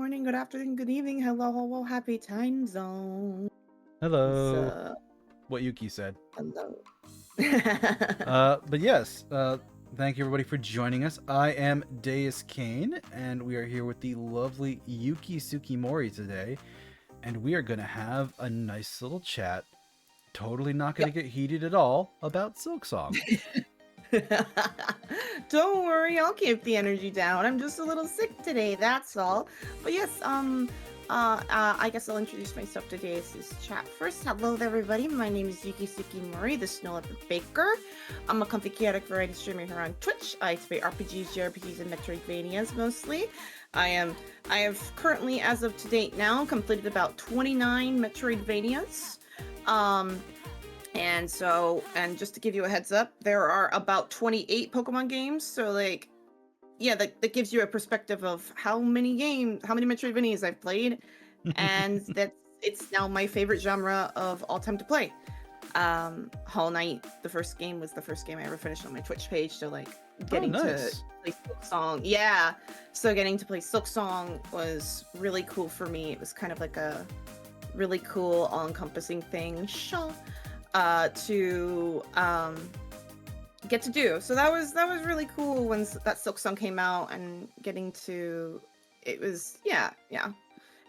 morning, good afternoon, good evening, hello, hello, happy time zone. What's Hello. up? What Yuki said. Hello. But yes, thank you everybody for joining us. I am Deuscain, and we are here with the lovely Yuki Tsukimori today, and we are going to have a nice little chat, totally not going to get heated at all, about Silksong. Don't worry, I'll keep the energy down. I'm just a little sick today, that's all. But yes, I guess I'll introduce myself to today's chat first. Hello there, everybody. My name is Yuki Tsukimori, the Snow Leopard Baker. I'm a comfy chaotic variety streamer here on Twitch. I play RPGs, JRPGs, and Metroidvanias mostly. I have currently, as of to date now, completed about 29 Metroidvanias. And just to give you a heads up, there are about 28 Pokemon games. So like, yeah, that gives you a perspective of how many Metroidvanias I've played. And it's now my favorite genre of all time to play. Hollow Knight, the first game, was the first game I ever finished on my Twitch page. So like getting to play Silksong. Yeah. So getting to play Silksong was really cool for me. It was kind of like a really cool all-encompassing thing. To get to do. So that was really cool when that Silksong came out, and getting to it was yeah.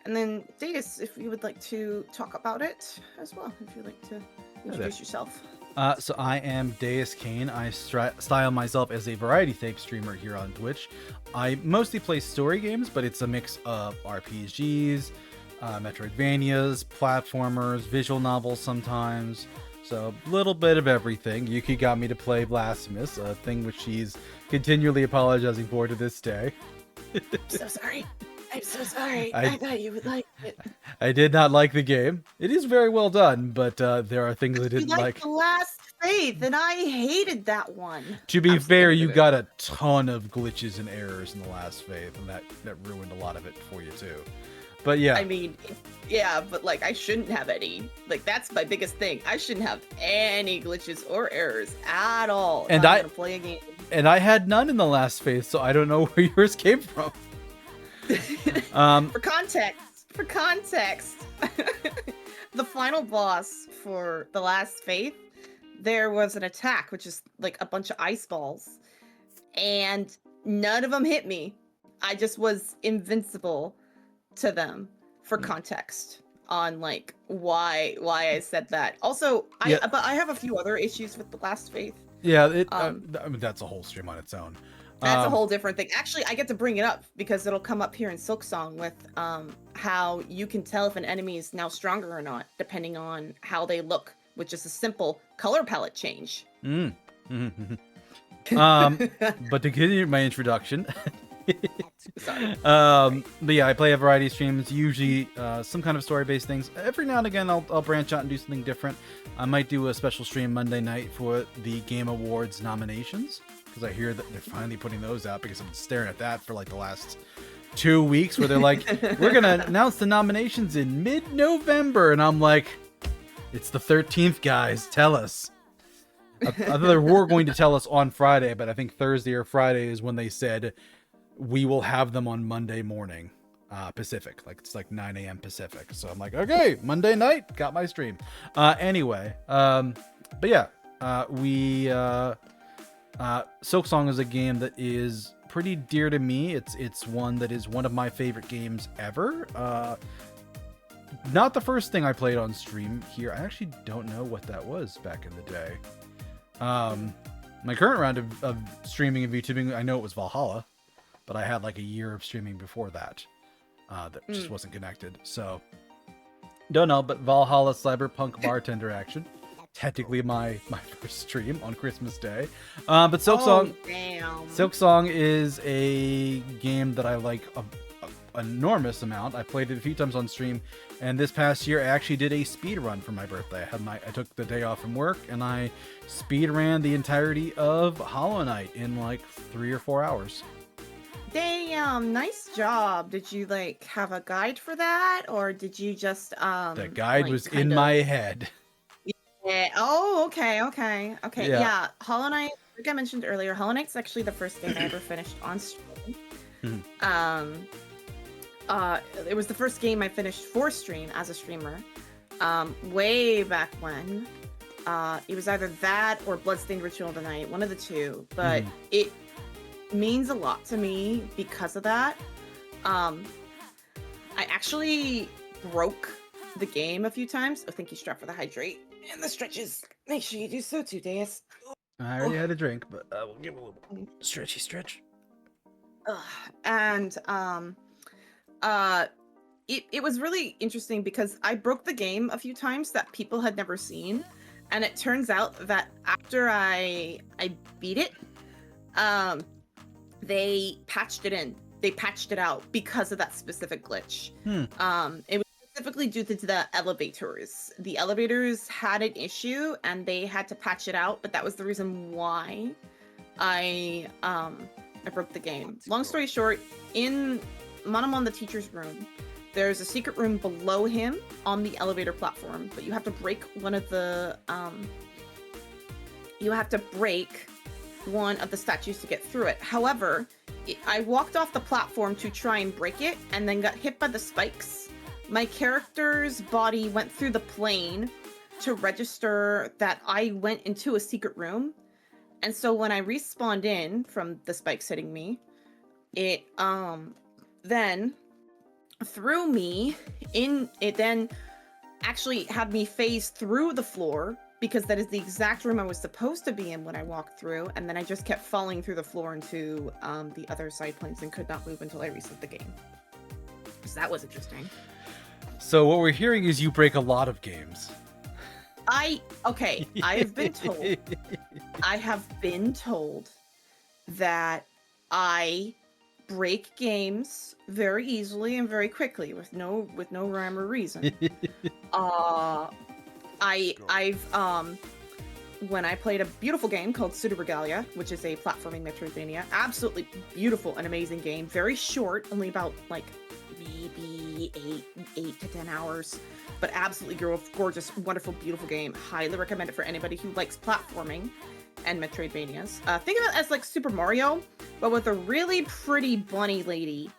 And then Deus, if you would like to talk about it as well, if you'd like to introduce yourself. So I am Deuscain. I style myself as a variety type streamer here on Twitch. I mostly play story games, but it's a mix of RPGs, Metroidvanias, platformers, visual novels sometimes. So a little bit of everything. Yuki got me to play Blasphemous, a thing which she's continually apologizing for to this day. I'm so sorry. I'm so sorry. I thought you would like it. I did not like the game. It is very well done, but there are things I didn't like. The Last Faith, and I hated that one. To be fair, you got a ton of glitches and errors in the Last Faith, and that ruined a lot of it for you too. But yeah. I mean, yeah, but like I shouldn't have any. Like that's my biggest thing. I shouldn't have any glitches or errors at all. And I'm gonna play a game. And I had none in the Last Faith, so I don't know where yours came from. For context, the final boss for the Last Faith, there was an attack, which is like a bunch of ice balls, and none of them hit me. I just was invincible to them. For context on like why I said that. Also, but I have a few other issues with the Last Faith. Yeah, I mean, that's a whole stream on its own. That's a whole different thing. Actually, I get to bring it up because it'll come up here in Silksong with how you can tell if an enemy is now stronger or not, depending on how they look, which is a simple color palette change. But to continue my introduction, but yeah, I play a variety of streams, usually some kind of story-based things. Every now and again, I'll branch out and do something different. I might do a special stream Monday night for the Game Awards nominations, because I hear that they're finally putting those out, because I'm staring at that for like the last 2 weeks, where they're like, we're gonna announce the nominations in mid-November, and I'm like, it's the 13th, guys, tell us. I thought they were going to tell us on Friday, but I think Thursday or Friday is when they said we will have them on Monday morning, Pacific. Like it's like 9 a.m. Pacific. So I'm like, okay, Monday night, got my stream. Anyway, but yeah, Silksong is a game that is pretty dear to me. It's one that is one of my favorite games ever. Not the first thing I played on stream here. I actually don't know what that was back in the day. My current round of streaming and VTubing, I know it was Valhalla, but I had like a year of streaming before that just wasn't connected. So don't know, but Valhalla Cyberpunk bartender action, technically my first stream on Christmas Day. But Silksong, Silksong is a game that I like an enormous amount. I played it a few times on stream, and this past year I actually did a speed run for my birthday. I took the day off from work and I speed ran the entirety of Hollow Knight in like 3 or 4 hours. Damn, nice job. Did you like have a guide for that, or did you just the guide like, was in my head. Yeah. Oh, okay. Yeah. Hollow Knight, like I mentioned earlier, Hollow Knight's actually the first game I ever finished on stream. It was the first game I finished for stream as a streamer. Way back when. It was either that or Bloodstained Ritual of the Night, one of the two. But it means a lot to me because of that. I actually broke the game a few times. Oh, thank you, Strap, for the hydrate and the stretches. Make sure you do so too, Deus. I already had a drink, but we'll give a little stretchy stretch. And it was really interesting because I broke the game a few times that people had never seen, and it turns out that after I beat it, they patched it in. They patched it out because of that specific glitch. It was specifically due to the elevators. The elevators had an issue and they had to patch it out, but that was the reason why I broke the game. Long story short, in Monomon the teacher's room, there's a secret room below him on the elevator platform, but you have to break one of the statues to get through it. However, I walked off the platform to try and break it and then got hit by the spikes. My character's body went through the plane to register that I went into a secret room. And so when I respawned in from the spikes hitting me, it then threw me in. It then actually had me phase through the floor, because that is the exact room I was supposed to be in when I walked through, and then I just kept falling through the floor into the other side planes and could not move until I reset the game. So that was interesting. So what we're hearing is you break a lot of games. I've been told. I have been told that I break games very easily and very quickly with no rhyme or reason. I've when I played a beautiful game called Pseudo Regalia, which is a platforming Metroidvania, absolutely beautiful and amazing game, very short, only about like maybe 8 to 10 hours, but absolutely gorgeous, wonderful, beautiful game. Highly recommend it for anybody who likes platforming and Metroidvanias. Think of it as like Super Mario, but with a really pretty bunny lady,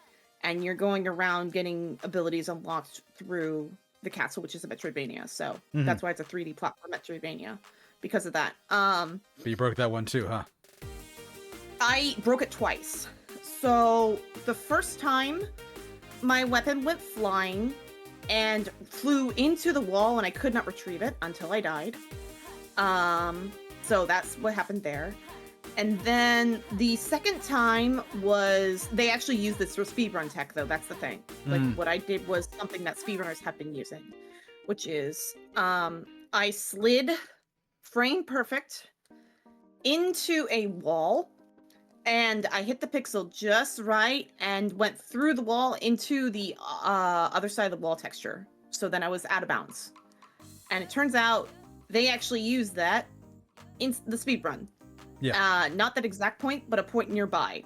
and you're going around getting abilities unlocked through the castle, which is a Metroidvania. So that's why it's a 3D platform Metroidvania, because of that. But you broke that one too, huh? I broke it twice. So the first time, my weapon went flying and flew into the wall, and I could not retrieve it until I died. So that's what happened there. And then the second time was, they actually used this for speedrun tech, though. That's the thing. Like, what I did was something that speedrunners have been using, which is I slid frame perfect into a wall, and I hit the pixel just right and went through the wall into the other side of the wall texture. So then I was out of bounds. And it turns out they actually used that in the speedrun. Yeah. Not that exact point, but a point nearby.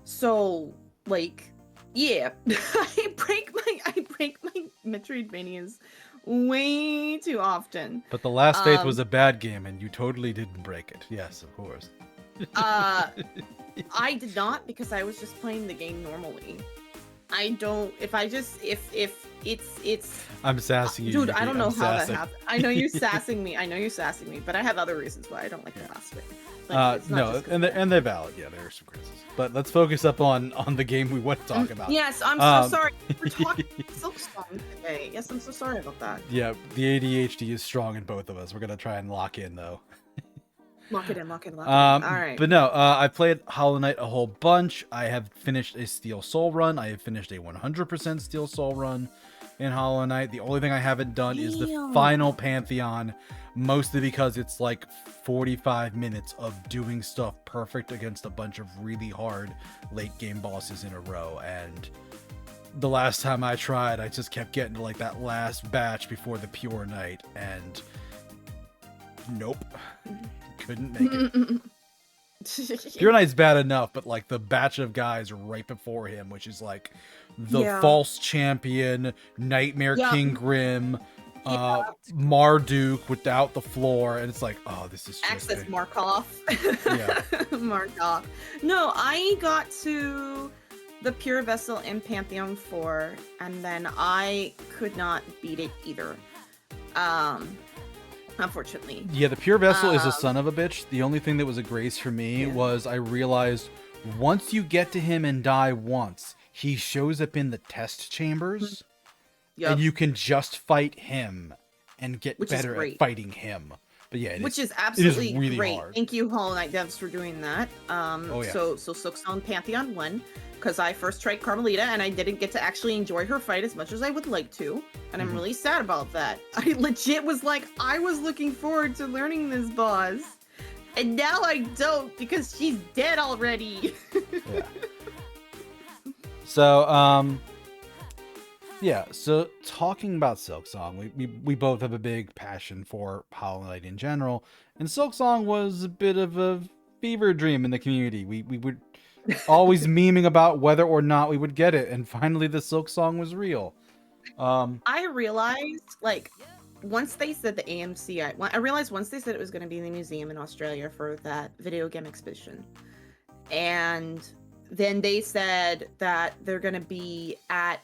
So, like, yeah, I break my Metroidvanias way too often. But The Last Faith was a bad game, and you totally didn't break it. Yes, of course. I did not, because I was just playing the game normally. I don't. If it's. I'm sassing you, dude. Yuki. I don't know I'm how sassing. that happened. I know you're sassing me. But I have other reasons why I don't like The Last Faith. Like, no, and they're valid. Yeah, there are some criticisms. But let's focus up on the game we want to talk about. Yes, I'm so sorry. We're talking Silksong today. Yes, I'm so sorry about that. Yeah, the ADHD is strong in both of us. We're gonna try and lock in though. Lock it in. All right. But no, I played Hollow Knight a whole bunch. I have finished a Steel Soul run. I have finished a 100% Steel Soul run in Hollow Knight. The only thing I haven't done is the final Pantheon, mostly because it's like 45 minutes of doing stuff perfect against a bunch of really hard late game bosses in a row. And the last time I tried, I just kept getting to like that last batch before the Pure Knight, and nope. Couldn't make it. Pure Knight's bad enough, but like the batch of guys right before him, which is like the false champion, Nightmare King Grim, Marduk without the floor, and it's like, oh, this is just Access Markov. Markov. No, I got to the Pure Vessel in Pantheon 4, and then I could not beat it either. Unfortunately. Yeah, the Pure Vessel is a son of a bitch. The only thing that was a grace for me was I realized once you get to him and die once, he shows up in the test chambers, and you can just fight him and get better at fighting him. But yeah, which is absolutely really great. hard. Thank you, Hollow Knight devs, for doing that. So Silksong Pantheon 1, because I first tried Carmelita and I didn't get to actually enjoy her fight as much as I would like to, and I'm really sad about that. I legit was like, I was looking forward to learning this boss, and now I don't because she's dead already. So, yeah, so talking about Silksong, we both have a big passion for Hollow Knight in general, and Silksong was a bit of a fever dream in the community. We were always memeing about whether or not we would get it, and finally the Silksong was real. I realized, like, once they said the AMC, I realized once they said it was going to be in the museum in Australia for that video game exhibition, and then they said that they're going to be at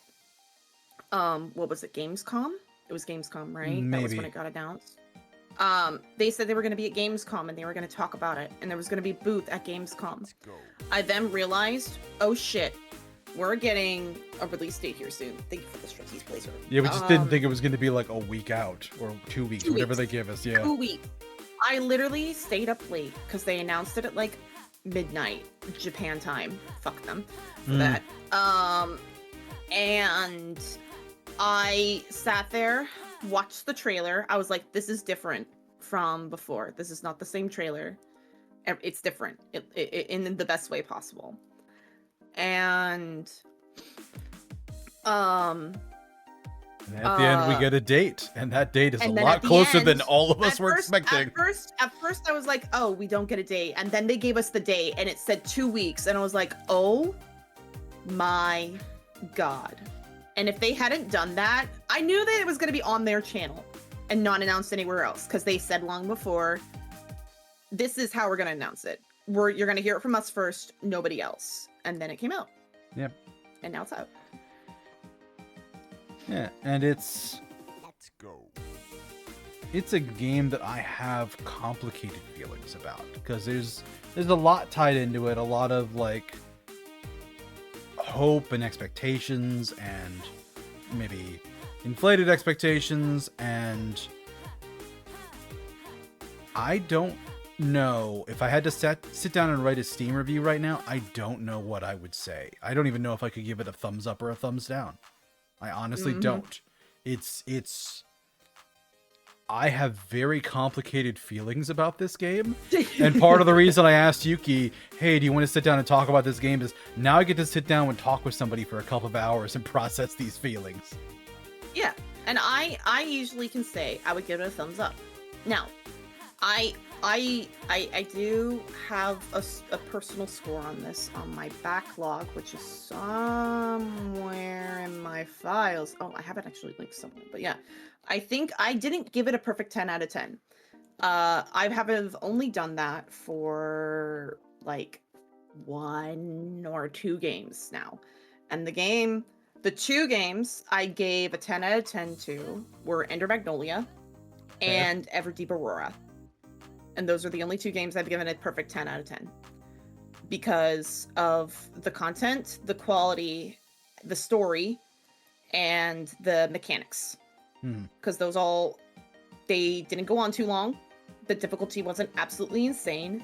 what was it, Gamescom? It was Gamescom, right? Maybe. That was when it got announced. They said they were going to be at Gamescom and they were going to talk about it, and there was going to be a booth at Gamescom. I then realized, oh shit, we're getting a release date here soon. Thank you for the Strutties Blazer. Yeah, we just didn't think it was going to be like a week out or 2 weeks, whatever they give us. Yeah, 2 weeks. I literally stayed up late because they announced it at like midnight Japan time. Fuck them for that. And I sat there, watched the trailer. I was like, this is different from before. This is not the same trailer. It's different in the best way possible. And at the end we get a date, and that date is a lot closer than all of us were expecting. At first I was like, oh, we don't get a date, and then they gave us the date and it said 2 weeks, and I was like, oh my god. And if they hadn't done that, I knew that it was going to be on their channel and not announced anywhere else, because they said long before, this is how we're going to announce it. You're going to hear it from us first, nobody else. And then it came out. Yep. And now it's out. Yeah, and it's a game that I have complicated feelings about, because there's a lot tied into it, a lot of like hope and expectations, and maybe inflated expectations, and I don't know if I had to sit down and write a Steam review right now. I don't know what I would say. I don't even know if I could give it a thumbs up or a thumbs down. I honestly don't. I have very complicated feelings about this game. And part of the reason I asked Yuki, hey, do you want to sit down and talk about this game, is now I get to sit down and talk with somebody for a couple of hours and process these feelings. Yeah, and I usually can say I would give it a thumbs up. Now, I do have a personal score on this on my backlog, which is somewhere in my files. Oh, I have it actually linked somewhere, but yeah. I think I didn't give it a perfect 10 out of 10. I have only done that for like 1 or 2 games now. And the 2 games I gave a 10 out of 10 to were Ender Magnolia and Everdeep Aurora. And those are the only 2 games I've given a perfect 10 out of 10. Because of the content, the quality, the story, and the mechanics. Because they didn't go on too long. The difficulty wasn't absolutely insane.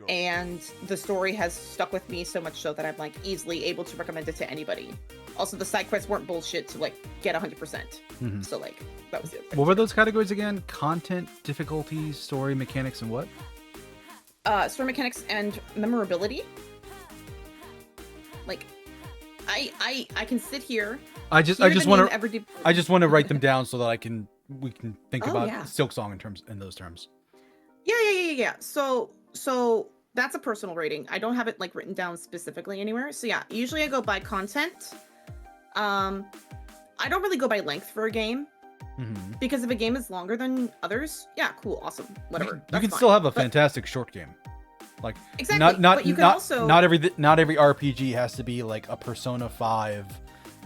And the story has stuck with me so much so that I'm like easily able to recommend it to anybody. Also, the side quests weren't bullshit to like get 100%. So like that was it. What were those categories again? Content, difficulty, story, mechanics, and what? Story mechanics and memorability. Like, I can sit here. I just want to write them down so that we can think about Silksong in those terms. Yeah. So that's a personal rating. I don't have it like written down specifically anywhere. So yeah, usually I go by content. I don't really go by length for a game. Because if a game is longer than others, yeah, cool, awesome, whatever. You can still have a fantastic short game. Like Exactly, but you can also not every RPG has to be like a Persona 5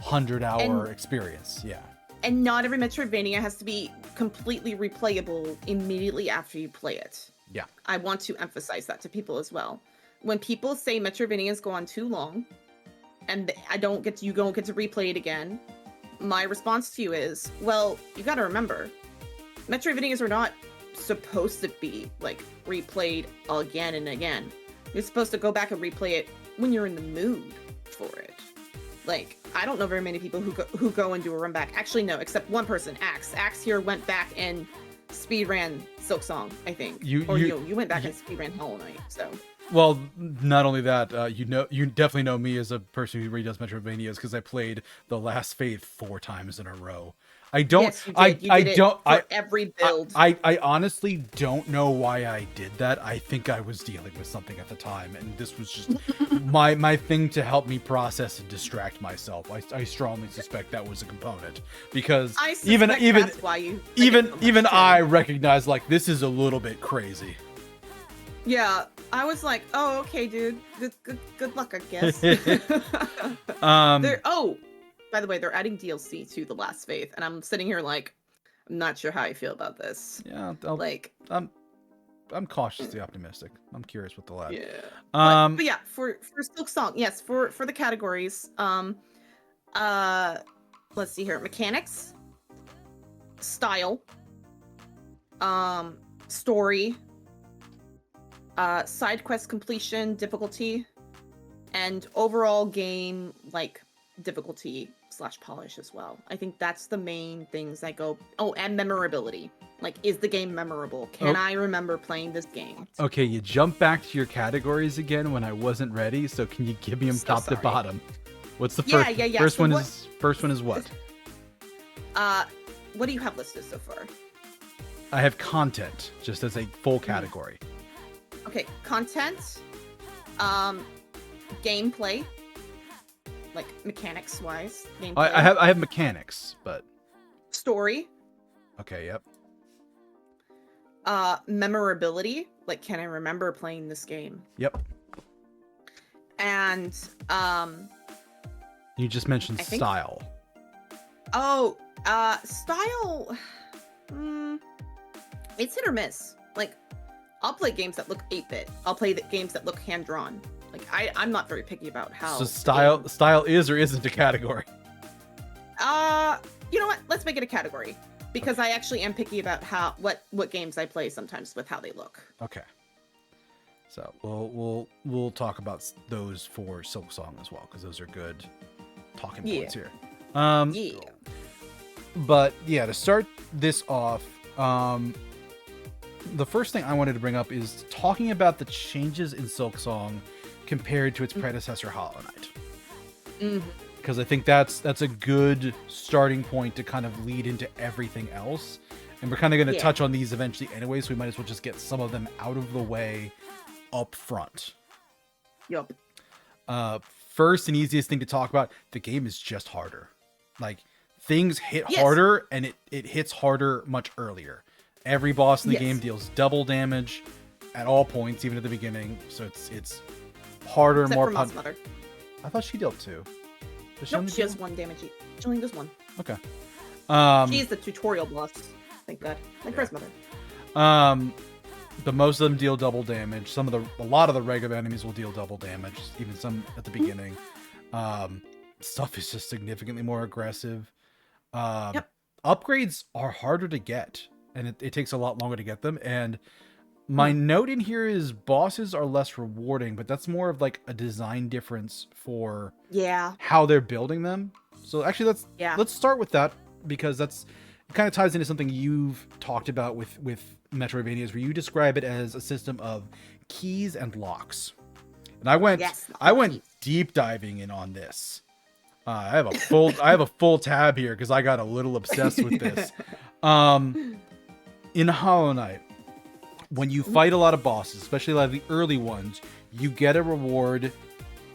100-hour experience. Yeah. And not every Metroidvania has to be completely replayable immediately after you play it. Yeah. I want to emphasize that to people as well. When people say Metroidvanias go on too long, and you don't get to replay it again, my response to you is, well, you got to remember, Metroidvanias are not supposed to be like replayed again and again. You're supposed to go back and replay it when you're in the mood for it. Like, I don't know very many people who go and do a run back. Actually, no, except one person, Axe. Axe here went back and speedran Silksong, I think. You went back and speedran Hollow Knight, so. Well, not only that, you definitely know me as a person who redoes Metroidvanias because I played The Last Faith 4 times in a row. I don't. Yes, you did. You did it for every build. I honestly don't know why I did that. I think I was dealing with something at the time, and this was just my thing to help me process and distract myself. I strongly suspect that was a component because even that's why you even I recognize like this is a little bit crazy. Yeah, I was like, oh, okay, dude. Good luck, I guess. By the way, they're adding DLC to The Last Faith, and I'm sitting here like, I'm not sure how I feel about this. Yeah, I'm cautiously optimistic. I'm curious what they'll add. Yeah. But yeah, for Silksong, yes, for the categories, let's see here, mechanics, style, story, side quest completion, difficulty, and overall game like difficulty / polish as well. I think that's the main things I go. Oh, and memorability. Like, is the game memorable? Can I remember playing this game? Okay, you jump back to your categories again when I wasn't ready. So can you give me them top to bottom? What's the first? Yeah. First one is what? What do you have listed so far? I have content just as a full category. Okay, content, gameplay, like mechanics wise. Gameplay. I have mechanics, but story. Okay, yep. Memorability, like can I remember playing this game? Yep. And you just mentioned style. Oh, style. It's hit or miss. Like, I'll play games that look 8-bit. I'll play games that look hand-drawn. Like, I'm not very picky about how. So style is or isn't a category? You know what? Let's make it a category because I actually am picky about what games I play sometimes with how they look. Okay. So we'll talk about those for Silksong as well because those are good talking points here. Yeah. But yeah, to start this off, the first thing I wanted to bring up is talking about the changes in Silksong compared to its predecessor, Hollow Knight. Because I think that's a good starting point to kind of lead into everything else. And we're kind of going to touch on these eventually anyway, so we might as well just get some of them out of the way up front. Yup. First and easiest thing to talk about, the game is just harder. Like, things hit harder, and it hits harder much earlier. Every boss in the game deals double damage at all points, even at the beginning. So it's harder and more Except for Mother. I thought she dealt 2. She has 1 damage. She only does 1. Okay. She's the tutorial boss. Thank God. Like Mother. But most of them deal double damage. A lot of the regular enemies will deal double damage, even some at the beginning. Stuff is just significantly more aggressive. Upgrades are harder to get, and it takes a lot longer to get them. And my note in here is bosses are less rewarding, but that's more of like a design difference for how they're building them. So actually, let's start with that because it kind of ties into something you've talked about with Metroidvanias, where you describe it as a system of keys and locks. And I went deep diving in on this. I have a full tab here because I got a little obsessed with this. In Hollow Knight, when you fight a lot of bosses, especially a lot of the early ones, you get a reward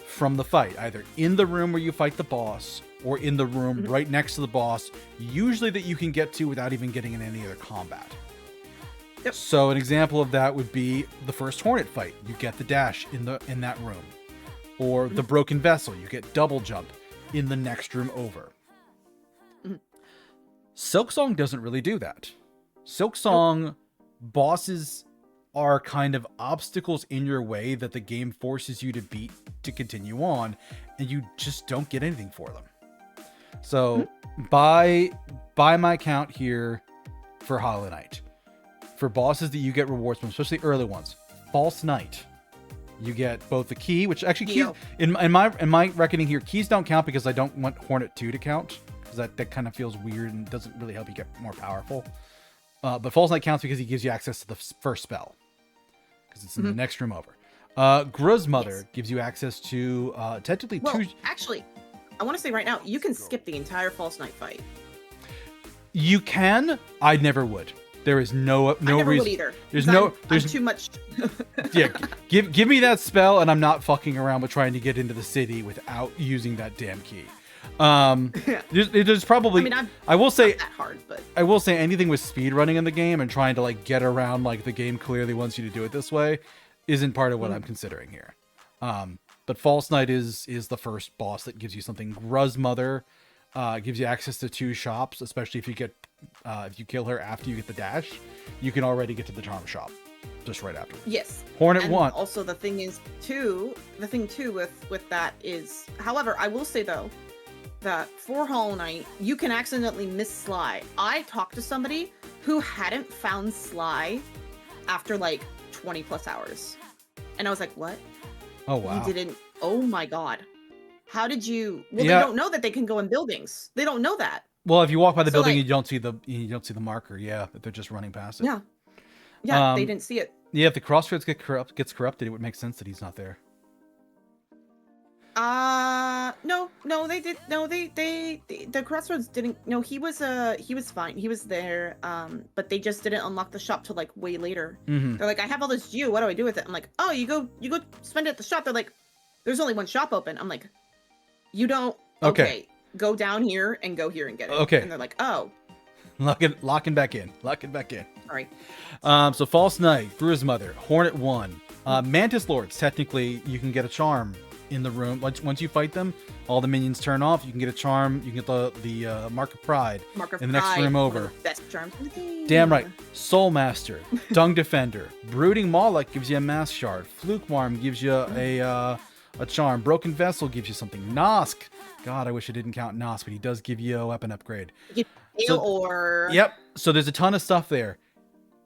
from the fight, either in the room where you fight the boss or in the room right next to the boss, usually that you can get to without even getting in any other combat. Yep. So an example of that would be the first Hornet fight. You get the dash in that room. Or the broken vessel, you get double jump in the next room over. Silksong doesn't really do that. Silksong bosses are kind of obstacles in your way that the game forces you to beat to continue on, and you just don't get anything for them. So by my count here for Hollow Knight, for bosses that you get rewards from, especially early ones, False Knight, you get both the key, which actually keys, in my reckoning here, keys don't count because I don't want Hornet 2 to count, because that kind of feels weird and doesn't really help you get more powerful. But False Knight counts because he gives you access to the first spell, because it's in the next room over. Gru's Mother gives you access to technically two. Actually, I want to say right now, you can skip the entire False Knight fight. You can. I never would. There is no never reason. Would either. There's I'm too much. Yeah, give me that spell, and I'm not fucking around with trying to get into the city without using that damn key. There's probably. I mean, I will say not that hard, but I will say anything with speed running in the game and trying to like get around like the game clearly wants you to do it this way isn't part of what I'm considering here. But False Knight is the first boss that gives you something. Gru's Mother gives you access to 2 shops, especially if you get if you kill her after you get the dash, you can already get to the charm shop just right after. Yes. Hornet and 1. Also, the thing too with that is, however, I will say though that for Hollow Knight, you can accidentally miss Sly. I talked to somebody who hadn't found Sly after like 20 plus hours, and I was like, "What? Oh wow! You didn't? Oh my god! How did you? Well, Yeah. They don't know that they can go in buildings. They don't know that. Well, if you walk by the So, building, like- you don't see the marker. Yeah, if they're just running past it. Yeah, yeah. They Um, didn't see it. Yeah, if the crossroads gets corrupted, it would make sense that he's not there. No, they did. No, the crossroads didn't. No, he was fine. He was there. But they just didn't unlock the shop till like way later. Mm-hmm. They're like, I have all this Jew. What do I do with it? I'm like, oh, you go spend it at the shop. They're like, there's only one shop open. I'm like, you don't. Okay. Go down here and go here and get it. Okay. And they're like, oh, Locking back in. sorry. So False Knight, Gru's Mother, Hornet 1, Mantis Lords. Technically, you can get a charm in the room. Once you fight them, all the minions turn off. You can get a charm. You can get the Mark of Pride in the next room over. Best charms in the game. Damn right. Soul Master, Dung Defender, Brooding Moloch gives you a Mass Shard. Fluke Worm gives you a charm. Broken Vessel gives you something. Nosk. God, I wish I didn't count Nosk, but he does give you a weapon upgrade. Yep. So there's a ton of stuff there.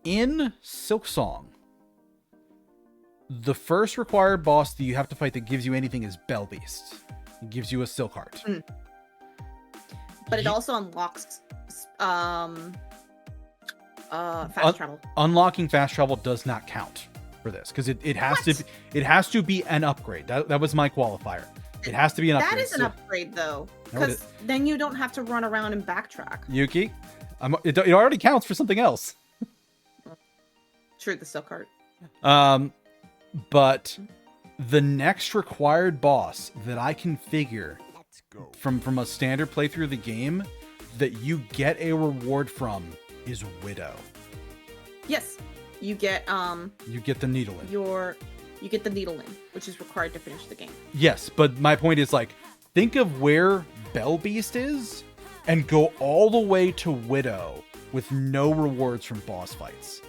In Silksong, the first required boss that you have to fight that gives you anything is Bell Beast. It gives you a Silk Heart. But it also unlocks fast travel. Unlocking fast travel does not count for this because it has to be an upgrade. That was my qualifier. It has to be an upgrade. That is an upgrade though, because then you don't have to run around and backtrack. Yuki, it already counts for something else. True, the Silk Heart. But the next required boss that I can figure from a standard playthrough of the game that you get a reward from is Widow. Yes, you get the needle in. You get the needle in, which is required to finish the game. Yes, but my point is like, think of where Bell Beast is and go all the way to Widow with no rewards from boss fights.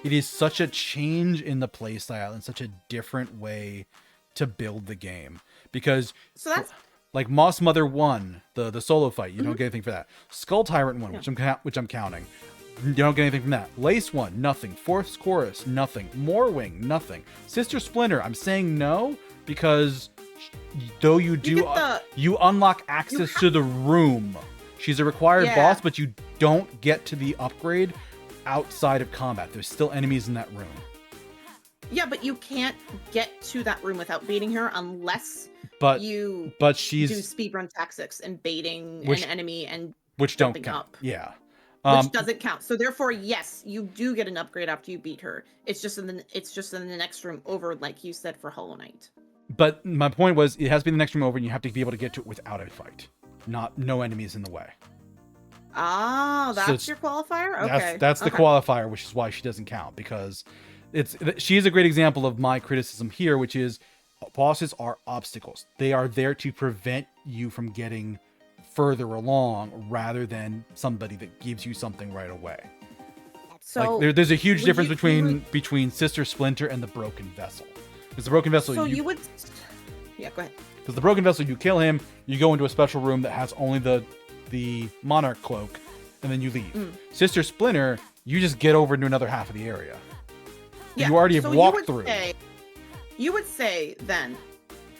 It is such a change in the playstyle and such a different way to build the game. Because so that's like Moss Mother 1, the solo fight, you don't get anything for that. Skull Tyrant 1, which I'm counting. You don't get anything from that. Lace 1, nothing. Fourth Chorus, nothing. Morwing, nothing. Sister Splinter, I'm saying no because though you unlock access to the room. She's a required boss, but you don't get to the upgrade outside of combat. There's still enemies in that room. Yeah, but you can't get to that room without beating her unless you do speedrun tactics and baiting an enemy and which don't count. Up. Yeah. Which doesn't count. So therefore, yes, you do get an upgrade after you beat her. It's just in the next room over, like you said, for Hollow Knight. But my point was, it has to be the next room over, and you have to be able to get to it without a fight. No enemies in the way. Oh, So that's your qualifier? Okay. That's the Okay. qualifier, which is why she doesn't count, because she's a great example of my criticism here, which is bosses are obstacles. They are there to prevent you from getting further along rather than somebody that gives you something right away. So Like there's a huge would difference you- between Sister Splinter and the Broken Vessel. Because the Broken Vessel, So you would. Yeah, go ahead. because the Broken Vessel, you kill him, you go into a special room that has only the Monarch cloak, and then you leave. Sister Splinter, you just get over into another half of the area. Yeah. You already have walked through. You would say then.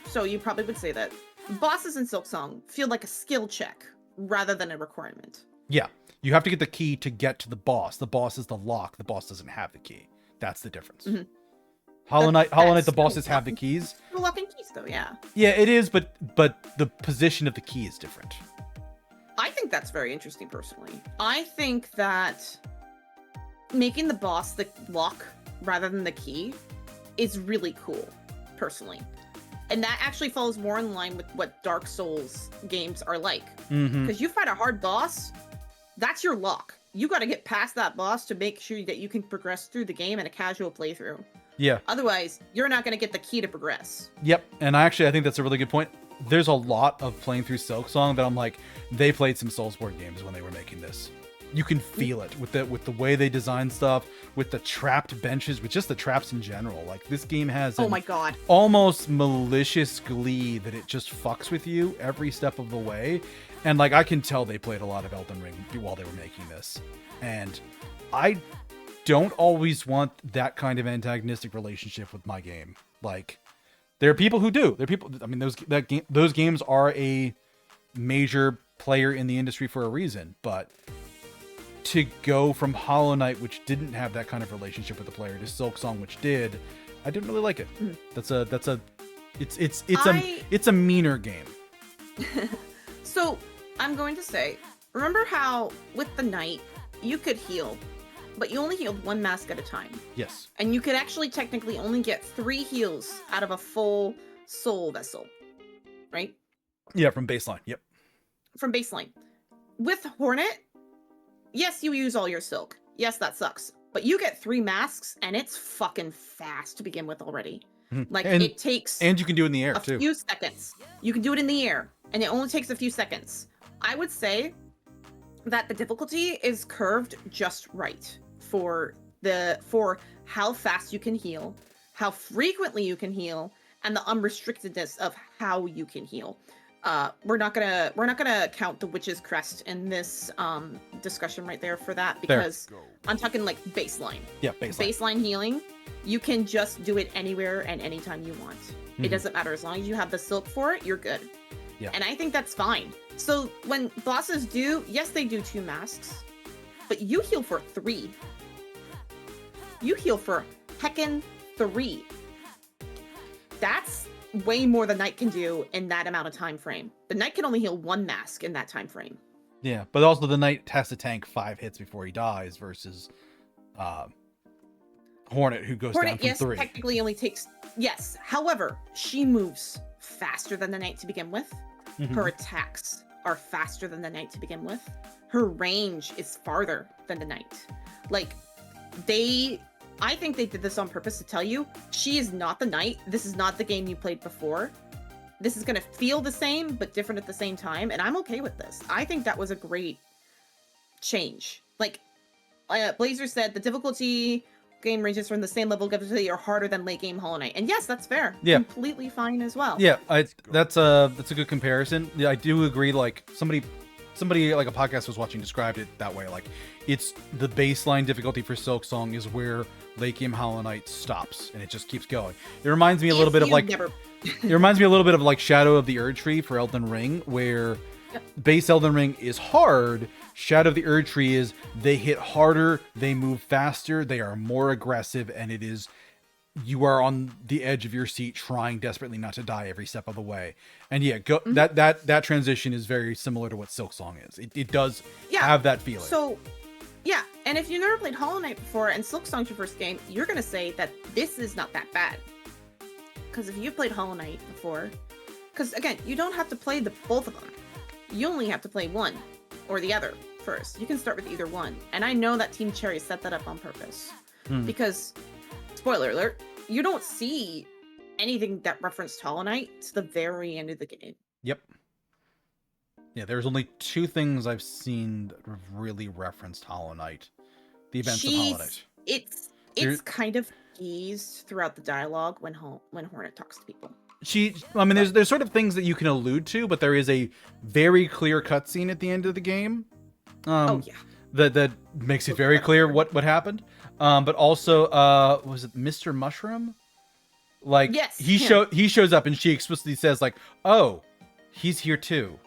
So you probably would say that bosses in Silksong feel like a skill check rather than a requirement. Yeah, you have to get the key to get to the boss. The boss is the lock. The boss doesn't have the key. That's the difference. Hollow Knight, the bosses have the keys. The lock and keys, though, yeah. Yeah, it is, but the position of the key is different. I think that's very interesting, personally. I think that making the boss the lock rather than the key is really cool, personally. And that actually falls more in line with what Dark Souls games are like. Because you fight a hard boss, that's your lock. You got to get past that boss to make sure that you can progress through the game in a casual playthrough. Yeah. Otherwise, you're not going to get the key to progress. Yep. And I think that's a really good point. There's a lot of playing through Silksong that I'm like, they played some Soulsborne games when they were making this. You can feel it with the way they design stuff, with the trapped benches, with just the traps in general. Like, this game has Oh my god. almost malicious glee that it just fucks with you every step of the way. And like, I can tell they played a lot of Elden Ring while they were making this. And I don't always want that kind of antagonistic relationship with my game. Like, there are people who do. There are people. I mean, those games are a major player in the industry for a reason. But to go from Hollow Knight, which didn't have that kind of relationship with the player, to Silksong, which did, I didn't really like it. It's a meaner game. So I'm going to say, remember how with the knight you could heal, but you only healed one mask at a time. Yes. And you could actually technically only get 3 heals out of a full soul vessel, right? Yeah, from baseline. Yep. From baseline. With Hornet, yes, you use all your silk. Yes, that sucks. But you get 3 masks, and it's fucking fast to begin with already. Like, it takes... And you can do it in the air, too. A few seconds. You can do it in the air, and it only takes a few seconds. I would say that the difficulty is curved just right for how fast you can heal, how frequently you can heal, and the unrestrictedness of how you can heal. We're not gonna count the Witch's Crest in this discussion right there for that, because I'm talking like baseline. Yeah, baseline. Baseline healing. You can just do it anywhere and anytime you want. It doesn't matter. As long as you have the silk for it, you're good. Yeah. And I think that's fine. So when bosses do, yes, they do 2 masks, but you heal for 3. You heal for heckin' 3. That's way more than Knight can do in that amount of time frame. The Knight can only heal 1 mask in that time frame. Yeah, but also the Knight has to tank 5 hits before he dies versus Hornet, who goes down from 3. Technically only takes... Yes. However, she moves faster than the Knight to begin with. Her attacks are faster than the Knight to begin with. Her range is farther than the Knight. Like, I think they did this on purpose to tell you, she is not the Knight. This is not the game you played before. This is going to feel the same, but different at the same time, and I'm okay with this. I think that was a great change. Like, Blazer said, the difficulty game ranges from the same level of difficulty or harder than late game Hollow Knight. And yes, that's fair. Yeah. Completely fine as well. Yeah, that's a good comparison. Yeah, I do agree. Like, somebody like a podcast was watching described it that way. Like, it's the baseline difficulty for Silksong is where late game Hollow Knight stops, and it just keeps going. It reminds me a little bit of like it reminds me a little bit of like Shadow of the Erdtree for Elden Ring, where base Elden Ring is hard. Shadow of the Erdtree is they hit harder, they move faster, they are more aggressive, and it is you are on the edge of your seat trying desperately not to die every step of the way. And yeah, that transition is very similar to what Silksong is. It does have that feeling. So yeah, and if you've never played Hollow Knight before and Silksong's your first game, you're gonna say that this is not that bad. Because if you've played Hollow Knight before, because again, you don't have to play both of them. You only have to play one or the other first. You can start with either one. And I know that Team Cherry set that up on purpose. Because, spoiler alert, you don't see anything that referenced Hollow Knight to the very end of the game. Yep. Yeah, there's only 2 things I've seen that have really referenced Hollow Knight. The events of Hollow Knight. It's kind of eased throughout the dialogue when Hornet talks to people. I mean, there's sort of things that you can allude to, but there is a very clear cutscene at the end of the game. Oh yeah. That makes it very clear what happened. But also, was it Mr. Mushroom? Like, yes, he shows up and she explicitly says like, "Oh, he's here too,"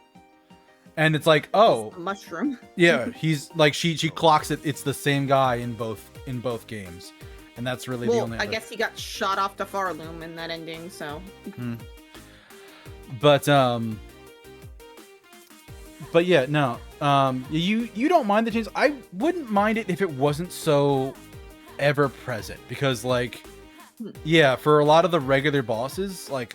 and it's like, "Oh, mushroom." Yeah, he's like she clocks it. It's the same guy in both games. And that's really the only. I guess he got shot off to Farloom in that ending, so. But yeah, no. You don't mind the change. I wouldn't mind it if it wasn't so ever present, because like, yeah, for a lot of the regular bosses, like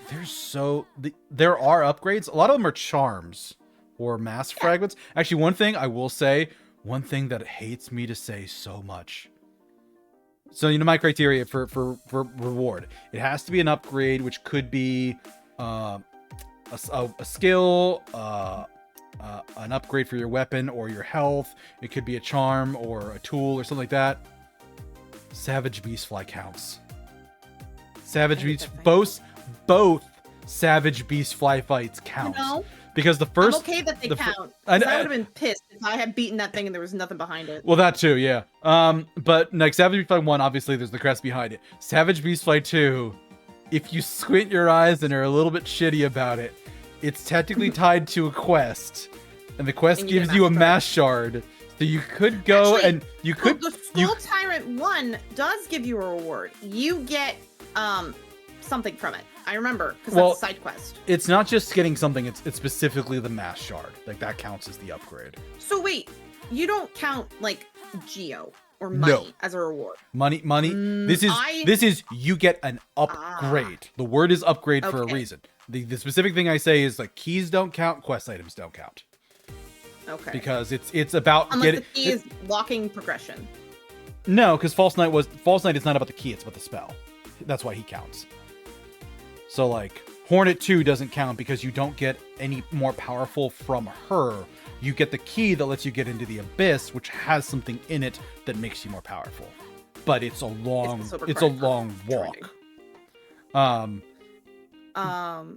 there are upgrades. A lot of them are charms or mass fragments. Actually, one thing I will say, one thing that hates me to say so much. So, you know, my criteria for reward, it has to be an upgrade, which could be a skill, an upgrade for your weapon or your health. It could be a charm or a tool or something like that. Savage Beastfly counts. Both Savage Beastfly fights count. No. Because the first... I'm okay that they count. I would have been pissed if I had beaten that thing and there was nothing behind it. Well, that too, yeah. But like Savage Beastfly 1, obviously there's the crest behind it. Savage Beastfly 2, if you squint your eyes and are a little bit shitty about it, it's technically tied to a quest. And the quest gives you a mass shard. So you could go and you could... The Soul Tyrant 1 does give you a reward. You get something from it. I remember, because that's a side quest. It's not just getting something, it's specifically the mass shard. Like, that counts as the upgrade. So wait, you don't count, like, Geo or money as a reward? Money. This is you get an upgrade. The word is upgrade for a reason. The specific thing I say is, like, keys don't count, quest items don't count. Okay. Because it's about Unless the key is locking progression. No, because False Knight is not about the key, it's about the spell. That's why he counts. So, like, Hornet 2 doesn't count because you don't get any more powerful from her. You get the key that lets you get into the Abyss, which has something in it that makes you more powerful. But it's a long walk.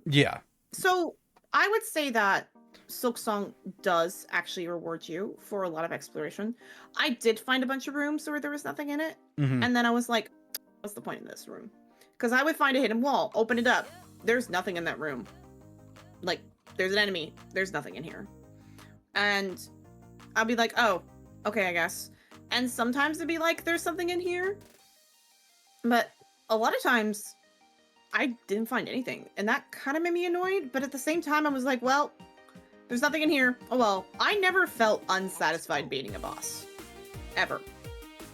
Yeah. So, I would say that Silksong does actually reward you for a lot of exploration. I did find a bunch of rooms where there was nothing in it. And then I was like, what's the point in this room? Because I would find a hidden wall, open it up. There's nothing in that room. Like, there's an enemy. There's nothing in here. And I'll be like, oh, okay, I guess. And sometimes it'd be like, there's something in here. But a lot of times, I didn't find anything. And that kind of made me annoyed. But at the same time, I was like, well, there's nothing in here. Oh, well. I never felt unsatisfied beating a boss. Ever.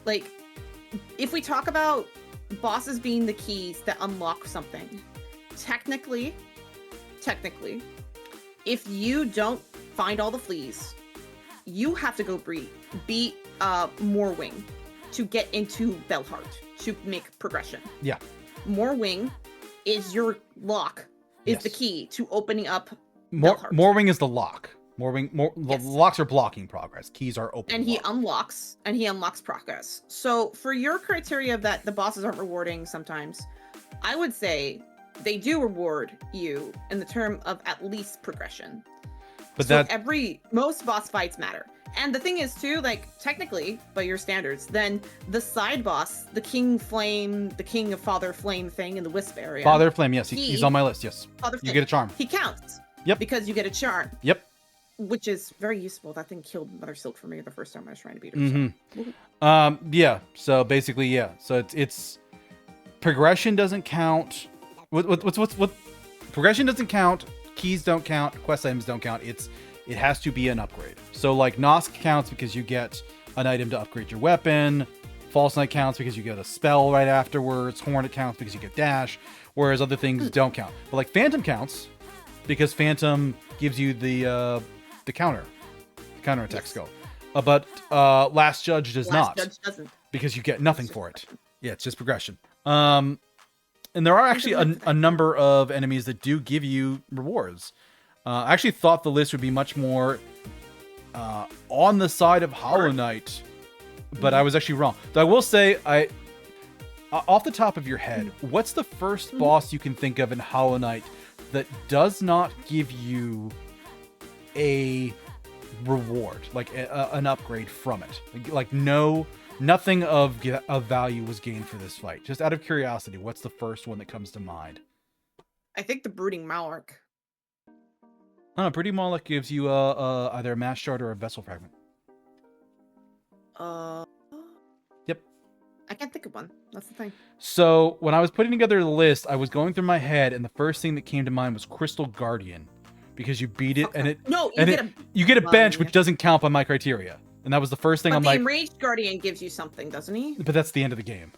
Like, if we talk about bosses being the keys that unlock something, technically, if you don't find all the fleas, you have to go beat Moorwing to get into Bellheart to make progression. Yeah. Moorwing is your lock, is the key to opening up Bellheart. Moorwing is the lock. The locks are blocking progress. Keys are open. And he unlocks progress. So for your criteria that the bosses aren't rewarding sometimes, I would say they do reward you in the term of at least progression. But so most boss fights matter. And the thing is too, like, technically, by your standards, then the side boss, the King of Father Flame thing in the Wisp area. Father Flame, yes. He's on my list, yes. Father Flame, you get a charm. He counts. Yep. Because you get a charm. Yep. Which is very useful. That thing killed Mother Silk for me the first time I was trying to beat her. So. Yeah. So basically, yeah. So it's progression doesn't count. What? Progression doesn't count. Keys don't count. Quest items don't count. It has to be an upgrade. So like Nosk counts because you get an item to upgrade your weapon. False Knight counts because you get a spell right afterwards. Hornet counts because you get dash. Whereas other things don't count. But like Phantom counts because Phantom gives you the counter attack skill. But Last Judge does Last not, Judge doesn't. because you get nothing for it. Yeah, it's just progression. And there are actually a number of enemies that do give you rewards. I actually thought the list would be much more on the side of Hollow Knight, but I was actually wrong. So I will say, off the top of your head, what's the first boss you can think of in Hollow Knight that does not give you a reward, like an upgrade from it? Like nothing of value was gained for this fight. Just out of curiosity, what's the first one that comes to mind? I think the Brooding Malak. Brooding Malak gives you either a mass shard or a vessel fragment. Yep. I can't think of one. That's the thing. So when I was putting together the list, I was going through my head, and the first thing that came to mind was Crystal Guardian, because you beat it, and you get a bench, which doesn't count by my criteria, and that was the first thing. But I'm the like, Enraged Guardian gives you something, doesn't he? But that's the end of the game.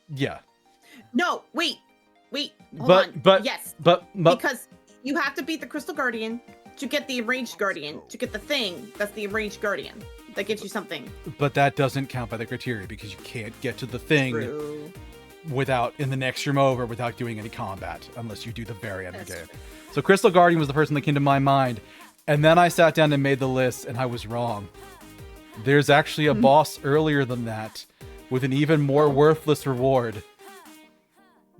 Yeah. No, wait. Hold on. Yes. But because you have to beat the Crystal Guardian to get the Enraged Guardian, to get the thing that's the Enraged Guardian that gives you something. But that doesn't count by the criteria, because you can't get to the thing in the next room over without doing any combat, unless you do the very end of the game. True. So Crystal Guardian was the first one that came to my mind, and then I sat down and made the list, and I was wrong. There's actually a boss earlier than that with an even more worthless reward.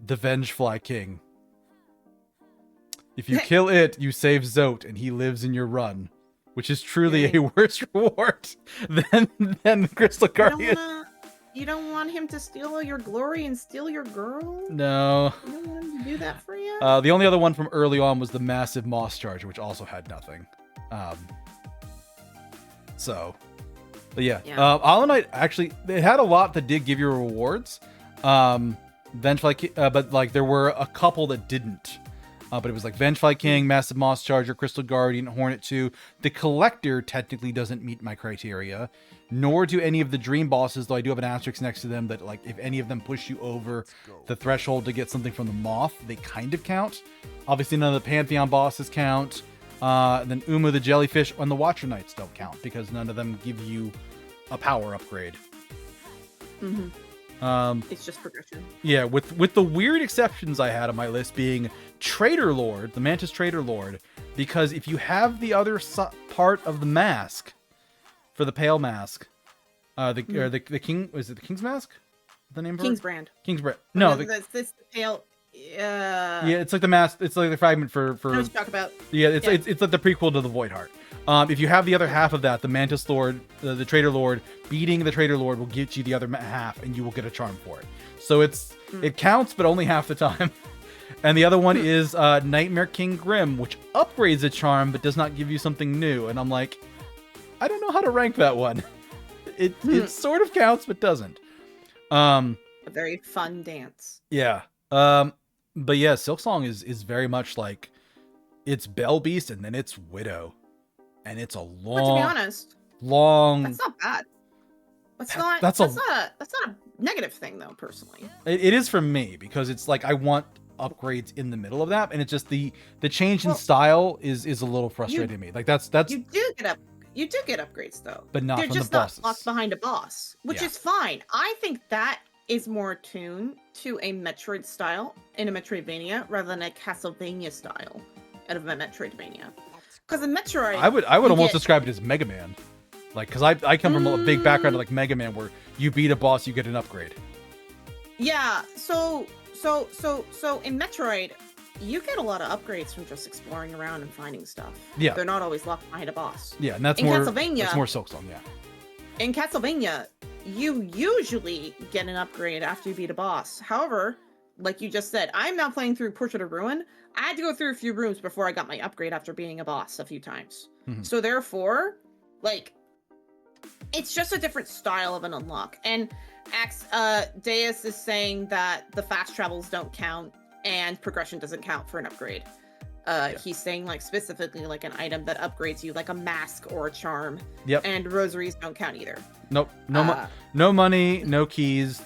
The Vengefly King. If you kill it, you save Zote, and he lives in your run, which is truly a worse reward than the Crystal Guardian. You don't want him to steal all your glory and steal your girl? No. You don't want him to do that for you? The only other one from early on was the Massive Moss Charger, which also had nothing. But yeah. Hollow Knight, actually, it had a lot that did give you rewards. Vengefly, but like there were a couple that didn't. But it was like Vengefly King, Massive Moss Charger, Crystal Guardian, Hornet 2. The Collector technically doesn't meet my criteria, nor do any of the Dream bosses, though I do have an asterisk next to them that, like, if any of them push you over the threshold to get something from the Moth, they kind of count. Obviously, none of the Pantheon bosses count. Then Uma the Jellyfish and the Watcher Knights don't count, because none of them give you a power upgrade. It's just progression. Yeah, with the weird exceptions I had on my list being Traitor Lord, the Mantis Traitor Lord, because if you have the other part of the mask for the Pale Mask, the King, is it the King's Mask? The name for King's it? Brand. King's Brand. No, this Pale. Yeah, it's like the mask. It's like the fragment for. I know what you talk about. Yeah, it's like the prequel to the Void Heart. If you have the other half of that, the Mantis Lord, the Traitor Lord, beating the Traitor Lord will get you the other half, and you will get a charm for it. So it counts, but only half the time. And the other one is Nightmare King Grim, which upgrades a charm, but does not give you something new. And I'm like, I don't know how to rank that one. It sort of counts, but doesn't. A very fun dance. Yeah. But yeah, Silksong is very much like, it's Bell Beast and then it's Widow. And it's a long, but to be honest, that's not bad. That's not a negative thing, though. Personally, it is for me, because it's like I want upgrades in the middle of that, and it's just the change in style is a little frustrating to me. Like that's you do get upgrades though, but not they're from just the bosses. Not locked behind a boss, which is fine. I think that is more attuned to a Metroid style in a Metroidvania rather than a Castlevania style out of a Metroidvania. Because in Metroid, I would almost describe it as Mega Man, like, because I come from a big background of like Mega Man, where you beat a boss, you get an upgrade. Yeah. So in Metroid, you get a lot of upgrades from just exploring around and finding stuff. Yeah. They're not always locked behind a boss. Yeah, and that's more Silksong. Yeah. In Castlevania, you usually get an upgrade after you beat a boss. However, like you just said, I'm now playing through Portrait of Ruin. I had to go through a few rooms before I got my upgrade after being a boss a few times. So therefore, like, it's just a different style of an unlock. And Deus is saying that the fast travels don't count and progression doesn't count for an upgrade. He's saying, like, specifically like an item that upgrades you, like a mask or a charm. Yep. And rosaries don't count either. Nope. No money, no keys,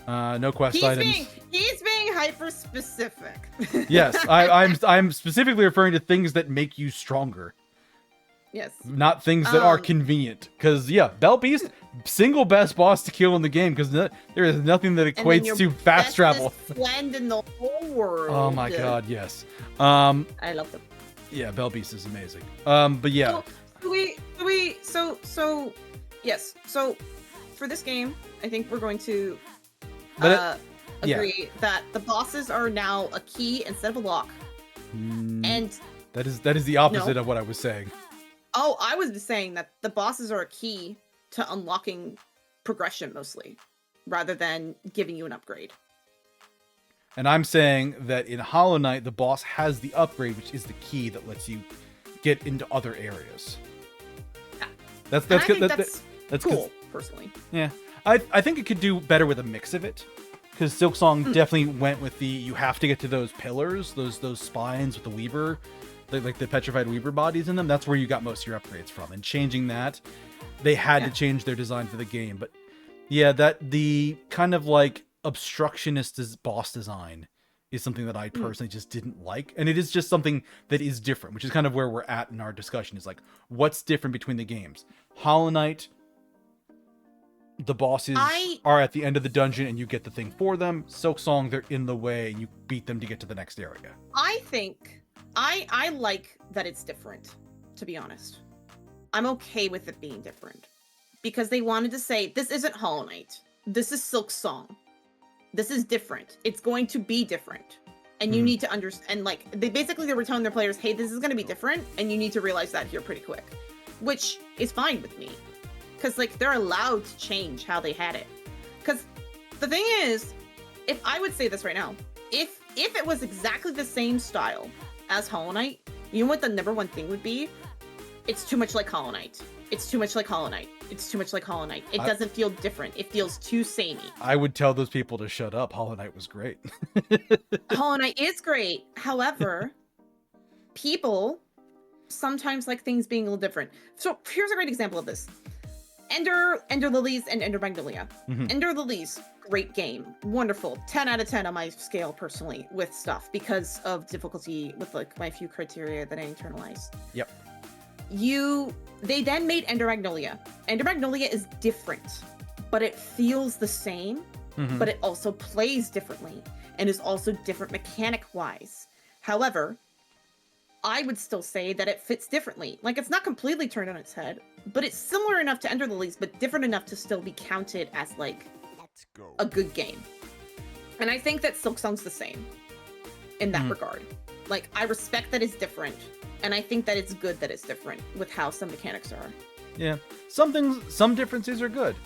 no quest items. He's being hyper specific. Yes, I'm specifically referring to things that make you stronger. Yes. Not things that are Um, convenient. Because, yeah, Bell Beast, single best boss to kill in the game, because there is nothing that and then equates your to fast travel. bestest friend in the whole world. Oh my god, yes. I love them. Yeah, Bell Beast is amazing. But yeah. So yes. So for this game, I think we're going to But agree that the bosses are now a key instead of a lock. And that is the opposite of what I was saying. oh, I was just saying that the bosses are a key to unlocking progression mostly, rather than giving you an upgrade. And I'm saying that in Hollow Knight, the boss has the upgrade, which is the key that lets you get into other areas. Yeah. That's cool, personally. Yeah, I think it could do better with a mix of it, because Silksong definitely went with the you have to get to those pillars, those spines with the Weaver, like the petrified Weaver bodies in them. That's where you got most of your upgrades from. And changing that, they had to change their design for the game. But yeah, that the kind of like obstructionist boss design is something that I personally just didn't like. And it is just something that is different, which is kind of where we're at in our discussion, is like, what's different between the games? Hollow Knight, the bosses are at the end of the dungeon and you get the thing for them. Silksong, they're in the way and you beat them to get to the next area. I think I like that it's different, to be honest. I'm okay with it being different. Because they wanted to say, this isn't Hollow Knight. This is Silksong. This is different. It's going to be different. And you need to understand, and like, they were telling their players, hey, this is going to be different, and you need to realize that here pretty quick. Which is fine with me. Because, like, they're allowed to change how they had it. Because the thing is, if I would say this right now, if it was exactly the same style as Hollow Knight, you know what the number one thing would be? It's too much like Hollow Knight. It's too much like Hollow Knight. It's too much like Hollow Knight. It doesn't feel different. It feels too samey. I would tell those people to shut up. Hollow Knight was great. Hollow Knight is great. However, people sometimes like things being a little different. So here's a great example of this. Ender Lilies and Ender Magnolia. Ender Lilies, great game. Wonderful. 10 out of 10 on my scale personally with stuff because of difficulty with like my few criteria that I internalized. Yep. They then made Ender Magnolia. Ender Magnolia is different, but it feels the same, but it also plays differently and is also different mechanic-wise. However, I would still say that it fits differently. Like, it's not completely turned on its head, but it's similar enough to Ender Lilies, but different enough to still be counted as, like, a good game. And I think that Silksong's the same in that regard. Like, I respect that it's different, and I think that it's good that it's different with how some mechanics are. Yeah. Some differences are good.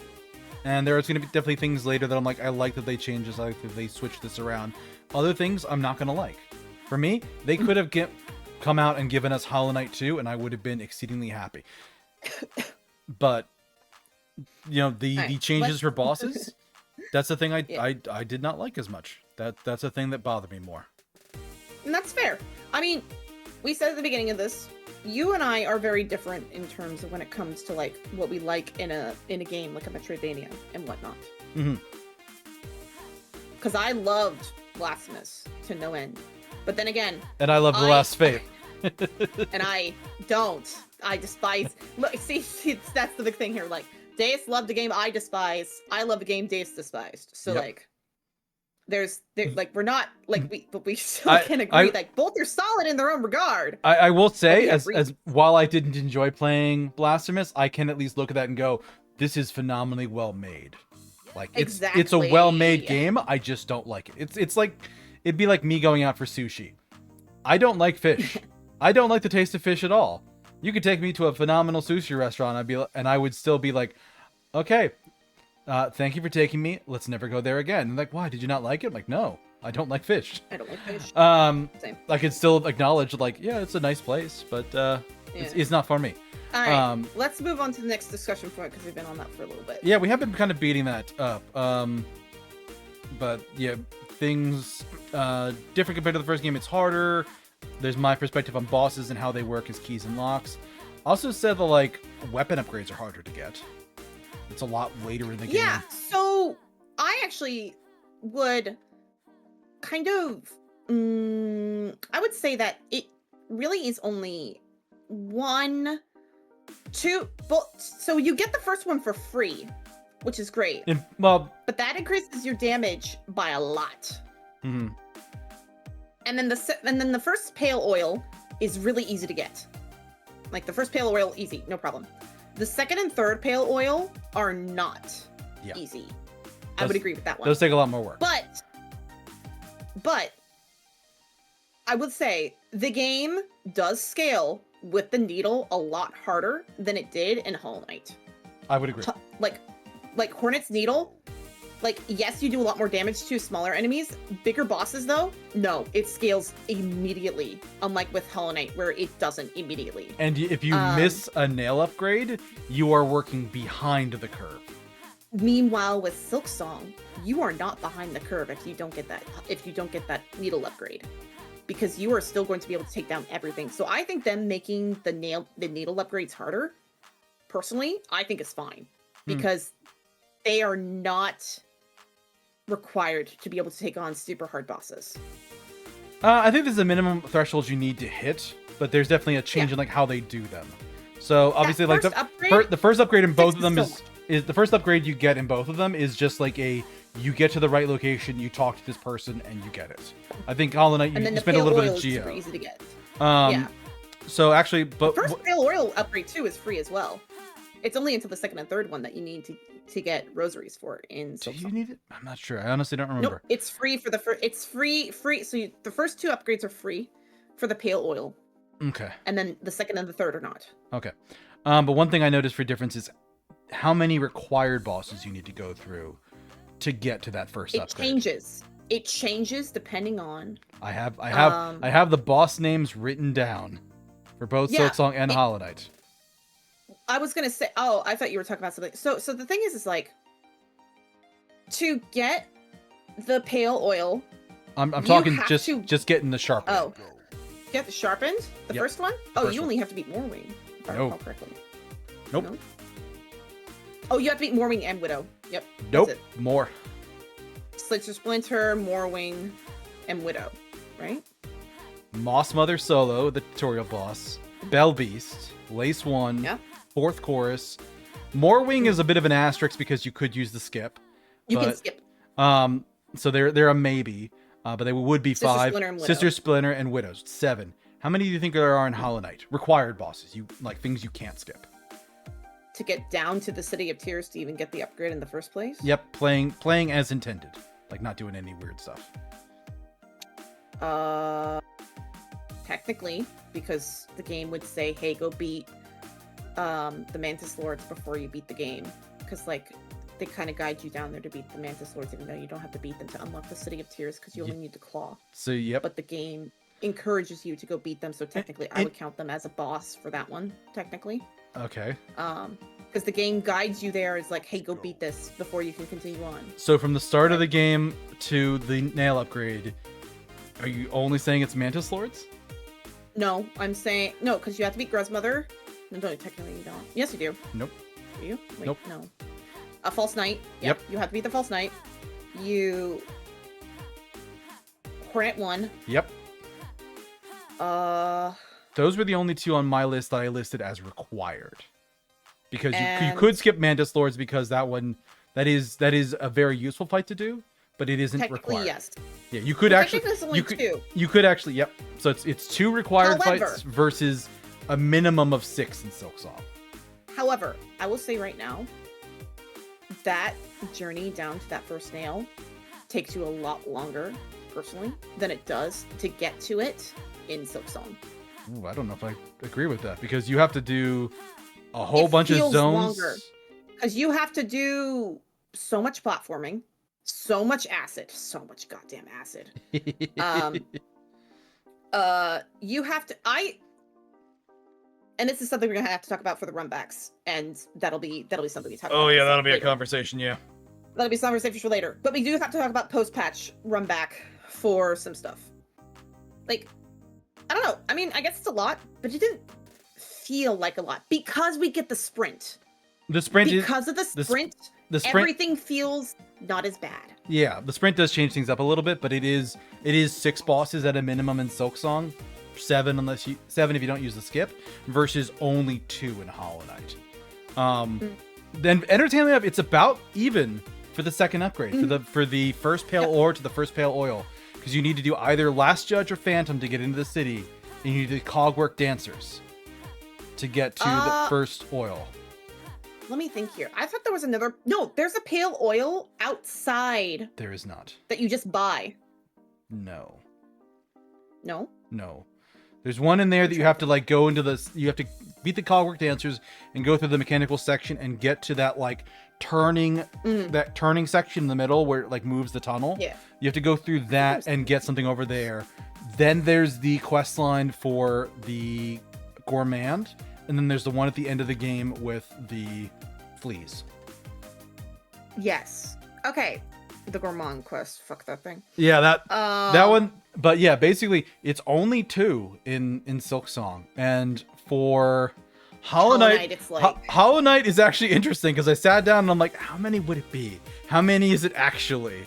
And there's going to be definitely things later that I'm like, I like that they changed this, I like that they switched this around. Other things I'm not going to like. For me, they could have come out and given us Hollow Knight 2, and I would have been exceedingly happy. But, you know, the changes for bosses, that's the thing I did not like as much. That's a thing that bothered me more. And that's fair. I mean, we said at the beginning of this, you and I are very different in terms of when it comes to like what we like in a game like a Metroidvania and whatnot. Because I loved Blasphemous to no end, but then again, and I love The Last Faith. And I don't. I despise. Look, see, that's the big thing here. Like, Deus loved a game I despise. I love a game Deus despised. So like, there's like we're not like we still can agree. Like both are solid in their own regard. I will say, as while I didn't enjoy playing Blasphemous, I can at least look at that and go, this is phenomenally well made. Like it's a well made game. I just don't like it. It's like it'd be like me going out for sushi. I don't like fish. I don't like the taste of fish at all. You could take me to a phenomenal sushi restaurant, I would still be like, okay, thank you for taking me. Let's never go there again. And like, why? Did you not like it? I'm like, no, I don't like fish. I don't like fish. Same. I could still acknowledge, like, yeah, it's a nice place, but it's not for me. All right, let's move on to the next discussion point because we've been on that for a little bit. Yeah, we have been kind of beating that up. But yeah, things different compared to the first game. It's harder. There's my perspective on bosses and how they work as keys and locks. Also said that like weapon upgrades are harder to get. It's a lot later in the game. Yeah, so I actually would kind of I would say that it really is only one So you get the first one for free, which is great. Well, but that increases your damage by a lot. Mm-hmm. And then the first pale oil is really easy to get. Like the first pale oil, easy, no problem. The second and third pale oil are not easy. I would agree with that one. Those take a lot more work. But I would say the game does scale with the needle a lot harder than it did in Hollow Knight. I would agree. Like Hornet's Needle, like, yes, you do a lot more damage to smaller enemies. Bigger bosses, though, no, it scales immediately, unlike with Hollow Knight, where it doesn't immediately. And if you miss a nail upgrade, you are working behind the curve. Meanwhile, with Silksong, you are not behind the curve if you don't get that needle upgrade, because you are still going to be able to take down everything. So I think them making the needle upgrades harder, personally, I think is fine, because they are not required to be able to take on super hard bosses. I think there's a minimum threshold you need to hit, but there's definitely a change in like how they do them. So obviously, like the first upgrade in both of them is the first upgrade you get in both of them is just like you get to the right location, you talk to this person, and you get it. I think Hollow Knight you spend a little bit of geo. Super easy to get. So actually, but the first pale oil upgrade too is free as well. It's only until the second and third one that you need to get rosaries for in Silksong. Do you need it? I'm not sure. I honestly don't remember. Nope, it's free for the first. It's free. So the first two upgrades are free for the pale oil. Okay. And then the second and the third are not. Okay. But one thing I noticed for difference is how many required bosses you need to go through to get to that first upgrade. It changes depending on. I have the boss names written down for both Silksong and Hollow Knight. I was gonna say, I thought you were talking about something. So the thing is like, to get the pale oil. I'm talking just getting the sharpened. Oh, get the sharpened, the first one. Oh, you only have to beat Morwing, if I recall correctly. Nope. No? Oh, you have to beat Morwing and Widow. Yep. Nope. More. Splinter, Morwing, and Widow, right? Moss Mother Solo, the tutorial boss. Bell Beast, Lace 1. Yeah. Fourth chorus. Morwing is a bit of an asterisk because you could use the skip. You can skip. So they're a maybe, but they would be 5. Sister Splinter and Widows 7. How many do you think there are in Hollow Knight? Required bosses, things you can't skip. To get down to the City of Tears to even get the upgrade in the first place? Yep, playing as intended, like not doing any weird stuff. Technically, because the game would say, "Hey, go beat the Mantis Lords before you beat the game," because like they kind of guide you down there to beat the Mantis Lords, even though you don't have to beat them to unlock the City of Tears, because you only need to claw. So yep. But the game encourages you to go beat them, so technically I would count them as a boss for that one. Technically. Okay. Because the game guides you there, is like, hey, go beat this before you can continue on. So from the start of the game to the nail upgrade, are you only saying it's Mantis Lords? No, I'm saying no, because you have to beat Gruzmother. No, technically you don't. Yes, you do. Nope. Do you? Wait, nope. No. A False Knight. Yep. You have to beat the False Knight. Hornet 1. Yep. Those were the only two on my list that I listed as required. Because you could skip Mantis Lords because that is a very useful fight to do, but it isn't required. Yes. Yeah, you could you could actually yep. So it's 2 required fights versus a minimum of 6 in Silksong. However, I will say right now, that journey down to that first nail takes you a lot longer, personally, than it does to get to it in Silksong. Ooh, I don't know if I agree with that, because you have to do a whole bunch of zones. Because you have to do so much platforming, so much goddamn acid. You have to. And this is something we're gonna have to talk about for the runbacks, and that'll be something we talk about. Oh yeah, that'll be later. A conversation. Yeah, that'll be some conversation for later. But we do have to talk about post-patch runback for some stuff. Like, I don't know. I mean, I guess it's a lot, but it didn't feel like a lot because we get the sprint. Because of the sprint, everything feels not as bad. Yeah, the sprint does change things up a little bit, but it is 6 bosses at a minimum in Silksong. 7 7 if you don't use the skip, versus only 2 in Hollow Knight. Then entertainingly enough, it's about even for the second upgrade, for the first pale ore to the first pale oil, because you need to do either Last Judge or Phantom to get into the city, and you need the Cogwork Dancers to get to the first oil. Let me think here. I thought there was another. No, there's a pale oil outside. There is not. That you just buy. No. No? No. There's one in there that you have to like go into you have to beat the Cogwork Dancers and go through the mechanical section and get to that like turning section in the middle where it like moves the tunnel. Yeah. You have to go through that and get something over there. Then there's the quest line for the Gourmand, and then there's the one at the end of the game with the fleas. Yes. Okay. The Gourmand quest. Fuck that thing. Yeah, that one. But yeah, basically, it's only 2 in Silksong, and for Hollow Knight, it's like... Hollow Knight is actually interesting because I sat down and I'm like, how many would it be? How many is it actually?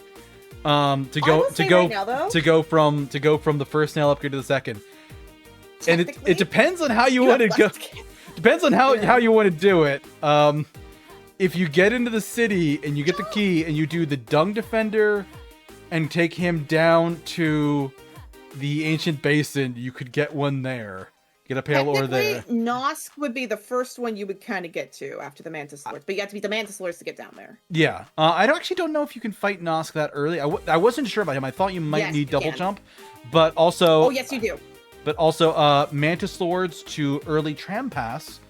To go from the first snail upgrade to the second, and it depends on how you want to go. Depends on how you want to do it. If you get into the city and you get the key and you do the Dung Defender and take him down to the Ancient Basin, you could get one there. Get a pale ore there. Nosk would be the first one you would kind of get to after the Mantis Lords, but you have to beat the Mantis Lords to get down there. Yeah. I actually don't know if you can fight Nosk that early. I wasn't sure about him. I thought you might need double jump, but also... Oh, yes, you do. But also, Mantis Lords to early Tram Pass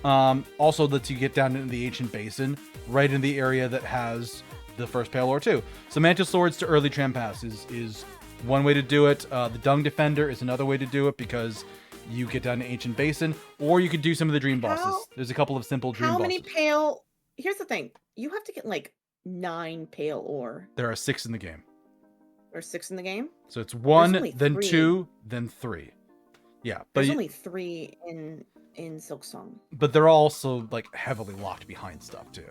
also lets you get down into the Ancient Basin, right in the area that has the first pale ore too. So Mantis Lords to early Tram Pass is one way to do it. The Dung Defender is another way to do it because you get down to Ancient Basin, or you could do some of the dream bosses. There's a couple of simple dream bosses. How many pale... Here's the thing. You have to get like 9 pale ore. There are 6 in the game. There's 6 in the game? So it's 1, then 2, then 3. Yeah. But there's only 3 in Silksong. But they're also like heavily locked behind stuff too.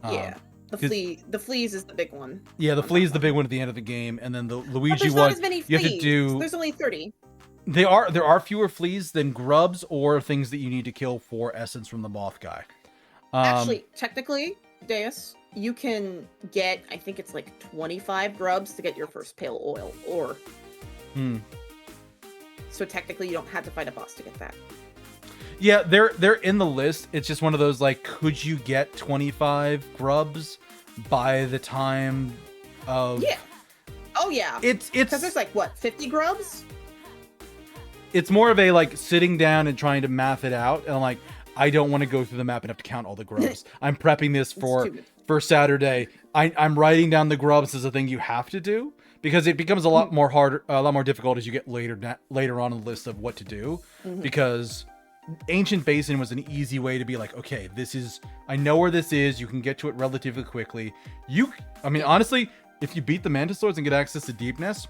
Yeah. The fleas is the big one. Yeah, the flea is the big one at the end of the game, and then the Luigi there's one. Not as many fleas. You have to do. There's only 30. There are fewer fleas than grubs or things that you need to kill for essence from the moth guy. Actually, technically, Deus, you can get, I think it's like 25 grubs to get your first pale oil ore. So technically, you don't have to fight a boss to get that. Yeah, they're in the list. It's just one of those like, could you get 25 grubs by the time of? Yeah. Oh yeah. It's because there's like what 50 grubs. It's more of a like sitting down and trying to math it out, and like I don't want to go through the map and have to count all the grubs. I'm prepping this for Saturday. I'm writing down the grubs as a thing you have to do because it becomes a lot more harder, a lot more difficult as you get later on in the list of what to do because. Ancient Basin was an easy way to be like, okay, I know where this is. You can get to it relatively quickly. Honestly, if you beat the Mantis Lords and get access to Deepness,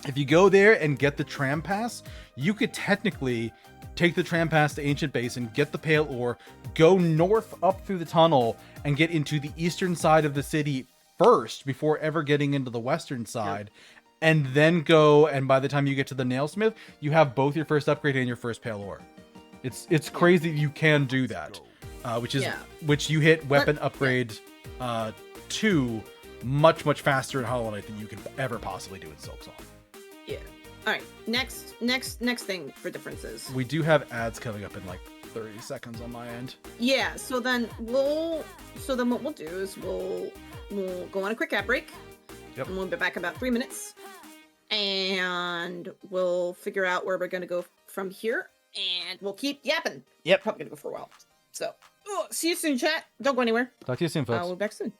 if you go there and get the Tram Pass, you could technically take the Tram Pass to Ancient Basin, get the Pale Ore, go north up through the tunnel, and get into the eastern side of the city first before ever getting into the western side. And then go, and by the time you get to the Nailsmith, you have both your first upgrade and your first Pale Ore. It's crazy you can do that, which you hit weapon upgrade 2 much faster in Hollow Knight than you could ever possibly do in Silksong. Yeah. All right. Next thing for differences. We do have ads coming up in like 30 seconds on my end. Yeah. So then what we'll do is we'll go on a quick ad break. Yep. And we'll be back in about 3 minutes, and we'll figure out where we're gonna go from here. And we'll keep yapping. Yep. Probably gonna go for a while. So, see you soon, chat. Don't go anywhere. Talk to you soon, folks. We'll be back soon.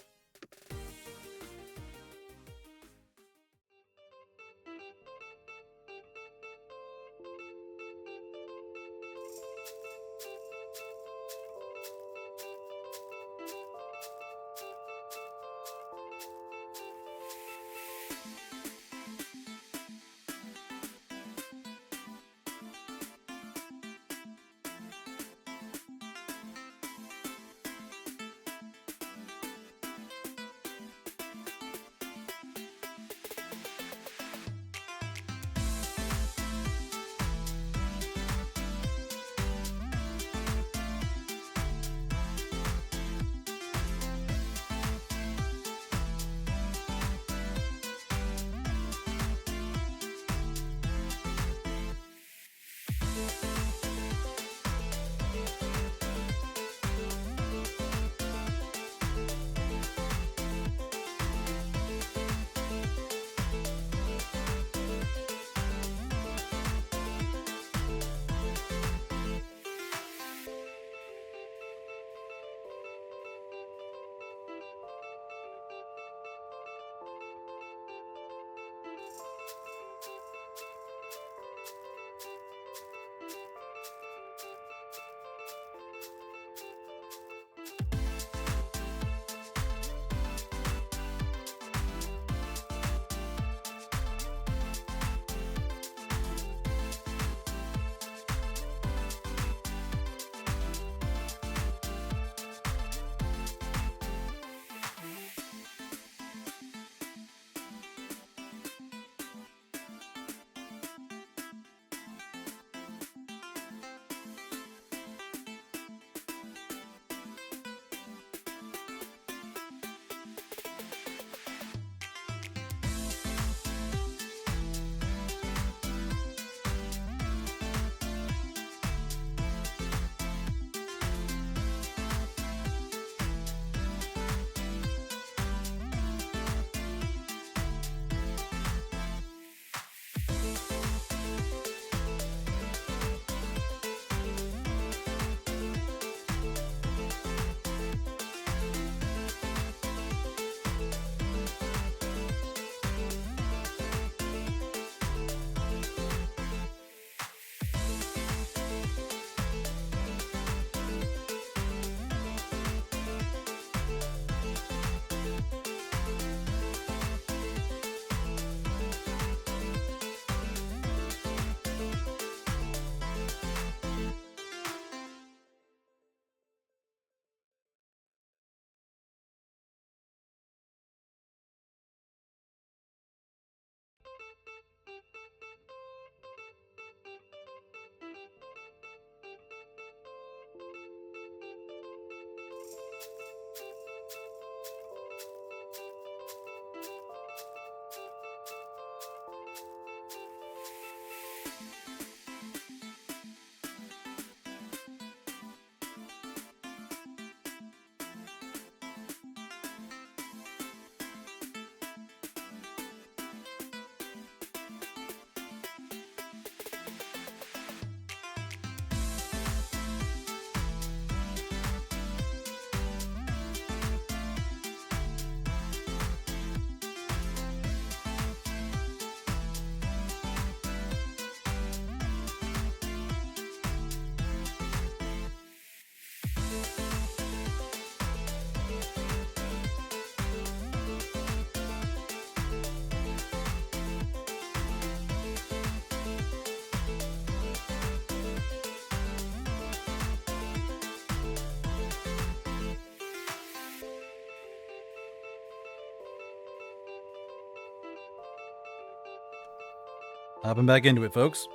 Hopping back into it, folks.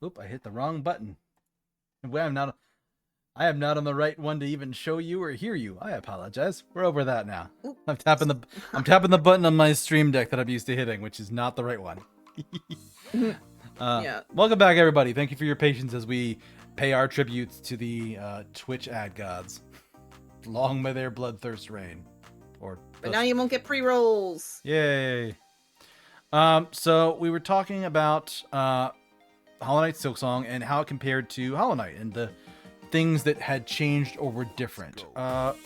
Oop, I hit the wrong button. Well, I am not on the right one to even show you or hear you. I apologize. We're over that now. Oop. I'm tapping the button on my stream deck that I'm used to hitting, which is not the right one. Yeah. Welcome back, everybody. Thank you for your patience as we pay our tributes to the Twitch ad gods. Long may their bloodthirst reign. But now you won't get pre-rolls. Yay. So we were talking about Hollow Knight Silksong and how it compared to Hollow Knight and the things that had changed or were different.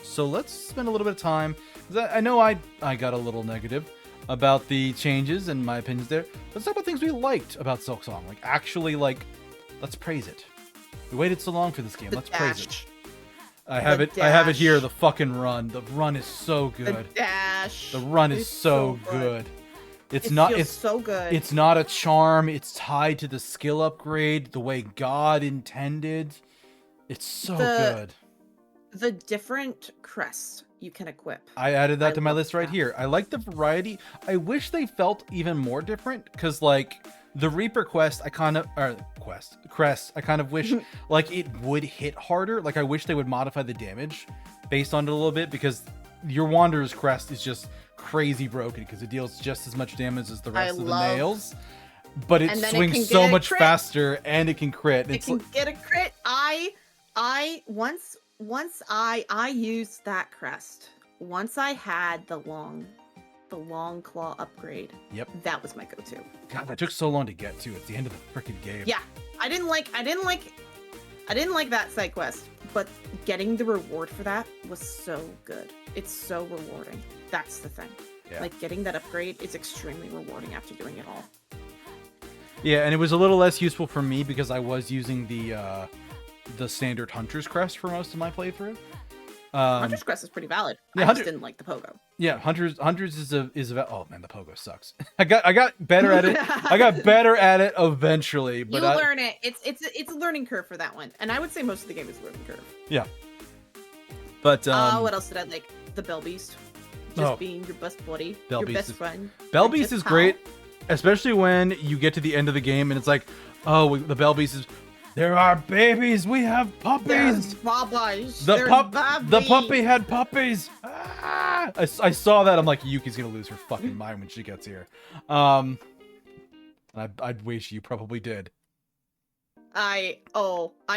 So let's spend a little bit of time. I know I got a little negative about the changes and my opinions there. Let's talk about things we liked about Silksong. Like, actually, like, let's praise it. We waited so long for this game. Let's praise it. I have it here. The fucking run. The run is so good. The dash. The run is so good. It's so good. It's not a charm. It's tied to the skill upgrade the way God intended. It's so good. The different crests you can equip. I added that to my list right here. I like the variety. I wish they felt even more different because, like, the Reaper crest, I kind of wish like it would hit harder. Like, I wish they would modify the damage based on it a little bit, because your Wanderer's crest is just crazy broken because it deals just as much damage as the rest of the nails, but it swings so much faster and it can crit. It can get a crit. Once I used that crest. Once I had the long claw upgrade. Yep. That was my go-to. God, that took so long to get to at the end of the freaking game. Yeah. I didn't like that side quest, but getting the reward for that was so good. It's so rewarding. That's the thing. Yeah. Like, getting that upgrade is extremely rewarding after doing it all. Yeah, and it was a little less useful for me because I was using the standard Hunter's Crest for most of my playthrough. Hunter's Crest is pretty valid. Yeah, I just didn't like the pogo. Yeah, Hunter's is oh man, the pogo sucks. I got better at it. I got better at it eventually, but you learn it. It's a learning curve for that one, and I would say most of the game is a learning curve. Yeah. But what else did I like? The Bell Beast, just being your best buddy, your best friend. Bell Beast is great, especially when you get to the end of the game and it's like, oh, the Bell Beast is. There are babies. We have puppies. There's babas. The puppy had puppies. Ah! I saw that. I'm like, Yuki's gonna lose her fucking mind when she gets here. I'd wish you probably did. I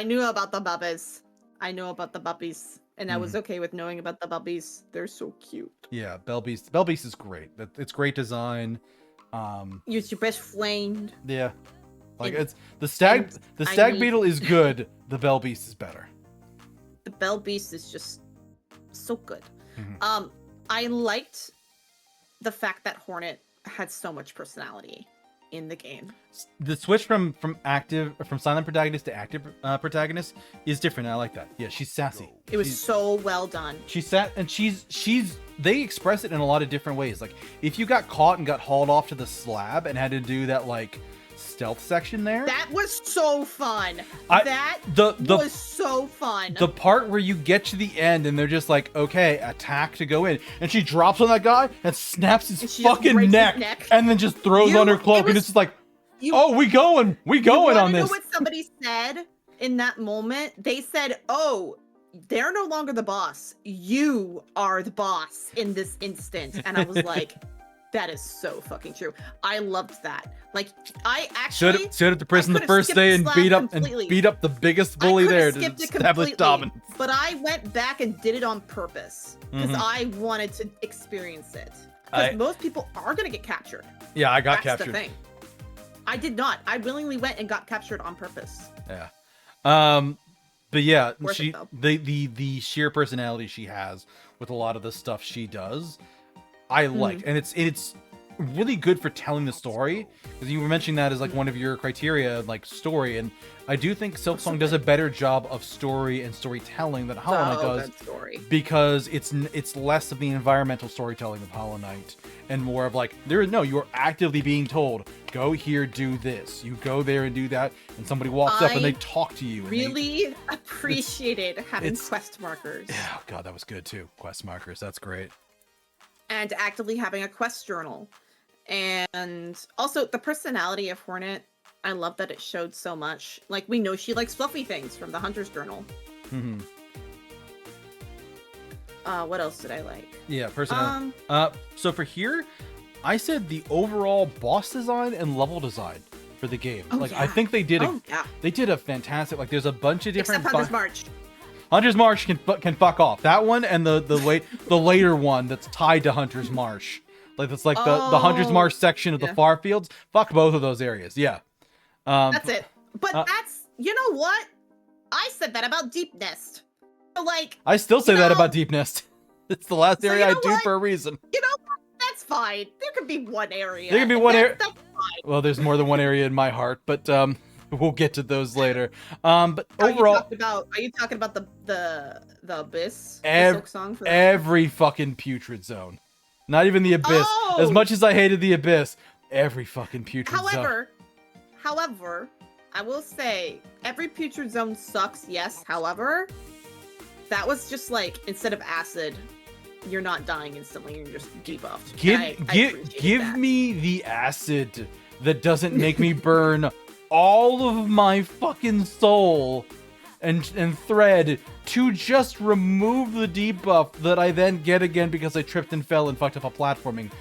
knew about the bubbies. I knew about the puppies, and I was okay with knowing about the puppies. They're so cute. Yeah, Bell Beast. Bell Beast is great. It's great design. Use your best friend. Yeah. Like, it's the stag beetle is good. The Bell Beast is better. The Bell Beast is just so good. Mm-hmm. I liked the fact that Hornet had so much personality in the game. The switch from silent protagonist to active protagonist is different. I like that. Yeah, she's sassy. It was so well done. She's they express it in a lot of different ways. Like, if you got caught and got hauled off to the slab and had to do that, like, stealth section there, that was so fun. Was so fun. The part where you get to the end and they're just like, okay, attack to go in, and she drops on that guy and snaps his fucking neck and then just throws on her cloak, and it's just like, oh, we going on this. You know what somebody said in that moment? They said, oh, they're no longer the boss. You are the boss in this instant. And I was like, That is so fucking true. I loved that. Like, I actually Showed up to prison the could've first skipped day the and slab completely. beat up the biggest bully I could've there to skipped it establish completely, dominance. But I went back and did it on purpose because Mhm. I wanted to experience it. Because most people are gonna get captured. Yeah, I got That's captured. the thing. I did not. I willingly went and got captured on purpose. Yeah. But yeah, Worth she it, though. the sheer personality she has with a lot of the stuff she does, I like, and it's really good for telling the story, because you were mentioning that as like one of your criteria, like story, and I do think Silksong does a better job of story and storytelling than Hollow Knight does, good story. because it's less of the environmental storytelling of Hollow Knight and more of like you're actively being told, go here, do this, you go there and do that, and somebody walks up and they talk to you. And really appreciated having quest markers. Yeah, oh god, that was good too. Quest markers, that's great. And actively having a quest journal. And also the personality of Hornet, I love that it showed so much. Like, we know she likes fluffy things from the Hunter's Journal. Mm-hmm. What else did I like? Yeah, personality. So for here, I said the overall boss design and level design for the game. I think they did they did a fantastic, like, there's a bunch of different Except Hunter's March. Hunter's March can fuck off. That one and the later one that's tied to Hunter's Marsh. Like, that's like the Hunter's Marsh section of the far fields. Fuck both of those areas. Yeah. That's it. But that's, you know what? I said that about Deep Nest. So, like, I still say that about Deep Nest. It's the last area I do what? for a reason. You know what? That's fine. There could be one area. There can be one area. That's fine. Well, there's more than one area in my heart, but we'll get to those later. But overall, are you talking about the abyss? Silksong for every fucking putrid zone. Not even the abyss. As much as I hated the abyss, every fucking putrid zone. However, I will say every putrid zone sucks. Yes. However, that was just like, instead of acid, you're not dying instantly. You're just debuffed. Give me the acid that doesn't make me burn all of my fucking soul and thread to just remove the debuff that I then get again because I tripped and fell and fucked up a platforming.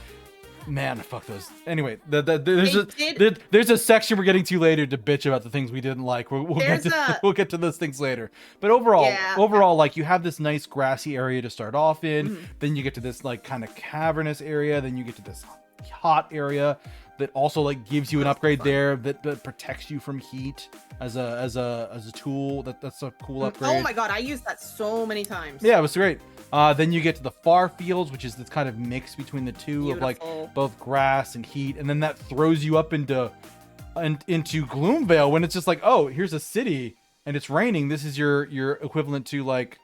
Man, fuck those. Anyway, there's a section we're getting to later to bitch about the things we didn't like. We'll get to those things later. But overall, like, you have this nice grassy area to start off in. Then you get to this like kind of cavernous area. Then you get to this hot area that also like gives you an upgrade there that protects you from heat as a tool. That's a cool upgrade. Oh my god, I used that so many times. Yeah, it was great. Then you get to the far fields, which is this kind of mix between the two of like both grass and heat, and then that throws you up into Gloomvale when it's just like, oh, here's a city and it's raining. This is your equivalent to like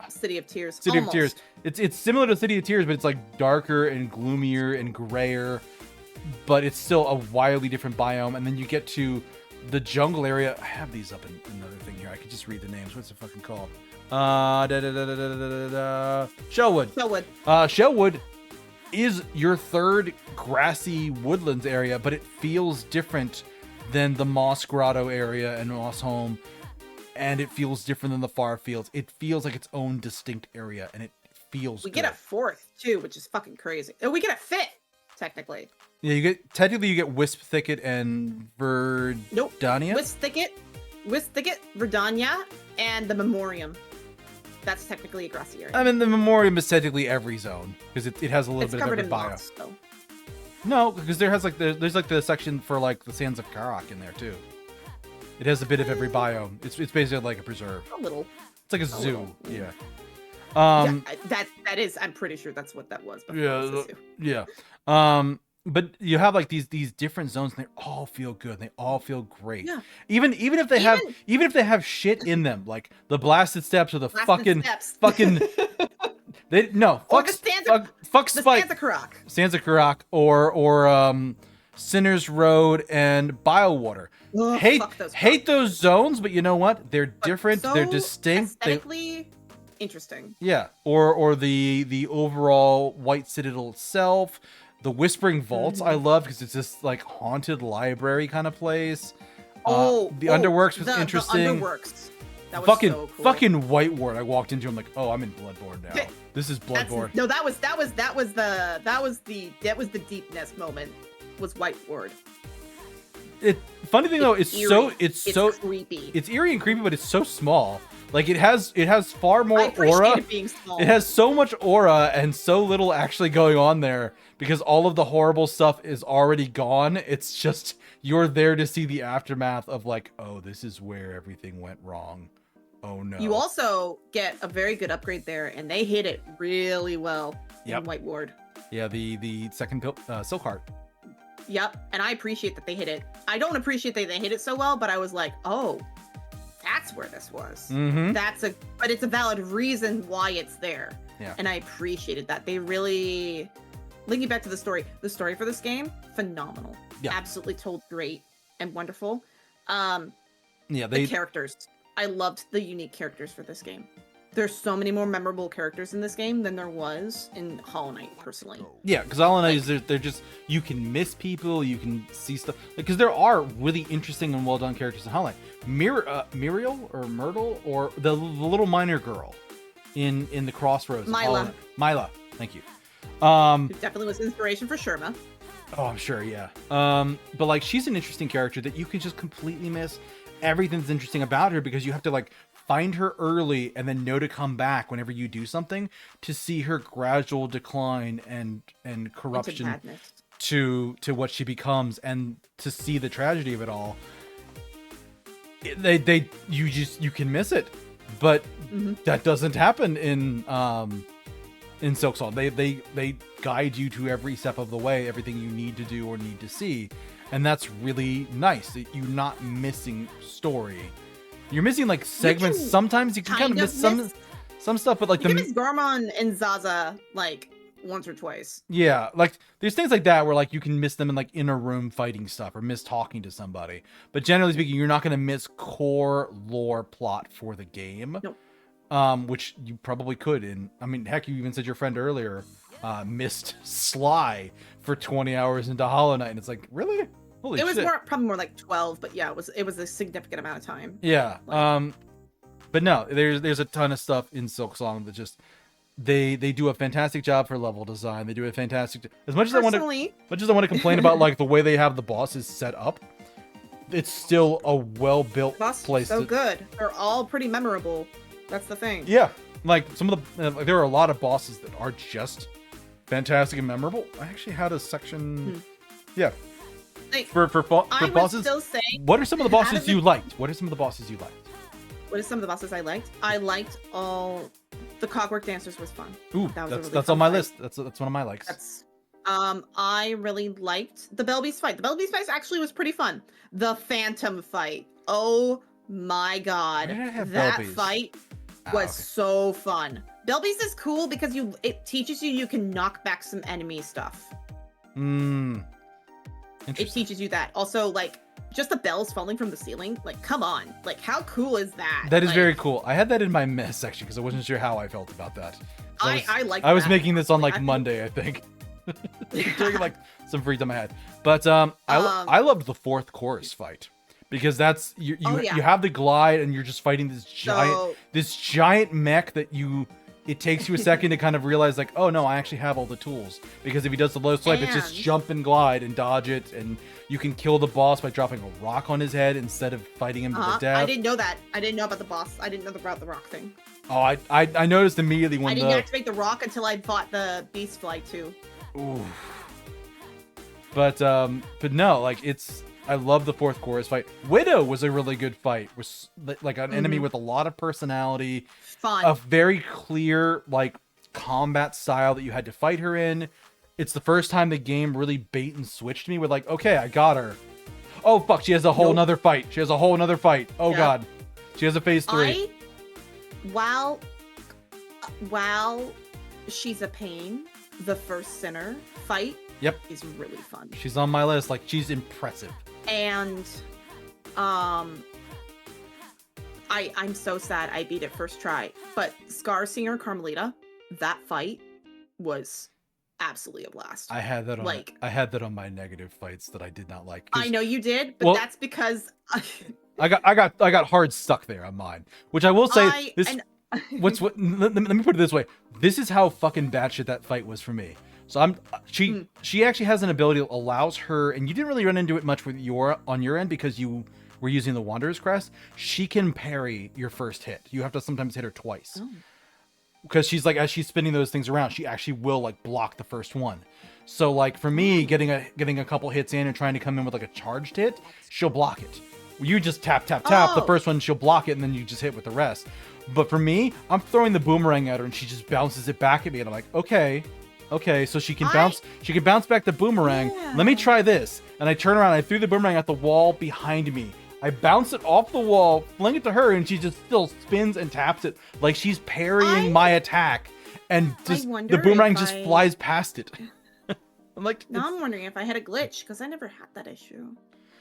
City of Tears. City of Tears. It's similar to City of Tears, but it's like darker and gloomier and grayer, but it's still a wildly different biome. And then you get to the jungle area. I have these up in another thing here. I could just read the names. What's it fucking called? Shellwood. Shellwood is your third grassy woodlands area, but it feels different than the Moss Grotto area and Moss Home, and it feels different than the far fields. It feels like its own distinct area, and it feels We get a fourth too, which is fucking crazy. And we get a fifth, technically. Yeah, you get Wisp Thicket and Verdania. Nope. Wisp Thicket, Verdania, and the Memoriam. That's technically a grassy area. I mean, the Memoriam is technically every zone because it has a little bit of every bio. Moss, so. No, because there's like the section for like the Sands of Karak in there too. It has a bit of every biome. It's basically like a preserve. A little. It's like a zoo. Yeah. That is. I'm pretty sure that's what that was. Yeah. But you have like these different zones, and they all feel good. And they all feel great. Yeah. Even if they have shit in them, like the Blasted Steppes or the fucking. Fuck Spike. Sands of Karak or Sinner's Road and Biowater. Hate those zones, but you know what? They're different. They're distinct. Aesthetically interesting. Yeah. Or the overall White Citadel itself. The Whispering Vaults I love because it's this like haunted library kind of place. The Underworks was interesting. The Underworks. That was fucking so cool. fucking White Ward. I walked into. I'm like, oh, I'm in Bloodborne now. This is Bloodborne. No, that was the deepness moment. Was White Ward. Funny thing though, it's so creepy. It's eerie and creepy, but it's so small. Like it has far more I appreciate aura. it being small. It has so much aura and so little actually going on there because all of the horrible stuff is already gone. It's just you're there to see the aftermath of like, oh, this is where everything went wrong. Oh no. You also get a very good upgrade there, and they hit it really well in White Ward. Yeah, the second Silk Heart. Yep, and I appreciate that they hit it. I don't appreciate that they hit it so well, but I was like, oh, that's where this was. Mm-hmm. But it's a valid reason why it's there. Yeah. And I appreciated that. They really, linking back to the story for this game, phenomenal. Yeah. Absolutely told great and wonderful. The characters. I loved the unique characters for this game. There's so many more memorable characters in this game than there was in Hollow Knight, personally. Yeah, because Hollow Knight is they're just, you can miss people, you can see stuff. Because there are really interesting and well done characters in Hollow Knight. Muriel or Myrtle or the little miner girl in the Crossroads. Mila, thank you. It definitely was inspiration for Sherma. Oh, I'm sure, yeah. But like she's an interesting character that you can just completely miss. Everything's interesting about her because you have to like find her early and then know to come back whenever you do something to see her gradual decline and corruption to what she becomes and to see the tragedy of it all. You can miss it, but that doesn't happen in Silksong. They guide you to every step of the way, everything you need to do or need to see, and that's really nice. That you're not missing story. You're missing like segments. Sometimes you can kind of miss some stuff, but like you can miss Garmon and Zaza like once or twice. Yeah, like there's things like that where like you can miss them in like in a room fighting stuff or miss talking to somebody. But generally speaking, you're not going to miss core lore plot for the game. Nope. Which you probably could. And I mean, heck, you even said your friend earlier missed Sly for 20 hours into Hollow Knight, and it's like, really? Holy shit. It was probably more like 12, but yeah, it was a significant amount of time. Yeah. But no, there's a ton of stuff in Silksong that just they do a fantastic job for level design. They do a fantastic as much as I want to complain about like the way they have the bosses set up. It's still a well-built place. So good. They're all pretty memorable. That's the thing. Yeah. Like some of the there are a lot of bosses that are just fantastic and memorable. I actually had a section yeah. Like, for bosses, still saying, what are some of the bosses you liked? What are some of the bosses you liked? What are some of the bosses I liked? I liked all the Clockwork Dancers was fun. Ooh, that's on my list. That's one of my likes. I really liked the Belbeast fight. The Belbeast fight actually was pretty fun. The Phantom fight. Oh my god. That fight was so fun. Belbeast is cool because it teaches you can knock back some enemy stuff. It teaches you that. Also, like, just the bells falling from the ceiling. Like, come on. Like, how cool is that? That is very cool. I had that in my miss, section because I wasn't sure how I felt about that. I like I was making this on, like, Monday, I think. During, like, some free time I had. But, I loved the fourth chorus fight. Because that's, you have the glide and you're just fighting this giant mech that it takes you a second to kind of realize like, oh no, I actually have all the tools. Because if he does the low swipe, it's just jump and glide and dodge it, and you can kill the boss by dropping a rock on his head instead of fighting him to the death. I didn't know that. I didn't know about the boss. I didn't know about the rock thing. Oh, I noticed immediately when I didn't activate the rock until I fought the beast fly too. Ooh. But no, like I love the fourth chorus fight. Widow was a really good fight. Was like an enemy with a lot of personality. Fun. A very clear like combat style that you had to fight her in. It's the first time the game really bait and switched me with like, okay, I got her. Oh fuck, she has a whole nother fight. She has a whole nother fight. Oh god. She has a phase 3. While she's a pain, the first Sinner fight is really fun. She's on my list. Like, she's impressive. And I'm so sad I beat it first try. But Scar Singer Carmelita, that fight was absolutely a blast. I had that on my negative fights that I did not like. I know you did, but that's because I got hard stuck there on mine. Which I will say, what let me put it this way. This is how fucking batshit that fight was for me. So she actually has an ability that allows her, and you didn't really run into it much with on your end because you were using the Wanderer's Crest. She can parry your first hit. You have to sometimes hit her twice. Oh. Because she's like, as she's spinning those things around, she actually will like block the first one. So like for me, getting a couple hits in and trying to come in with like a charged hit, she'll block it. You just tap the first one, she'll block it, and then you just hit with the rest. But for me, I'm throwing the boomerang at her and she just bounces it back at me, and I'm like, okay, so she can bounce back the boomerang. Yeah. Let me try this. And I turn around, I threw the boomerang at the wall behind me. I bounce it off the wall, fling it to her, and she just still spins and taps it like she's parrying my attack, and just the boomerang just flies past it. I'm like, now I'm wondering if I had a glitch, because I never had that issue.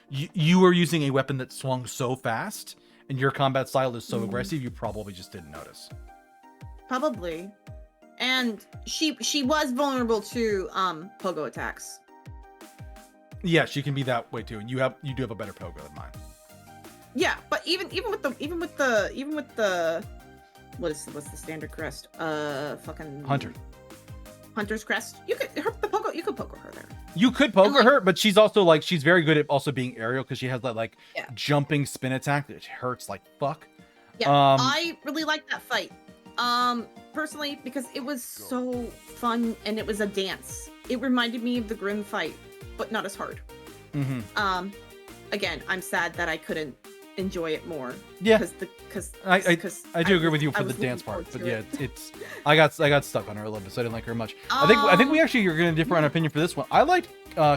You were using a weapon that swung so fast, and your combat style is so aggressive, you probably just didn't notice. Probably. And she was vulnerable to pogo attacks. Yeah, she can be that way too. And you do have a better pogo than mine. Yeah, but even with the what's the standard crest? Fucking Hunter's crest. You could pogo her there. You could pogo her, but she's also like, she's very good at also being aerial because she has that like jumping spin attack that hurts like fuck. Yeah, I really liked that fight. Personally, because it was so fun and it was a dance. It reminded me of the Grim fight, but not as hard. Again, I'm sad that I couldn't enjoy it more. Yeah, because I do agree with you for the dance part, but yeah, it's I got stuck on her a little bit, so I didn't like her much. I think we actually are going to differ on opinion for this one. I liked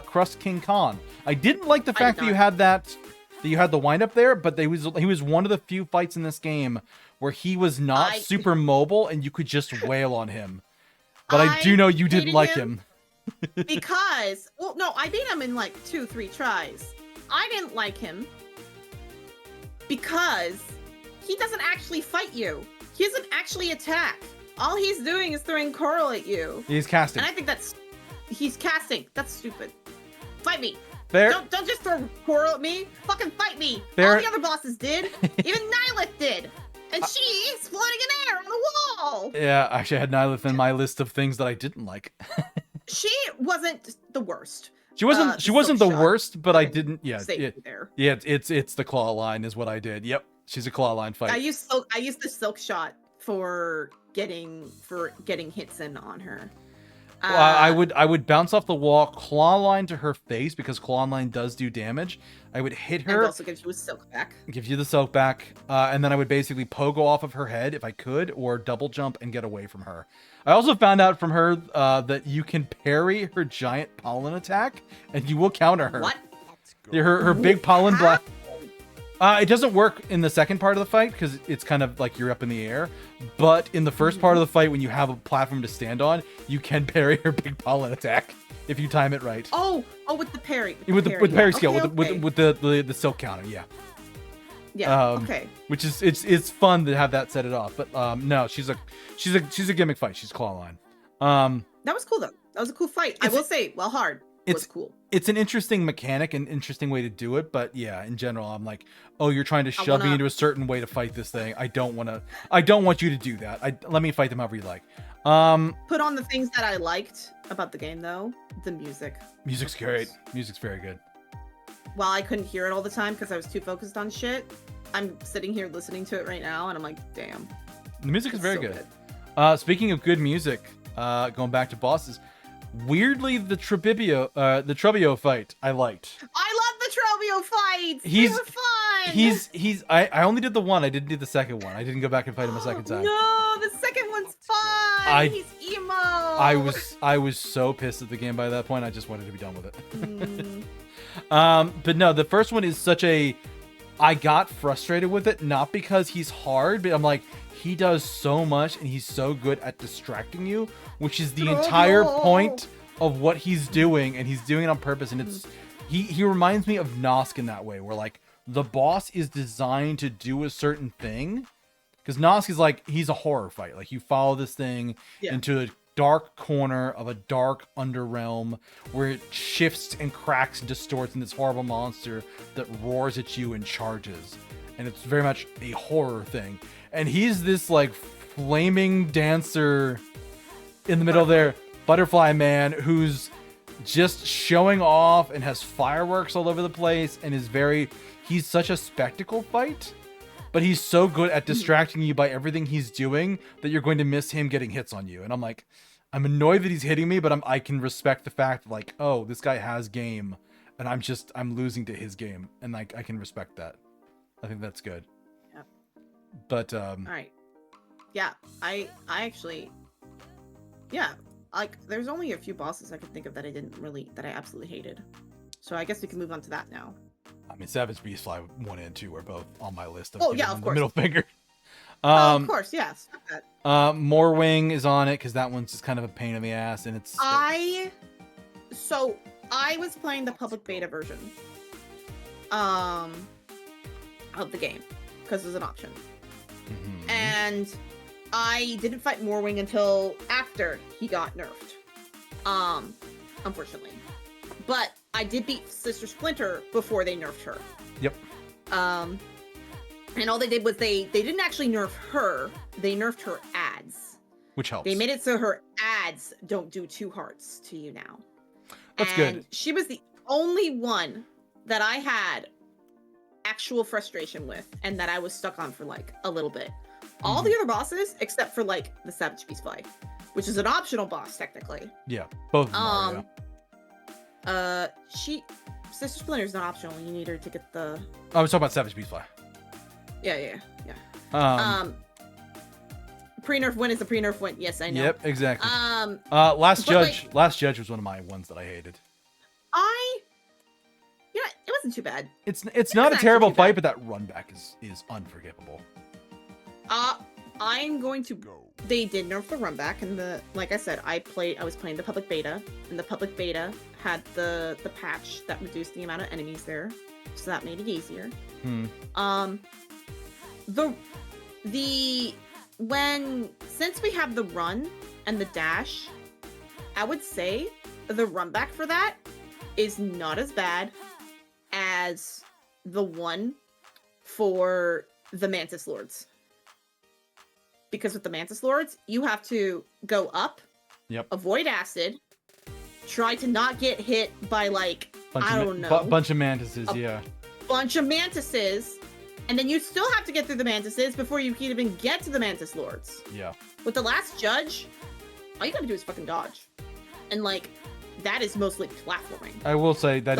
Crust King Khan. I didn't like the fact that you had the wind up there, but he was one of the few fights in this game where he was not super mobile and you could just wail on him. But I do know you didn't like him. Because, well, no, I beat him in like 2-3 tries. I didn't like him because he doesn't actually fight you. He doesn't actually attack. All he's doing is throwing coral at you. He's casting. And I think he's casting. That's stupid. Fight me. Fair. Don't just throw coral at me. Fucking fight me. Fair. All the other bosses did. Even Nihilith did. And she's floating in air on the wall. Yeah, actually I had Nihilith in my list of things that I didn't like. She wasn't the worst. She wasn't the worst, but I didn't. Yeah, there. Yeah, it's the claw line is what I did. Yep, she's a claw line fight. I used the silk shot for getting hits in on her. Well, I would bounce off the wall, claw line to her face because claw line does do damage. I would hit her. And also gives you a silk back. Gives you the silk back, and then I would basically pogo off of her head if I could, or double jump and get away from her. I also found out from her that you can parry her giant pollen attack, and you will counter her. What? Her big pollen blast. It doesn't work in the second part of the fight because it's kind of like you're up in the air. But in the first part of the fight, when you have a platform to stand on, you can parry her big pollen attack if you time it right. Oh, with the parry. With the parry skill, okay. with the silk counter, yeah. Yeah. Okay. Which is it's fun to have that set it off, but no, she's a gimmick fight. She's claw line. That was cool though. That was a cool fight. I will say, well, hard. Was cool. It's an interesting mechanic and interesting way to do it, but yeah, in general, I'm like, oh, you're trying to shove me into a certain way to fight this thing. I don't want you to do that. Let me fight them however you like. Put on the things that I liked about the game though. The music. Music's great. Music's very good. While I couldn't hear it all the time because I was too focused on shit, I'm sitting here listening to it right now, and I'm like, damn. The music is very good. Speaking of good music, going back to bosses. Weirdly, the Trebio fight I liked. I love the Trebio fights. They were fun. I only did the one. I didn't do the second one. I didn't go back and fight him a second time. No, the second one's fun. He's emo. I was so pissed at the game by that point. I just wanted to be done with it. But no, the first one is such a. I got frustrated with it, not because he's hard, but I'm like, he does so much and he's so good at distracting you, which is the entire point of what he's doing, and he's doing it on purpose. And it's he reminds me of Nosk in that way, where like the boss is designed to do a certain thing, because Nosk is like, he's a horror fight. Like you follow this thing into dark corner of a dark underrealm where it shifts and cracks and distorts in this horrible monster that roars at you and charges. And it's very much a horror thing. And he's this like flaming dancer in the middle there, butterfly man, who's just showing off and has fireworks all over the place and he's such a spectacle fight, but he's so good at distracting you by everything he's doing that you're going to miss him getting hits on you. And I'm like, I'm annoyed that he's hitting me, but I can respect the fact that, like, oh, this guy has game and I'm losing to his game. And like, I can respect that. I think that's good. Yep. But, all right. Yeah. I actually, yeah, like there's only a few bosses I could think of that I absolutely hated. So I guess we can move on to that now. I mean, Savage Beastfly 1 and 2 are both on my list. Oh yeah, of course. Middle finger. Of course, yes. Morwing is on it because that one's just kind of a pain in the ass, and it's. I was playing the public beta version, of the game because there's an option, and I didn't fight Morwing until after he got nerfed, unfortunately. But I did beat Sister Splinter before they nerfed her. Yep. And all they did was they didn't actually nerf her. They nerfed her ads. Which helps. They made it so her ads don't do 2 hearts to you now. That's and good. She was the only one that I had actual frustration with and that I was stuck on for like a little bit. All the other bosses, except for like the Savage Beastfly, which is an optional boss technically. Yeah, both of them are, yeah. Sister Splinter's not optional. You need her to get the. I was talking about Savage Beastfly. Yeah. Pre-nerf win is a pre-nerf win. Yes, I know. Yep, exactly. Last Judge was one of my ones that I hated. It wasn't too bad. It's not a terrible fight, but that run back is unforgivable. I'm going to go. They did nerf the run back, and like I said, I was playing the public beta, and the public beta had the patch that reduced the amount of enemies there, so that made it easier. Since we have the run and the dash, I would say the run back for that is not as bad as the one for the Mantis Lords. Because with the Mantis Lords, you have to go up, avoid acid, try to not get hit by like, bunch of mantises, bunch of mantises, and then you still have to get through the mantises before you can even get to the Mantis Lords. Yeah. With the Last Judge, all you gotta do is fucking dodge. And like, that is mostly platforming. I will say that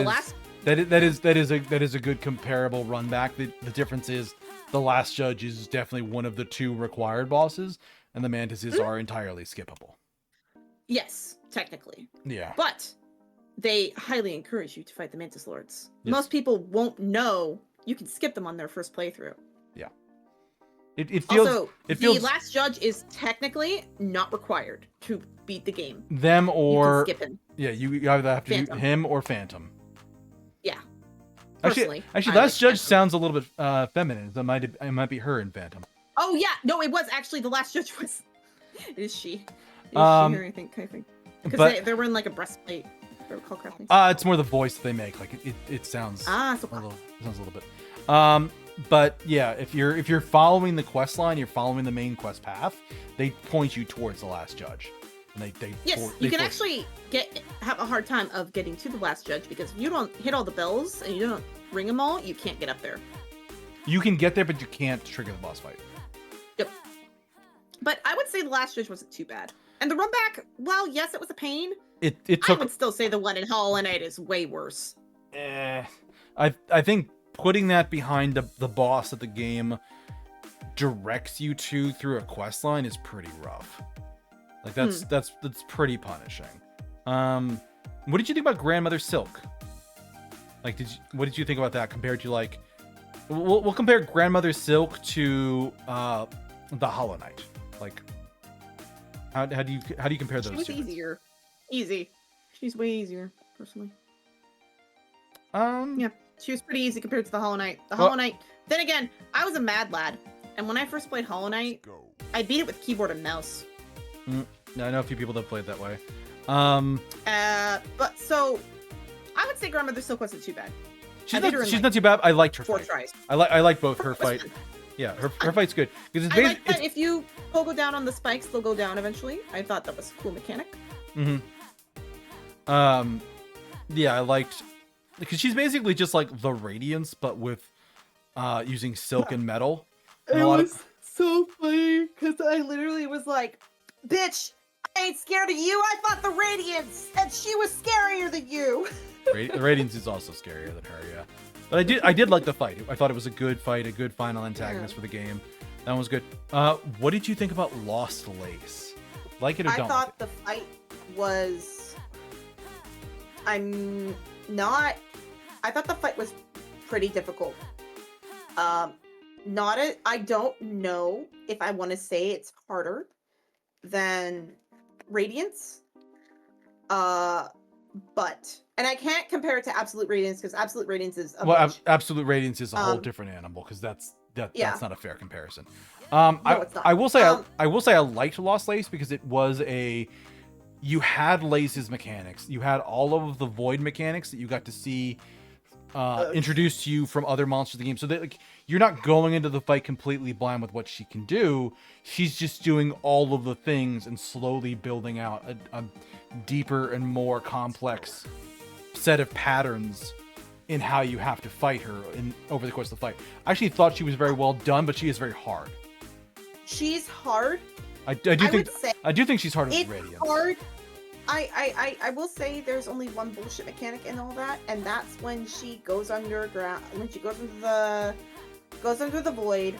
is a good comparable run back. The difference is the Last Judge is definitely one of the 2 required bosses, and the mantises are entirely skippable. Yes, technically. Yeah. But they highly encourage you to fight the Mantis Lords. Yes. Most people won't know you can skip them on their first playthrough. Yeah. It feels. The Last Judge is technically not required to beat the game. Them or you can skip him. Yeah, you either have to do him or Phantom. Yeah. Actually, Last Judge sounds a little bit feminine. It might be her in Phantom. Oh yeah, no, it was actually the Last Judge was. Is she? Is she her, I think. Because they're wearing like a breastplate. If I recall correctly. It's more the voice they make. Like it sounds. So a little bit. But yeah, if you're following the quest line, you're following the main quest path. They point you towards the Last Judge. And you can actually have a hard time of getting to the Last Judge because if you don't hit all the bells and you don't ring them all, you can't get up there. You can get there, but you can't trigger the boss fight. Yep. But I would say the Last Judge wasn't too bad. And the run back, well, yes, it was a pain. I would still say the one in Hollow Knight is way worse. I think putting that behind the boss that the game directs you to through a quest line is pretty rough. Like that's pretty punishing. What did you think about Grandmother Silk? Like, what did you think about that compared to like? We'll compare Grandmother Silk to the Hollow Knight. Like, how do you compare those? She was easier. Easy. She's way easier, personally. Yeah, she was pretty easy compared to the Hollow Knight. Hollow Knight. Then again, I was a mad lad, and when I first played Hollow Knight, I beat it with keyboard and mouse. I know a few people that played that way. But so I would say Grandmother Silk wasn't too bad. She's not too bad. I liked her 4 fight. tries. I like both her fight. Yeah, her fight's good because I like that if you go down on the spikes, they'll go down eventually. I thought that was a cool mechanic. Mm-hmm. Yeah, I liked because she's basically just like the Radiance, but with using silk and metal. And it was so funny because I literally was like, "Bitch, I ain't scared of you. I fought the Radiance, and she was scarier than you." The Radiance is also scarier than her, yeah. But I did like the fight. I thought it was a good fight, a good final antagonist for the game. That one was good. What did you think about Lost Lace? Like it or don't? I thought the fight was. I thought the fight was pretty difficult. I don't know if I want to say it's harder than Radiance. But and I can't compare it to Absolute Radiance because Absolute Radiance is Absolute Radiance is a whole different animal because that's not a fair comparison. No, it's not. I will say I liked Lost Lace because it was you had Lace's mechanics, you had all of the void mechanics that you got to see introduced to you from other monsters of the game, so that like you're not going into the fight completely blind with what she can do. She's just doing all of the things and slowly building out a deeper and more complex set of patterns in how you have to fight her over the course of the fight. I actually thought she was very well done, but she is very hard. She's hard. I do think she's harder than Radiance. Hard. I will say there's only one bullshit mechanic in all that, and that's when she goes underground, when she goes under the void,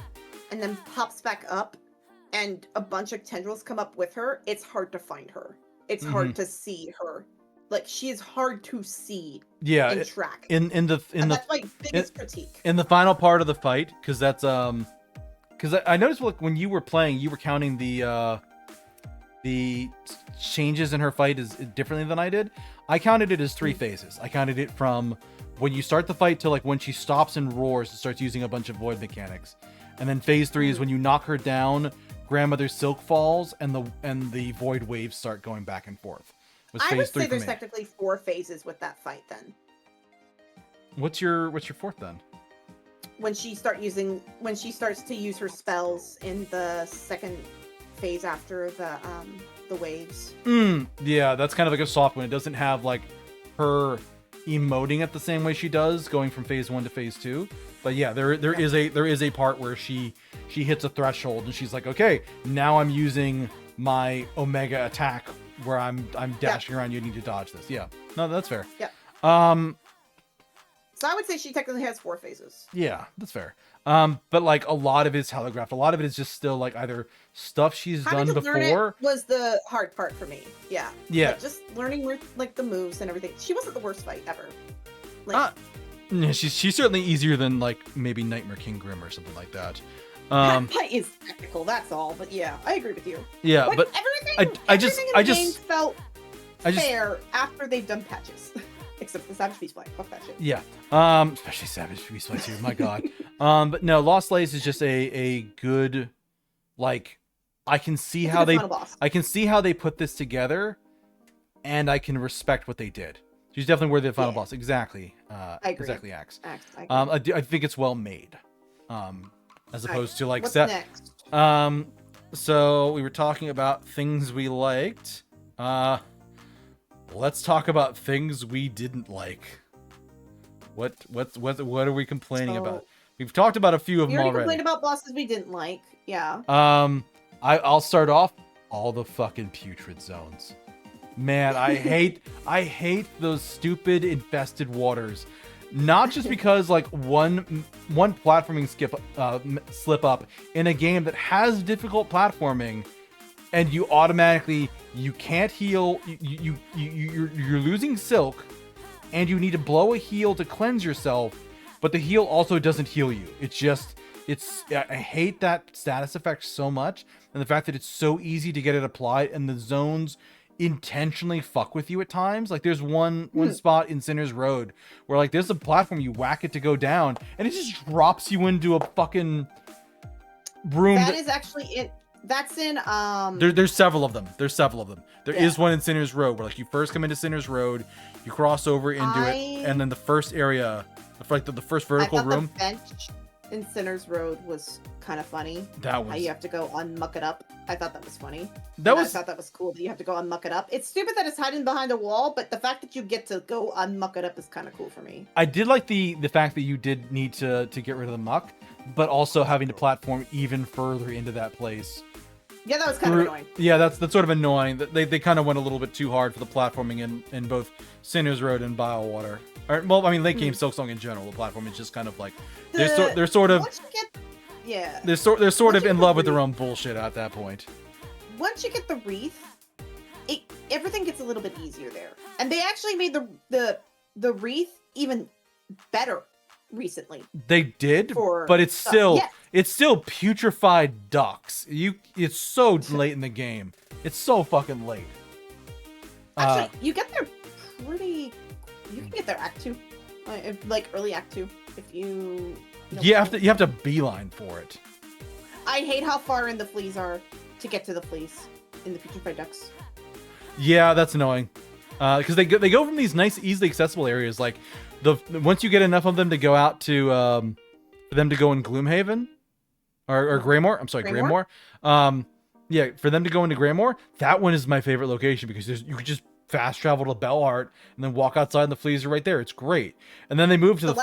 and then pops back up, and a bunch of tendrils come up with her. It's hard to find her. It's hard to see her. Like, she is hard to see. Yeah, and track. That's my biggest critique. In the final part of the fight, because that's because I noticed like when you were playing, you were counting the changes in her fight is differently than I did. I counted it as 3 phases. I counted it from when you start the fight to like when she stops and roars and starts using a bunch of void mechanics, and then phase 3 is when you knock her down, Grandmother Silk falls, and the void waves start going back and forth. I would say there's technically 4 phases with that fight then. What's your 4th then? When she starts to use her spells in the 2nd phase after the waves. Yeah, that's kind of like a soft one. It doesn't have like her emoting it the same way she does going from phase 1 to phase 2. But yeah, there is a part where she hits a threshold and she's like, okay, now I'm using my Omega attack where I'm dashing around. You need to dodge this. Yeah, no, that's fair. Yeah. So I would say she technically has 4 phases. Yeah, that's fair. But like a lot of it is telegraphed. A lot of it is just still like either stuff she's done before. Was the hard part for me. Yeah. Yeah. Like, just learning like the moves and everything. She wasn't the worst fight ever. Like, yeah, she's certainly easier than like maybe Nightmare King Grim or something like that. That fight is technical, that's all. But yeah, I agree with you. Yeah, like, but everything in the game felt fair after they've done patches. Except the Savage Beast fight. Fuck that shit. Yeah. Especially Savage Beast fight too. My God. But no, Lost Lace is just a good, like, I can see how they put this together, and I can respect what they did. She's definitely worthy of the final boss. Exactly. I agree. Exactly, Axe. I think it's well made. As opposed to like what's next? So we were talking about things we liked. Let's talk about things we didn't like. What are we complaining about? We've talked about a few of them already. We complained about bosses we didn't like. Yeah. I'll start off. All the fucking putrid zones. Man, I hate those stupid infested waters. Not just because like one platforming slip up in a game that has difficult platforming, and you can't heal. You're losing silk, and you need to blow a heal to cleanse yourself, but the heal also doesn't heal you. I hate that status effect so much, and the fact that it's so easy to get it applied, and the zones intentionally fuck with you at times. Like there's one spot in Sinner's Road where like there's a platform, you whack it to go down, and it just drops you into a fucking room. That is actually it. That's in There's several of them. There is one in Sinner's Road where like you first come into Sinner's Road, you cross over into it, and then the first area, like the first vertical room. The bench in Sinner's Road was kind of funny. That was how you have to go unmuck it up. I thought that was funny. I thought that was cool that you have to go unmuck it up. It's stupid that it's hiding behind a wall, but the fact that you get to go unmuck it up is kind of cool for me. I did like the fact that you did need to get rid of the muck, but also having to platform even further into that place. Yeah, that was kind of annoying. Yeah, that's sort of annoying. They kind of went a little bit too hard for the platforming in both Sinner's Road and Biowater. Well, I mean, late game Silksong in general, the platform is just kind of like they're sort of they're sort of in love with their own bullshit at that point. Once you get the wreath, everything gets a little bit easier there, and they actually made the wreath even better recently. They did, but it's still putrefied ducks. It's so late in the game. It's so fucking late. Actually, you get there pretty. You can get there Act 2, like early Act 2, if you. You have to beeline for it. I hate how far in the fleas are to get to the fleas in the putrefied ducks. Yeah, that's annoying. Because they go from these nice, easily accessible areas, like once you get enough of them to go out to for them to go in Gloomhaven or Greymoor. I'm sorry, Greymoor. Yeah, for them to go into Greymoor, that one is my favorite location because you could just fast travel to Bellheart and then walk outside and the fleas are right there. It's great. And then they move to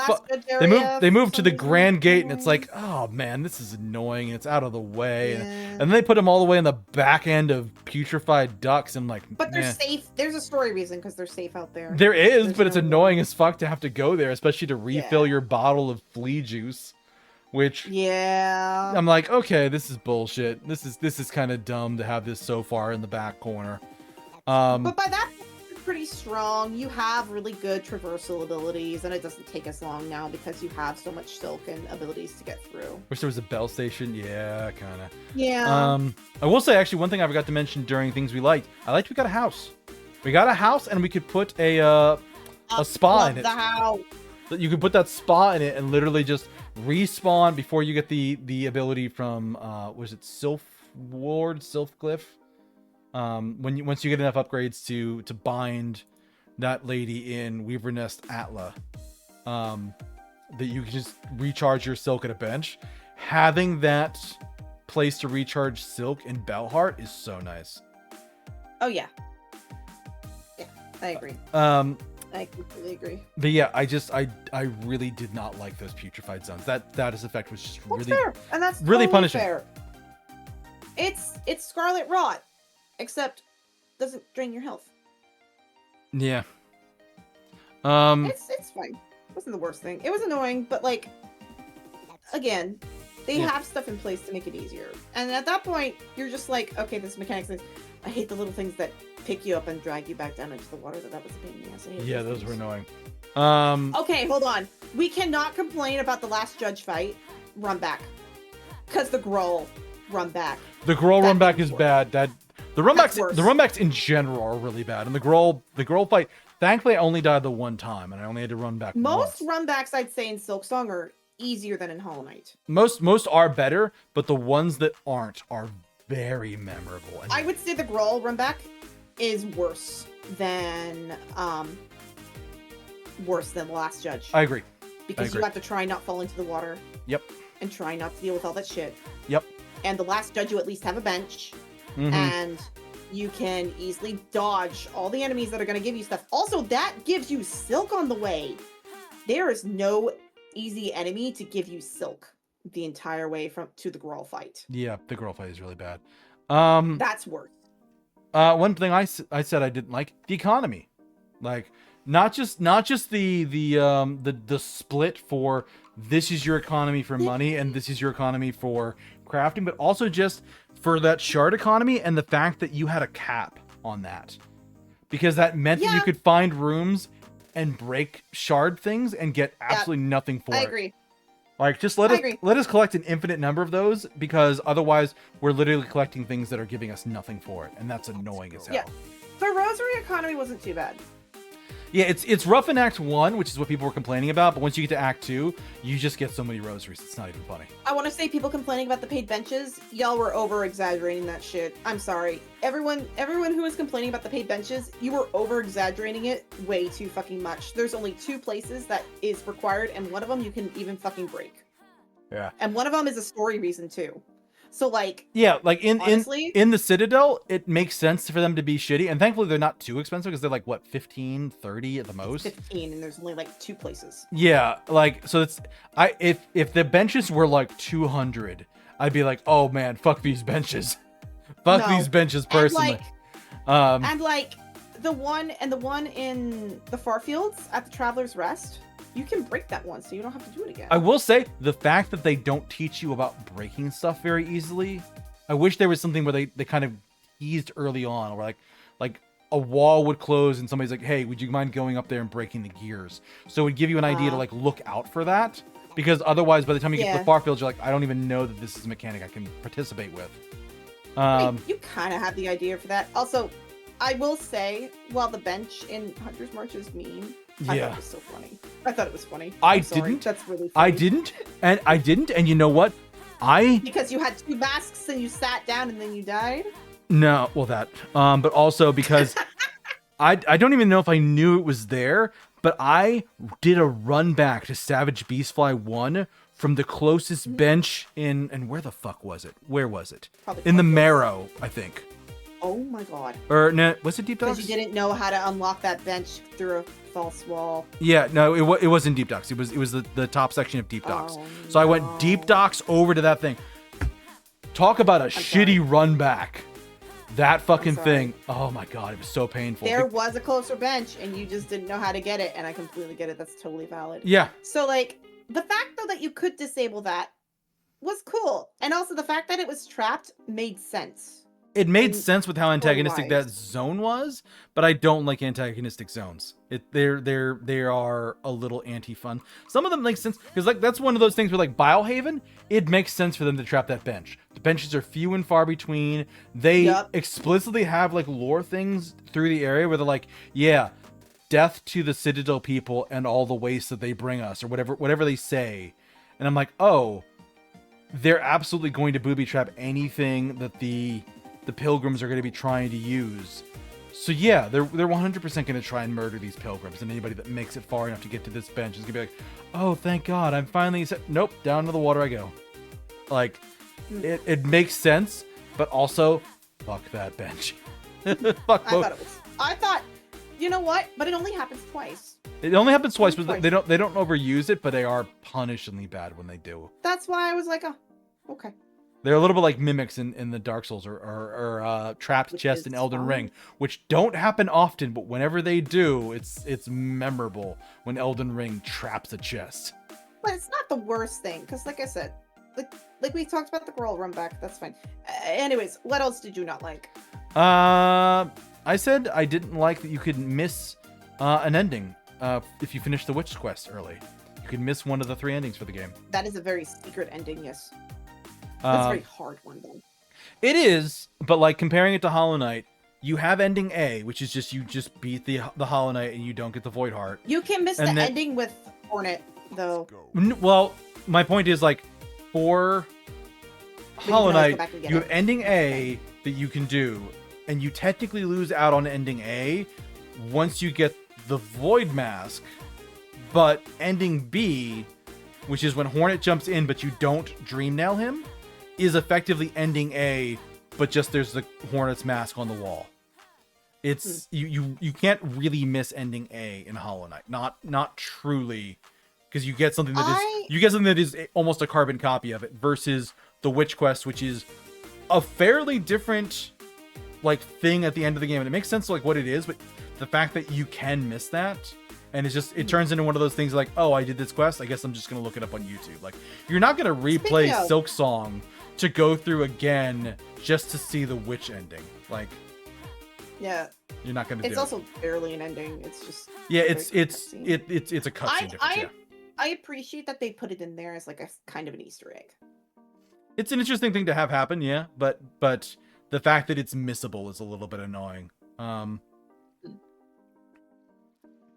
they move to the Grand Gate and it's like, oh man, this is annoying and it's out of the way. Yeah. And then they put them all the way in the back end of putrefied ducks and like, but they're safe. There's a story reason because they're safe out there. There is, but it's annoying as fuck to have to go there, especially to refill your bottle of flea juice. Which I'm like, okay, this is bullshit. This is kind of dumb to have this so far in the back corner. But by that point, you're pretty strong. You have really good traversal abilities, and it doesn't take as long now because you have so much silk and abilities to get through. Wish there was a bell station. Yeah, kind of. Yeah. I will say actually one thing I forgot to mention during things we liked. We got a house. We got a house, and we could put a spa in it. The house. You could put that spa in it and literally just respawn before you get the ability from was it Sylphglyph? Once you get enough upgrades to bind that lady in Weaver Nest Atla, that you can just recharge your silk at a bench. Having that place to recharge silk in Bellheart is so nice. Oh yeah, I agree. I completely agree. But yeah, I really did not like those putrefied zones. That status effect was just really fair. And that's really totally punishing. Fair. It's Scarlet Rot, except doesn't drain your health. Yeah. It's fine. It wasn't the worst thing. It was annoying, but like again, they have stuff in place to make it easier. And at that point, you're just like, okay, this mechanics is. I hate the little things that pick you up and drag you back down into the water. That was a pain in the ass. Yeah, those were annoying. Okay, hold on. We cannot complain about the last judge fight run back, because the Growl run back. The Growl run back is bad. The runbacks in general are really bad, and the Growl fight. Thankfully, I only died the one time, and I only had to run back. Most runbacks, I'd say, in Silksong are easier than in Hollow Knight. Most are better, but the ones that aren't are very memorable. I would say the Growl run back is worse than the Last Judge. I agree. Because you have to try not fall into the water. Yep. And try not to deal with all that shit. Yep. And the Last Judge, you at least have a bench. Mm-hmm. And you can easily dodge all the enemies that are going to give you stuff. Also, that gives you silk on the way. There is no easy enemy to give you silk the entire way to the Growl fight. Yeah, the Growl fight is really bad. That's worse. One thing I said I didn't like, the economy. Like not just the split for this is your economy for money and this is your economy for crafting, but also just for that shard economy and the fact that you had a cap on that. Because that meant that you could find rooms and break shard things and get absolutely nothing for it. I agree. Like, just let us collect an infinite number of those, because otherwise we're literally collecting things that are giving us nothing for it, and that's annoying as hell. Yeah, the Rosary economy wasn't too bad. Yeah, it's rough in Act 1, which is what people were complaining about, but once you get to Act 2, you just get so many rosaries, it's not even funny. I want to say people complaining about the paid benches, y'all were over-exaggerating that shit. I'm sorry. Everyone who was complaining about the paid benches, you were over-exaggerating it way too fucking much. There's only 2 places that is required, and one of them you can even fucking break. Yeah. And one of them is a story reason too. So like, yeah, like honestly, in the Citadel, it makes sense for them to be shitty, and thankfully they're not too expensive because they're like what 15, 30 at the most. 15, and there's only like 2 places. Yeah, like so it's if the benches were like 200, I'd be like, oh man, fuck these benches, fuck these benches personally. And like the one in the Farfields at the Traveler's Rest, you can break that one, so you don't have to do it again. I will say the fact that they don't teach you about breaking stuff very easily. I wish there was something where they kind of teased early on, where like a wall would close and somebody's like, hey, would you mind going up there and breaking the gears? So it would give you an idea to like look out for that, because otherwise by the time you get to the Farfields, you're like, I don't even know that this is a mechanic I can participate with. You kind of have the idea for that. Also, I will say, while the bench in Hunter's March is mean, I thought it was so funny. I thought it was funny. I'm sorry. That's really funny. I didn't, and you know what? Because you had 2 masks and you sat down and then you died? No, well that. But also because I don't even know if I knew it was there, but I did a run back to Savage Beastfly 1 from the closest bench and where the fuck was it? Where was it? Probably in the Marrow, I think. Oh my god. Or no, was it Deep Docks? Because you didn't know how to unlock that bench through a false wall. Yeah, no, it wasn't Deep Docks. It was the top section of Deep Docks. Oh, so I went Deep Docks over to that thing. Talk about a shitty run back. That fucking thing. Oh my god, it was so painful. There was a closer bench and you just didn't know how to get it, and I completely get it. That's totally valid. Yeah. So like the fact though that you could disable that was cool. And also the fact that it was trapped made sense. It made sense with how antagonistic that zone was, but I don't like antagonistic zones. They are a little anti-fun. Some of them make sense because like that's one of those things where like Biohaven, it makes sense for them to trap that bench. The benches are few and far between. They explicitly have like lore things through the area where they're like, yeah, death to the Citadel people and all the waste that they bring us, or whatever they say. And I'm like, oh, they're absolutely going to booby trap anything that the pilgrims are going to be trying to use. So yeah, they're 100% going to try and murder these pilgrims, and anybody that makes it far enough to get to this bench is going to be like, oh, thank God, I'm finally nope, down to the water I go. Like, it makes sense, but also, fuck that bench. Fuck both. I thought, you know what? But it only happens twice. It only happens twice, but they don't overuse it, but they are punishingly bad when they do. That's why I was like, oh, okay. They're a little bit like mimics in the Dark Souls or trapped chest in Elden Ring, which don't happen often, but whenever they do, it's memorable when Elden Ring traps a chest. But it's not the worst thing, because like I said, like we talked about the girl run back, that's fine. Anyways, what else did you not like? I said I didn't like that you could miss an ending if you finish the witch quest early. You could miss one of the 3 endings for the game. That is a very secret ending, yes. That's a very hard one, though. It is, but like comparing it to Hollow Knight, you have ending A, which is just you just beat the Hollow Knight and you don't get the Void Heart. You can miss the ending with Hornet, though. Well, my point is like for Hollow Knight, you have ending A that you can do, and you technically lose out on ending A once you get the Void Mask, but ending B, which is when Hornet jumps in but you don't Dream Nail him, is effectively ending A, but just there's the Hornet's mask on the wall. It's you can't really miss ending A in Hollow Knight. Not truly, because you get something that is almost a carbon copy of it versus the Witch Quest, which is a fairly different like thing at the end of the game. And it makes sense like what it is, but the fact that you can miss that, and it's just, it turns into one of those things like, oh, I did this quest, I guess I'm just gonna look it up on YouTube. Like, you're not gonna replay Silksong to go through again just to see the witch ending. Like, yeah, you're not gonna do it. It's also barely an ending. It's just it's a cutscene difference. I appreciate that they put it in there as like a kind of an Easter egg. It's an interesting thing to have happen, yeah, but the fact that it's missable is a little bit annoying.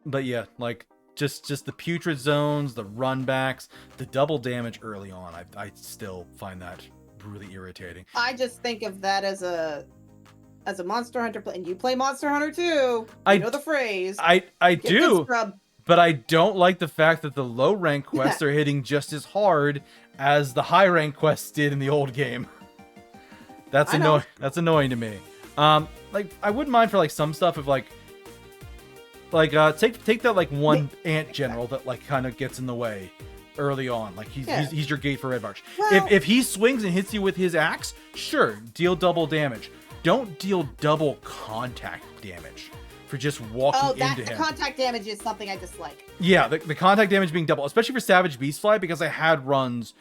But yeah, like just the putrid zones, the run backs, the double damage early on. I still find that really irritating. I just think of that as a Monster Hunter play, and you play Monster Hunter too. I You know the phrase. I Get them do, scrubbed. but I don't like the fact that the low rank quests are hitting just as hard as the high rank quests did in the old game. That's annoying. That's annoying to me. Like I wouldn't mind for like some stuff if like take that like one ant general that like kind of gets in the way early on. Like he's your gate for Red March. Well, If he swings and hits you with his axe, sure, deal double damage. Don't deal double contact damage for just walking into him. Contact damage is something I dislike. Yeah, the contact damage being double, especially for Savage Beastfly, because I had runs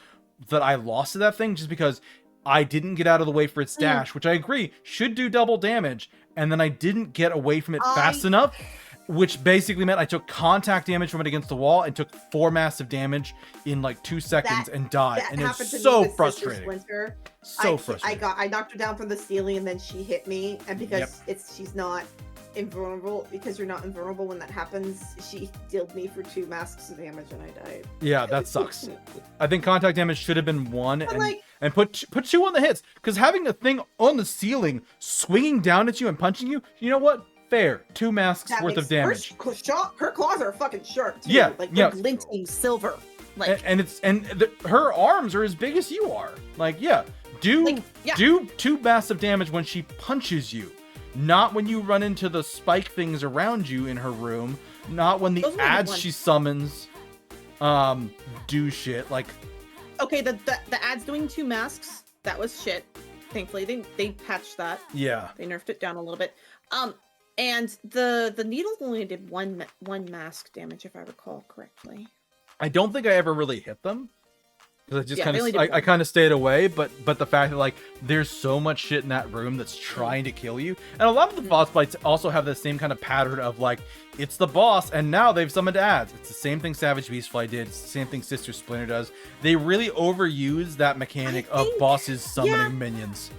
that I lost to that thing just because I didn't get out of the way for its dash, which I agree should do double damage, and then I didn't get away from it fast enough, which basically meant I took contact damage from it against the wall and took 4 massive damage in like 2 seconds and died, and it's so frustrating. So frustrating. I knocked her down from the ceiling and then she hit me, and because she's not invulnerable, because you're not invulnerable when that happens, she dealt me for 2 masks of damage and I died. Yeah, that sucks. I think contact damage should have been 1 and put 2 on the hits, because having a thing on the ceiling swinging down at you and punching you, you know what? Fair. 2 masks worth of damage. Her claws are fucking sharp too. Yeah, like they're glinting silver. Like her arms are as big as you are. Like do 2 massive damage when she punches you, not when you run into the spike things around you in her room, not when the ads she summons do shit. Like okay, the ads doing 2 masks, that was shit. Thankfully they patched that. Yeah, they nerfed it down a little bit. And the needles only did one mask damage, if I recall correctly. I don't think I ever really hit them, because I just I kind of stayed away. But the fact that like there's so much shit in that room that's trying to kill you, and a lot of the boss fights also have the same kind of pattern of like it's the boss and now they've summoned ads. It's the same thing Savage Beastfly did. It's the same thing Sister Splinter does. They really overuse that mechanic of bosses summoning minions.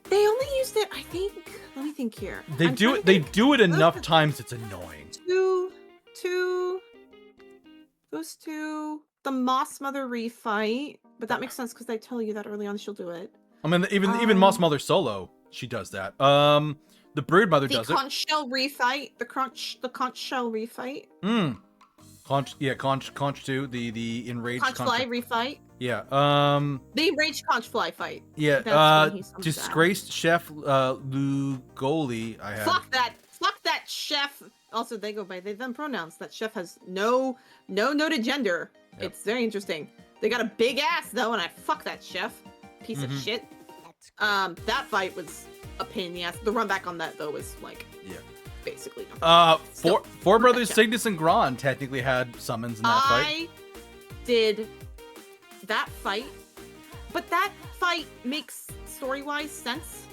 They only used it, I think. Let me think here. They do it enough times it's annoying. Those two. The Moss Mother refight, but that makes sense because they tell you that early on she'll do it. I mean, even Moss Mother solo, she does that. The Brood Mother does it. The conch shell refight. The conch shell refight. Conch too. The enraged conch fly refight. Yeah. The enraged conch fly fight. Yeah. Disgraced Chef Lugoli. Fuck that chef. Also, they go by they them pronouns. That chef has no noted gender. Yep. It's very interesting. They got a big ass though, and I fuck that chef. Piece of shit. That fight was a pain in the ass. The run back on that though was like basically. Four Brothers Cygnus and Gron technically had summons in that fight. I did that fight, but that fight makes story-wise sense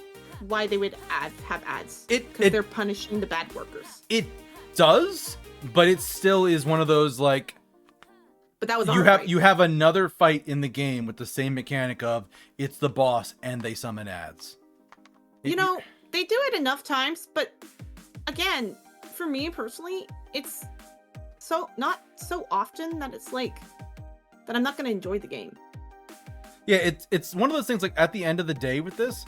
why they would have ads. Because they're punishing the bad workers. It does, but it still is one of those like. But that was you have another fight in the game with the same mechanic of it's the boss and they summon ads. They do it enough times, but again, for me personally, it's not so often that it's like that I'm not going to enjoy the game. Yeah, it's one of those things like at the end of the day with this,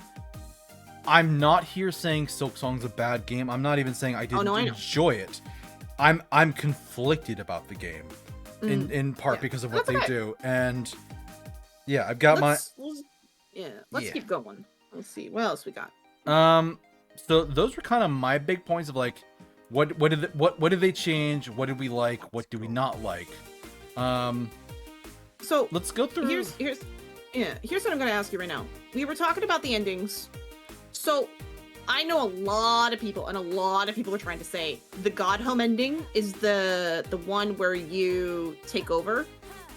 I'm not here saying Silksong's a bad game. I'm not even saying I didn't enjoy it. I'm conflicted about the game in part because of what they do. And yeah, I've got let's keep going. Let's see what else we got. So those were kind of my big points of like what did they change? What did we like? What do we not like? So let's go through. Here's what I'm going to ask you right now. We were talking about the endings. So I know a lot of people, and a lot of people are trying to say the God Home ending is the one where you take over.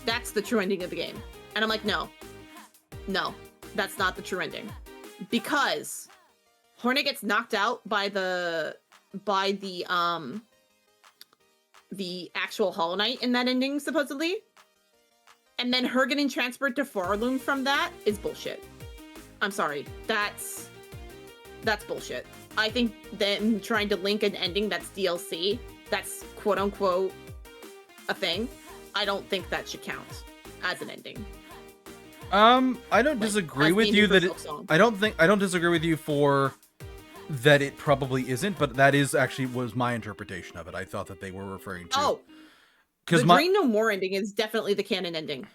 That's the true ending of the game. And I'm like, no, that's not the true ending, because Hornet gets knocked out by the actual Hollow Knight in that ending supposedly. And then her getting transferred to Farloom from that is bullshit. I'm sorry. That's bullshit. I think them trying to link an ending that's DLC that's quote unquote a thing, I don't think that should count as an ending. I don't disagree with you that I don't disagree with you for that it probably isn't, but that is actually was my interpretation of it. I thought that they were referring to the Dream No More ending is definitely the canon ending,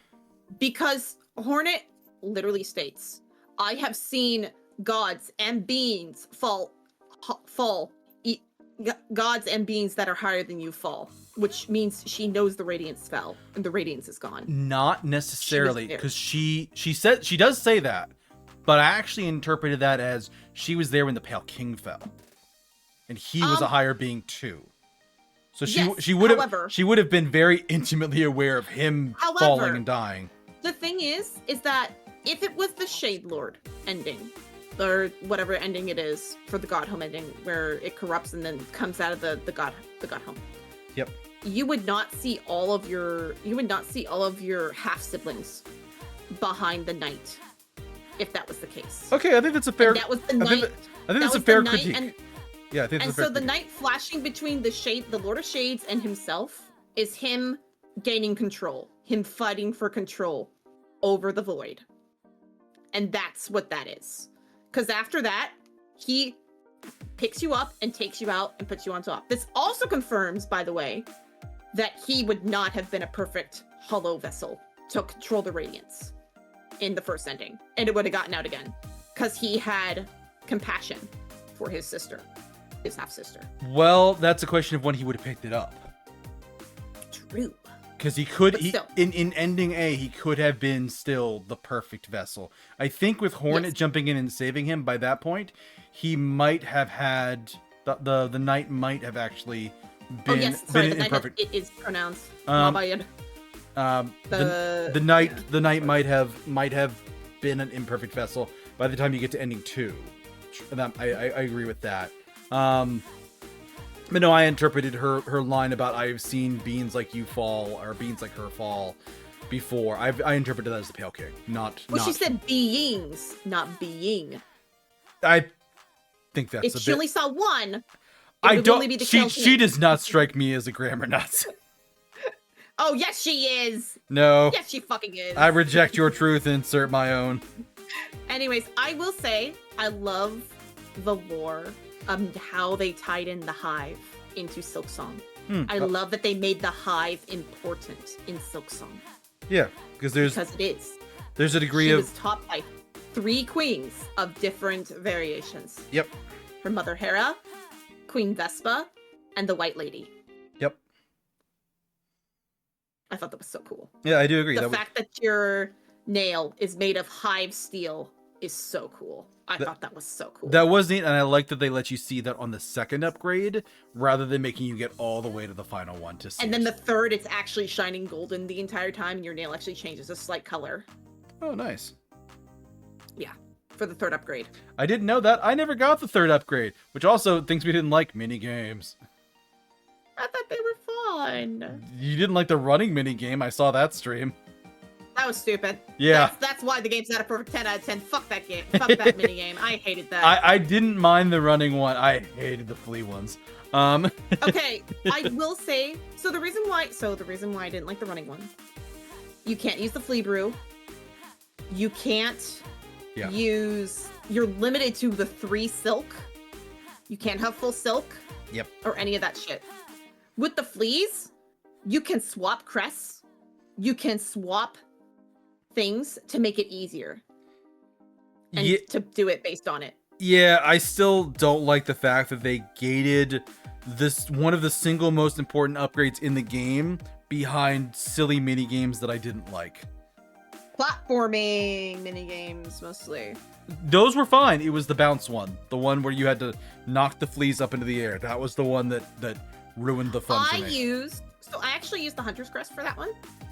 because Hornet literally states, "I have seen gods and beings gods and beings that are higher than you fall," which means she knows the radiance fell and the radiance is gone. Not necessarily, because she said she does say that, but I actually interpreted that as she was there when the Pale King fell, and he was a higher being too. So she would have been very intimately aware of him falling and dying. The thing is that if it was the Shade Lord ending, or whatever ending it is for the God Home ending, where it corrupts and then comes out of the God Home. Yep. You would not see all of your half siblings behind the knight, if that was the case. Okay, I think that's a fair. And that was the knight. I think that's a fair critique. Yeah, I think. And so the knight flashing between the Lord of Shades, and himself is him gaining control, him fighting for control over the void, and that's what that is. Because after that, he picks you up and takes you out and puts you on top. This also confirms, by the way, that he would not have been a perfect hollow vessel to control the radiance in the first ending, and it would have gotten out again, because he had compassion for his sister, his half-sister. Well, that's a question of when he would have picked it up. True. Because he could, in ending A, he could have been still the perfect vessel. I think with Hornet jumping in and saving him, by that point, he might have had, the knight might have actually been, imperfect. It is pronounced the knight might have been an imperfect vessel by the time you get to ending 2. And I agree with that. But no, I interpreted her line about "I've seen beings like you fall" or "beings like her fall" before. I interpreted that as the Pale King, not. Well, she said beings, not being. I think that's. If she only saw one, I don't. She does not strike me as a grammar nut. Oh yes, she is. No. Yes, she fucking is. I reject your truth and insert my own. Anyways, I will say I love the lore of how they tied in the hive into Silksong. I love that they made the hive important in Silksong. Yeah, because it is. There's a degree of. She was taught by 3 queens of different variations. Yep. Her mother Hera, Queen Vespa, and the White Lady. Yep. I thought that was so cool. Yeah, I do agree. The fact that your nail is made of hive steel is so cool. I thought that was so cool. That was neat, and I like that they let you see that on the second upgrade, rather than making you get all the way to the final one to see. And then the third, it's actually shining golden the entire time, and your nail actually changes a slight color. Oh, nice. Yeah, for the third upgrade. I didn't know that. I never got the third upgrade, which also things we didn't like, mini games. I thought they were fun. You didn't like the running mini game. I saw that stream. That was stupid. Yeah. That's why the game's not a perfect 10 out of 10. Fuck that game. Fuck that minigame. I hated that. I didn't mind the running one. I hated the flea ones. Okay, I will say, so the reason why I didn't like the running one, you can't use the flea brew. You can't use, you're limited to the 3 silk. You can't have full silk. Yep. Or any of that shit. With the fleas, you can swap crests. You can swap things to make it easier and to do it based on it. Yeah, I still don't like the fact that they gated this one of the single most important upgrades in the game behind silly mini games that I didn't like. Platforming mini games mostly. Those were fine. It was the bounce one, the one where you had to knock the fleas up into the air. That was the one that ruined the fun for me. I actually used the Hunter's Crest for that one.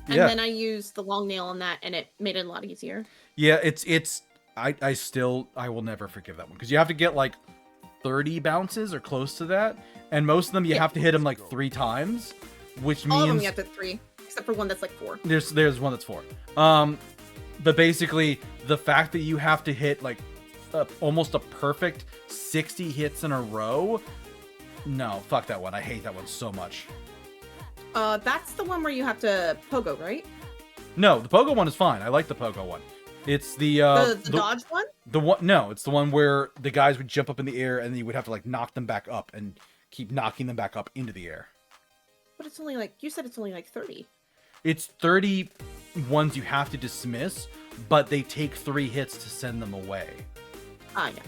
And then I used the long nail on that, and it made it a lot easier. Yeah, I will never forgive that one, because you have to get like 30 bounces or close to that, and most of them you have to hit them like 3 times, which means all of them you have to 3, except for one that's like 4. There's one that's 4. But basically the fact that you have to hit like almost a perfect 60 hits in a row No, fuck that one. I hate that one so much. That's the one where you have to pogo, right? No, the pogo one is fine. I like the pogo one. It's the dodge one? The one, no, it's the one where the guys would jump up in the air and then you would have to like knock them back up and keep knocking them back up into the air. But it's only like, you said it's only like 30. It's 30 ones you have to dismiss, but they take 3 hits to send them away. Ah, yeah.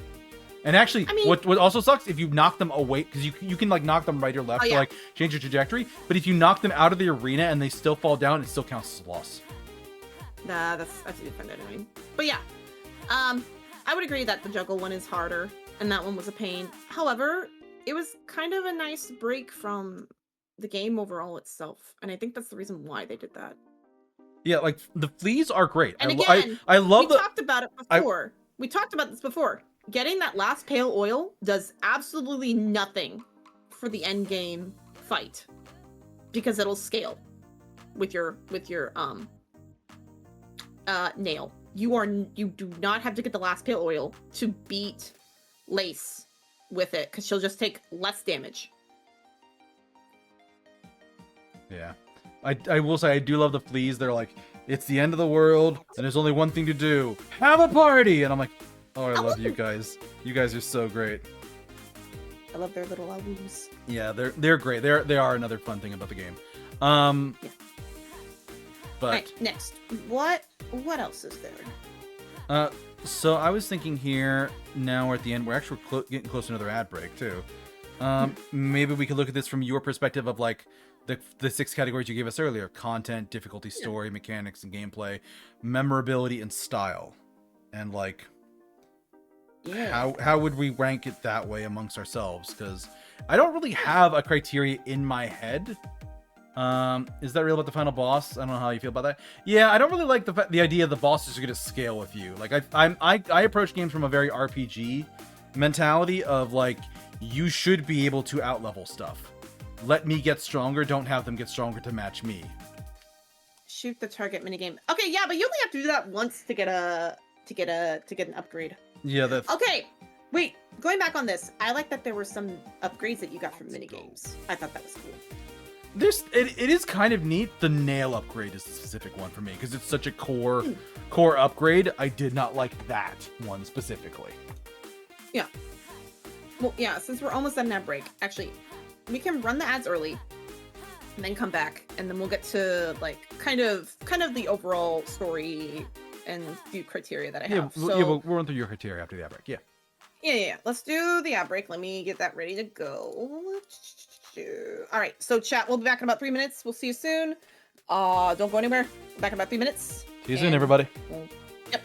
And actually, I mean, what also sucks, if you knock them away, because you can like knock them right or left to like change your trajectory, but if you knock them out of the arena and they still fall down, it still counts as a loss. Nah, that's kind of annoying. But yeah, I would agree that the juggle one is harder, and that one was a pain. However, it was kind of a nice break from the game overall itself, and I think that's the reason why they did that. Yeah, like the fleas are great. And again, I love we talked about it before. We talked about this before. Getting that last pale oil does absolutely nothing for the end game fight, because it'll scale with your nail. You do not have to get the last pale oil to beat Lace with it, because she'll just take less damage. Yeah. I will say I do love the fleas. They're like, it's the end of the world and there's only one thing to do. Have a party! And I'm like, oh, I love you guys. You guys are so great. I love their little woos. Yeah, they're great. They are another fun thing about the game. Yeah. But right, next. What else is there? So I was thinking here, now we're at the end, we're actually getting close to another ad break too. Maybe we could look at this from your perspective of like the 6 categories you gave us earlier: content, difficulty, story, mechanics, and gameplay, memorability, and style. And like, how would we rank it that way amongst ourselves? Because I don't really have a criteria in my head. Is that real about the final boss? I don't know how you feel about that. Yeah, I don't really like the idea the bosses are going to scale with you. Like I approach games from a very RPG mentality of like, you should be able to outlevel stuff. Let me get stronger. Don't have them get stronger to match me. Shoot the target minigame. Okay, yeah, but you only have to do that once to get an upgrade. Yeah, that's okay. Wait, going back on this, I like that there were some upgrades that you got from minigames. I thought that was cool. It is kind of neat. The nail upgrade is the specific one for me because it's such a core upgrade. I did not like that one specifically. Yeah. Well, yeah, since we're almost at an ad break, actually, we can run the ads early and then come back, and then we'll get to like kind of the overall story and few criteria that I have. We'll run through your criteria after the ad break. Yeah. Yeah. Let's do the ad break. Let me get that ready to go. All right, so chat, we'll be back in about 3 minutes. We'll see you soon. Don't go anywhere. Back in about 3 minutes. See you soon, everybody. Yep.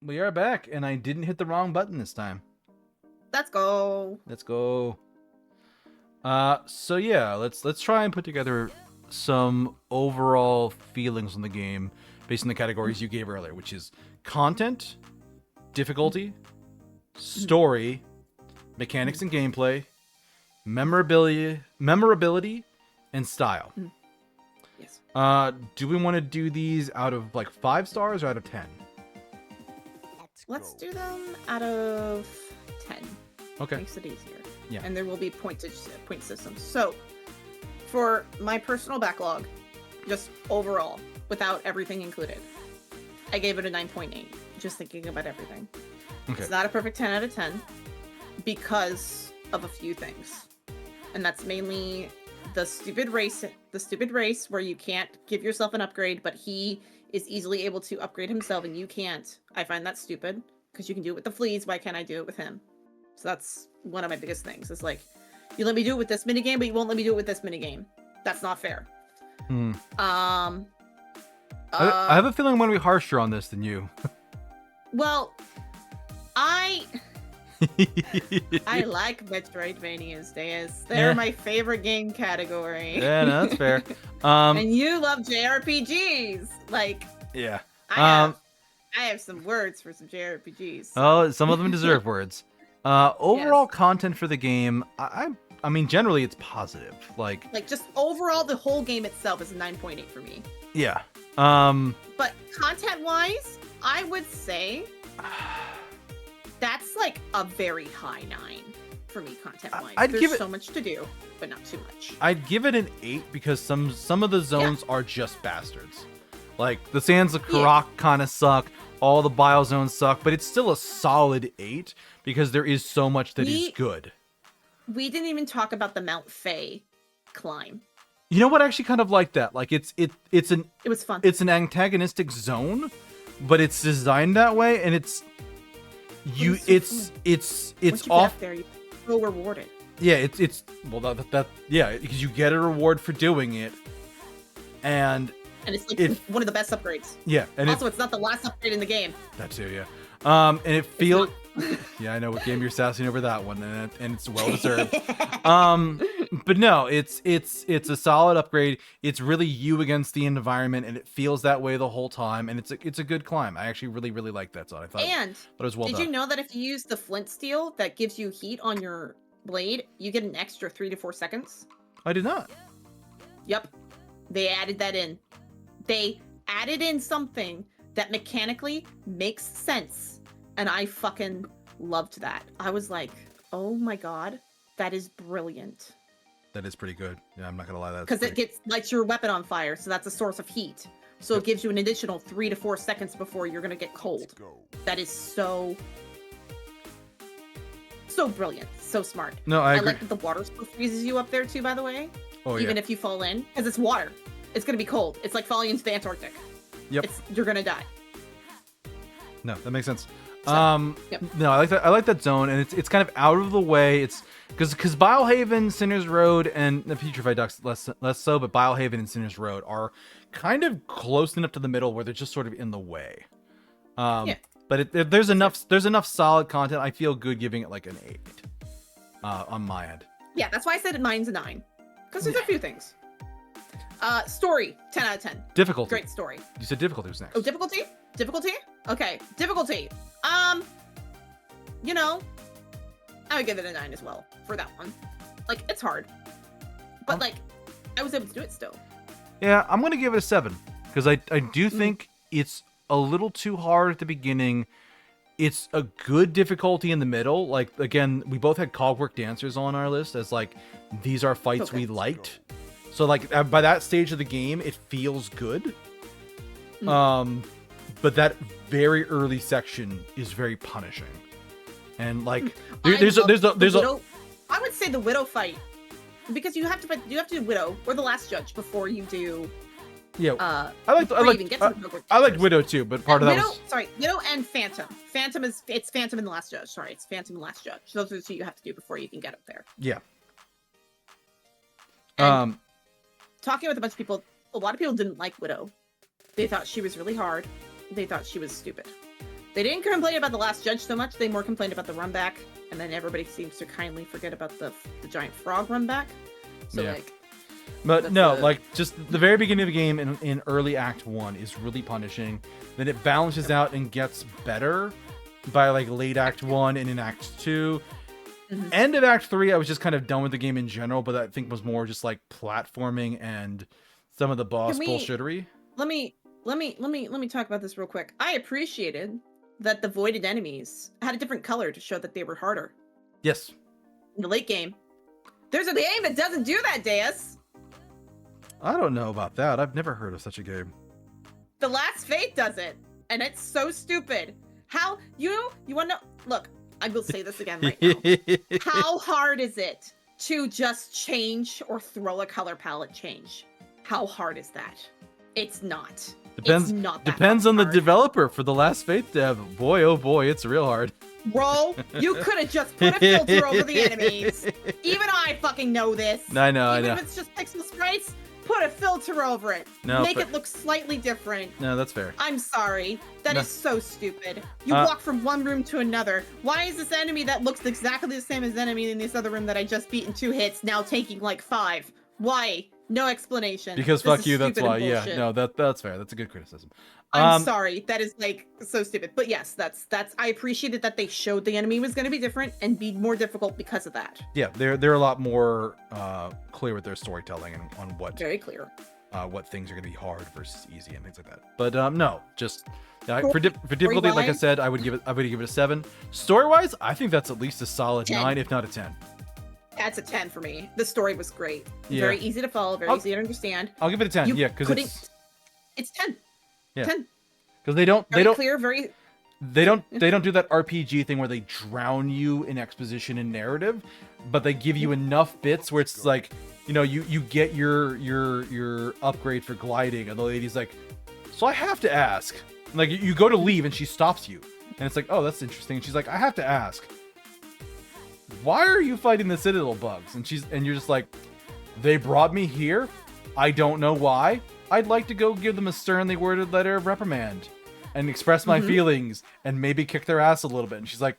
We are back, and I didn't hit the wrong button this time. Let's go. Let's go. So yeah, let's try and put together some overall feelings on the game based on the categories you gave earlier, which is content, difficulty, story, mechanics and gameplay, memorability, and style. Yes. Do we want to do these out of like 5 stars or out of 10? Let's do them out of 10. Okay. Makes it easier. Yeah. And there will be point systems. So, for my personal backlog, just overall, without everything included, I gave it a 9.8. Just thinking about everything. Okay. It's not a perfect 10 out of 10 because of a few things. And that's mainly the stupid race where you can't give yourself an upgrade, but he is easily able to upgrade himself and you can't. I find that stupid because you can do it with the fleas. Why can't I do it with him? So that's one of my biggest things. It's like, you let me do it with this minigame, but you won't let me do it with this minigame. That's not fair. I have a feeling I'm going to be harsher on this than you. Well, I like Metroidvanias, Deus. They're my favorite game category. Yeah, no, that's fair. And you love JRPGs. Like, yeah. I have some words for some JRPGs. Oh, some of them deserve words. Overall content for the game, I mean, generally it's positive. Like just overall, the whole game itself is a 9.8 for me. Yeah. But content-wise, I would say that's like a very high 9 for me, content-wise. There's so much to do, but not too much. I'd give it an 8 because some of the zones are just bastards. Like the Sands of Karak kind of suck. All the biozones suck, but it's still a solid 8 because there is so much that is good. We didn't even talk about the Mount Faye climb. You know what? I actually kind of like that. Like it was fun. It's an antagonistic zone, but it's designed that way, and it's off there. You're so rewarded. Yeah, it's because you get a reward for doing it, and it's like one of the best upgrades. Yeah, and also it's not the last upgrade in the game. That too, yeah. And it feels. Yeah, I know what game you're sassing over that one, and it's well deserved. But no, it's a solid upgrade. It's really you against the environment, and it feels that way the whole time. And it's a good climb. I actually really like that zone. I thought it was well done. Did you know that if you use the flint steel that gives you heat on your blade, you get an extra 3 to 4 seconds? I did not. Yep, they added that in. They added in something that mechanically makes sense, and I fucking loved that. I was like, oh my god, that is brilliant. That is pretty good. Yeah, I'm not gonna lie. Because it lights your weapon on fire, so that's a source of heat. So it gives you an additional 3 to 4 seconds before you're gonna get cold. That is so brilliant, so smart. No, I agree. like that the water still freezes you up there too, by the way. Oh, even if you fall in, because it's water, it's gonna be cold. It's like falling into the Antarctic. Yep. You're gonna die. No, that makes sense. So, No, I like that. I like that zone, and it's kind of out of the way. It's because Bilehaven, Sinner's Road, and the Petrified Ducks less so, but Bilehaven and Sinner's Road are kind of close enough to the middle where they're just sort of in the way. But there's enough solid content. I feel good giving it like an 8 on my end. Yeah, that's why I said mine's a 9, because there's a few things. Story, 10 out of 10. Difficulty. Great story. You said difficulty was next. Oh, difficulty? Okay, difficulty. You know, I would give it a 9 as well for that one. Like, it's hard, but like, I was able to do it still. Yeah, I'm gonna give it a 7 because I do think it's a little too hard at the beginning. It's a good difficulty in the middle. Like, again, we both had Cogwork Dancers on our list as like, these are fights we liked. So like, by that stage of the game, it feels good. But that very early section is very punishing. And like, there's a I would say the Widow fight, because you have to do Widow or the Last Judge before you do. Yeah, I liked Widow too, but part of that was... Widow and Phantom. It's Phantom and the Last Judge. Sorry, it's Phantom and the Last Judge. Those are the two you have to do before you can get up there. Yeah. And talking with a bunch of people, a lot of people didn't like Widow. They thought she was really hard. They thought she was stupid. They didn't complain about the last judge so much. They more complained about the run back, and then everybody seems to kindly forget about the giant frog run back. So Yeah. like, But that's no, the- like just the very beginning of the game in early Act 1 is really punishing. Then it balances out and gets better by like late Act 1 and in Act 2. Mhm. End of Act 3, I was just kind of done with the game in general, but I think was more just like platforming and some of the boss we- bullshittery. let me talk about this real quick. I appreciated that the voided enemies had a different color to show that they were harder Yes. in the late game. There's a game that doesn't do that, Deus. I don't know about that. I've never heard of such a game. The Last Fate does it, and it's so stupid. How you want to know? Look, I will say this again right now. How hard is it to just change or throw a color palette change? How hard is that? It's not. Depends. It's not that Depends on the hard. developer. For the Last Faith dev, boy, oh boy, it's real hard. Bro, you could have just put a filter over the enemies. Even I fucking know this. I know. Even if it's just pixel sprites, put a filter over it. No, Make but- it look slightly different. No, that's fair. I'm sorry. That No. is so stupid. You Uh, walk from one room to another. Why is this enemy that looks exactly the same as the enemy in this other room that I just beat in 2 hits now taking like 5? Why? No explanation. Because This fuck is you. That's stupid why. and Yeah. bullshit. No, that's fair. That's a good criticism. I'm sorry. That is like so stupid. But yes, that's I appreciated that they showed the enemy was going to be different and be more difficult because of that. Yeah, they're a lot more clear with their storytelling and on Very clear. what things are going to be hard versus easy and things like that. But no, just for difficulty, like I Story-wise? said, I would give it a 7. Story wise, I think that's at least a solid 10. 9, if not a 10. That's a 10 for me. The story was great. Yeah. Very easy to follow. Very I'll- easy to understand. I'll give it a 10. You Yeah, because couldn't- it's It's 10. Yeah. 10. because they don't Very clear. Very. they don't do that RPG thing where they drown you in exposition and narrative, but they give you enough bits where it's like, you know, you get your upgrade for gliding, and the lady's like, so I have to ask. And like you go to leave and she stops you, and it's like, oh, that's interesting. And she's like, I have to ask, why are you fighting the Citadel bugs? And you're just like, they brought me here. I don't know why. I'd like to go give them a sternly worded letter of reprimand and express my feelings and maybe kick their ass a little bit. And she's like,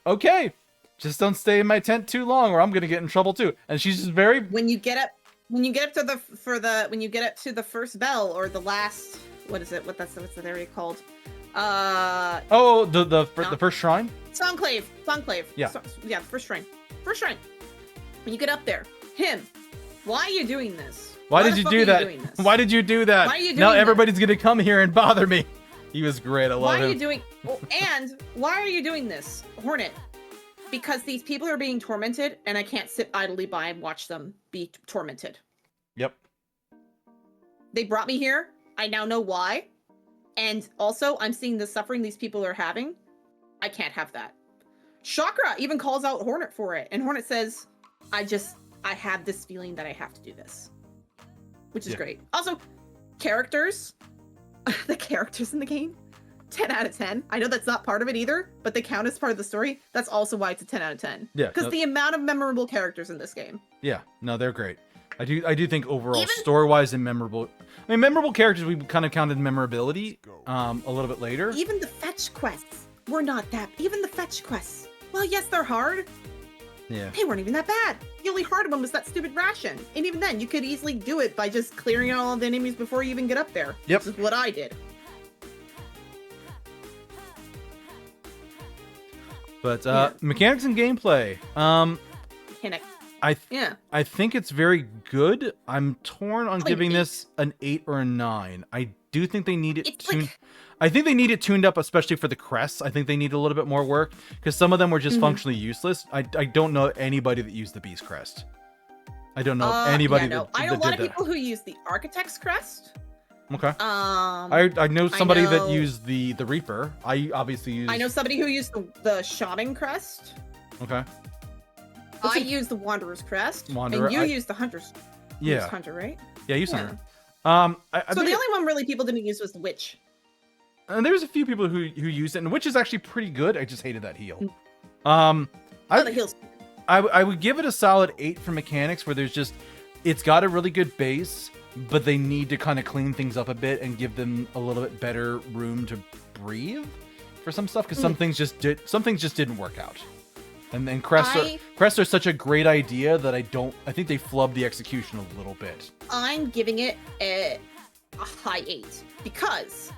okay, just don't stay in my tent too long or I'm going to get in trouble too. And she's just very, When you get up to the first bell or the last, what's the area called? the first shrine. Songclave. Yeah. Yeah, first shrine. When you get up there, why are you doing this? Why the did you fuck do are that? doing this? Why did you do that? Why are you Now doing that? everybody's going to come here and bother me. He was great. I love Why him. are you doing? Oh, and why are you doing this, Hornet? Because these people are being tormented, and I can't sit idly by and watch them be tormented. Yep. They brought me here. I now know why. And also, I'm seeing the suffering these people are having. I can't have that. Chakra even calls out Hornet for it. And Hornet says, I have this feeling that I have to do this. Which is great. Also, characters. The characters in the game. 10 out of 10. I know that's not part of it either, but they count as part of the story. That's also why it's a 10 out of 10. Yeah. Because no- the amount of memorable characters in this game. Yeah, no, they're great. I do think overall, Even- story-wise and memorable. I mean, memorable characters we kind of counted memorability a little bit later. Even the fetch quests were not that. Even the fetch quests. Well, yes, they're hard. Yeah. They weren't even that bad. The only hard one was that stupid ration. And even then, you could easily do it by just clearing out all the enemies before you even get up there. Yep. Which is what I did. But Yeah. mechanics and gameplay. Connect. I think it's very good. I'm torn on Like giving 8. this an 8 or a 9. I do think they need it It's tuned. like- I think they need it tuned up, especially for the crests. I think they need a little bit more work because some of them were just Mhm. functionally useless. I don't know anybody that used the beast crest. I don't know anybody yeah, no. that, I know that a lot did of people who use the Architect's Crest. that. Okay. I I know somebody that know- used the Reaper. I obviously used. know somebody who used the Shaman Crest. Okay. I use the Wanderer's Crest. Wanderer, And you I- use the Hunter's. You Yeah. used Hunter, right? Yeah, you saw Yeah. her. I So think the only one really people didn't use was the Witch. and there's a few people who use it, and which is actually pretty good. I just hated that heal. Oh, the I heals. I would give it a solid 8 for mechanics, where there's just it's got a really good base, but they need to kind of clean things up a bit and give them a little bit better room to breathe. for some stuff because some things just didn't work out. And then crests are such a great idea that I think they flubbed the execution a little bit. I'm giving it a high 8 because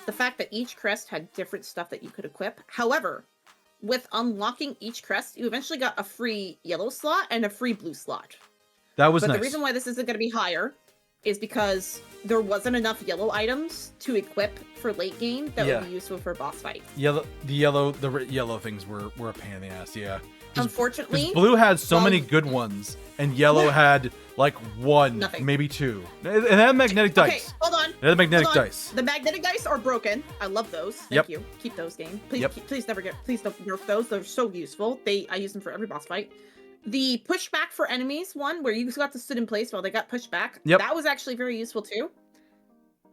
the fact that each crest had different stuff that you could equip. However, with unlocking each crest, you eventually got a free yellow slot and a free blue slot. That was nice. But the reason why this isn't going to be higher is because there wasn't enough yellow items to equip for late game that would be useful for boss fights. The yellow things were a pain in the ass, yeah. Unfortunately, blue had so many good ones, and yellow had like one, maybe two. It had magnetic dice. Okay, hold on. It had magnetic dice. The magnetic dice are broken. I love those. Thank you. Keep those, game. Please, please don't nerf those. They're so useful. I use them for every boss fight. The pushback for enemies one, where you just got to sit in place while they got pushed back, that was actually very useful too.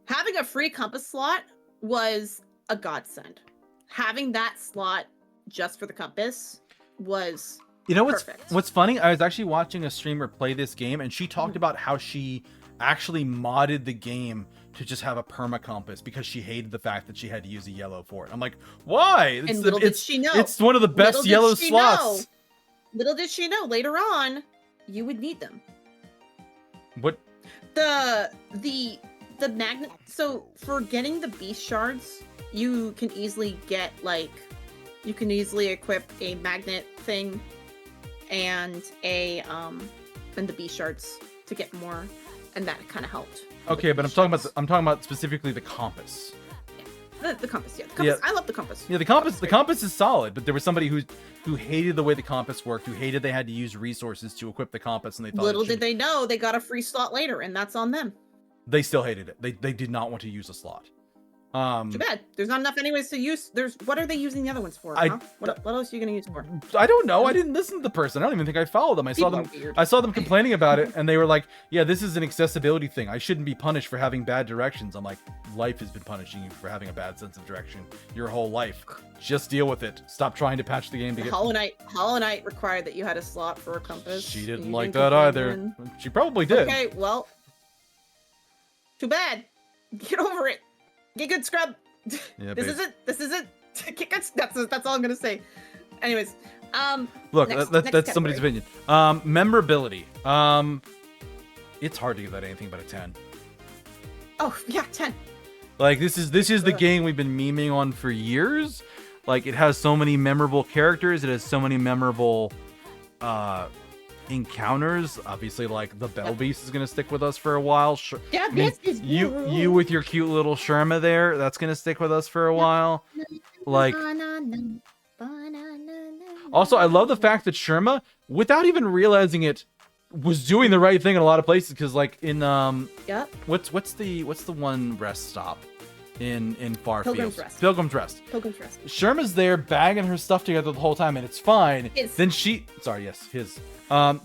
Having a free compass slot was a godsend. Having that slot just for the compass was perfect. What's funny? I was actually watching a streamer play this game, and she talked about how she actually modded the game to just have a perma compass because she hated the fact that she had to use a yellow for it. I'm like, why? Little did she know. It's one of the best yellow slots. Little did she know, later on, you would need them. What? The magnet. So for getting the beast shards, you can easily get you can easily equip a magnet thing and and the beast shards to get more, and that kind of helped. Okay, but I'm talking about specifically the compass. The compass, the compass. I love the compass. Yeah, the compass is solid, but there was somebody who hated the way the compass worked, who hated they had to use resources to equip the compass, and they thought little did they know they got a free slot later, and that's on them. They still hated it. They did not want to use a slot. Too bad. There's not enough anyways to use. What are they using the other ones for? What else are you gonna use for? I don't know. I didn't listen to the person. I don't even think I followed them. I saw them complaining about it, and they were like, "Yeah, this is an accessibility thing. I shouldn't be punished for having bad directions." I'm like, life has been punishing you for having a bad sense of direction your whole life. Just deal with it. Stop trying to patch the game to get. Hollow Knight required that you had a slot for a compass. She didn't like that either. She probably did. Okay, well, too bad. Get over it. Get good, scrub. Yeah, this isn't. Get good. That's all I'm gonna say. Anyways, look, that's somebody's opinion. Memorability. It's hard to give that anything but a 10. Oh yeah, 10. Like this is the game we've been memeing on for years. Like it has so many memorable characters. It has so many memorable encounters. Obviously, like the Bell Beast is gonna stick with us for a while. You with your cute little Sherma there, that's gonna stick with us for a while. Like, also, I love the fact that Sherma, without even realizing it, was doing the right thing in a lot of places. Because, like in what's the one rest stop in Farfield? Pilgrim's Rest. Sherma's there bagging her stuff together the whole time, and it's fine. Then his.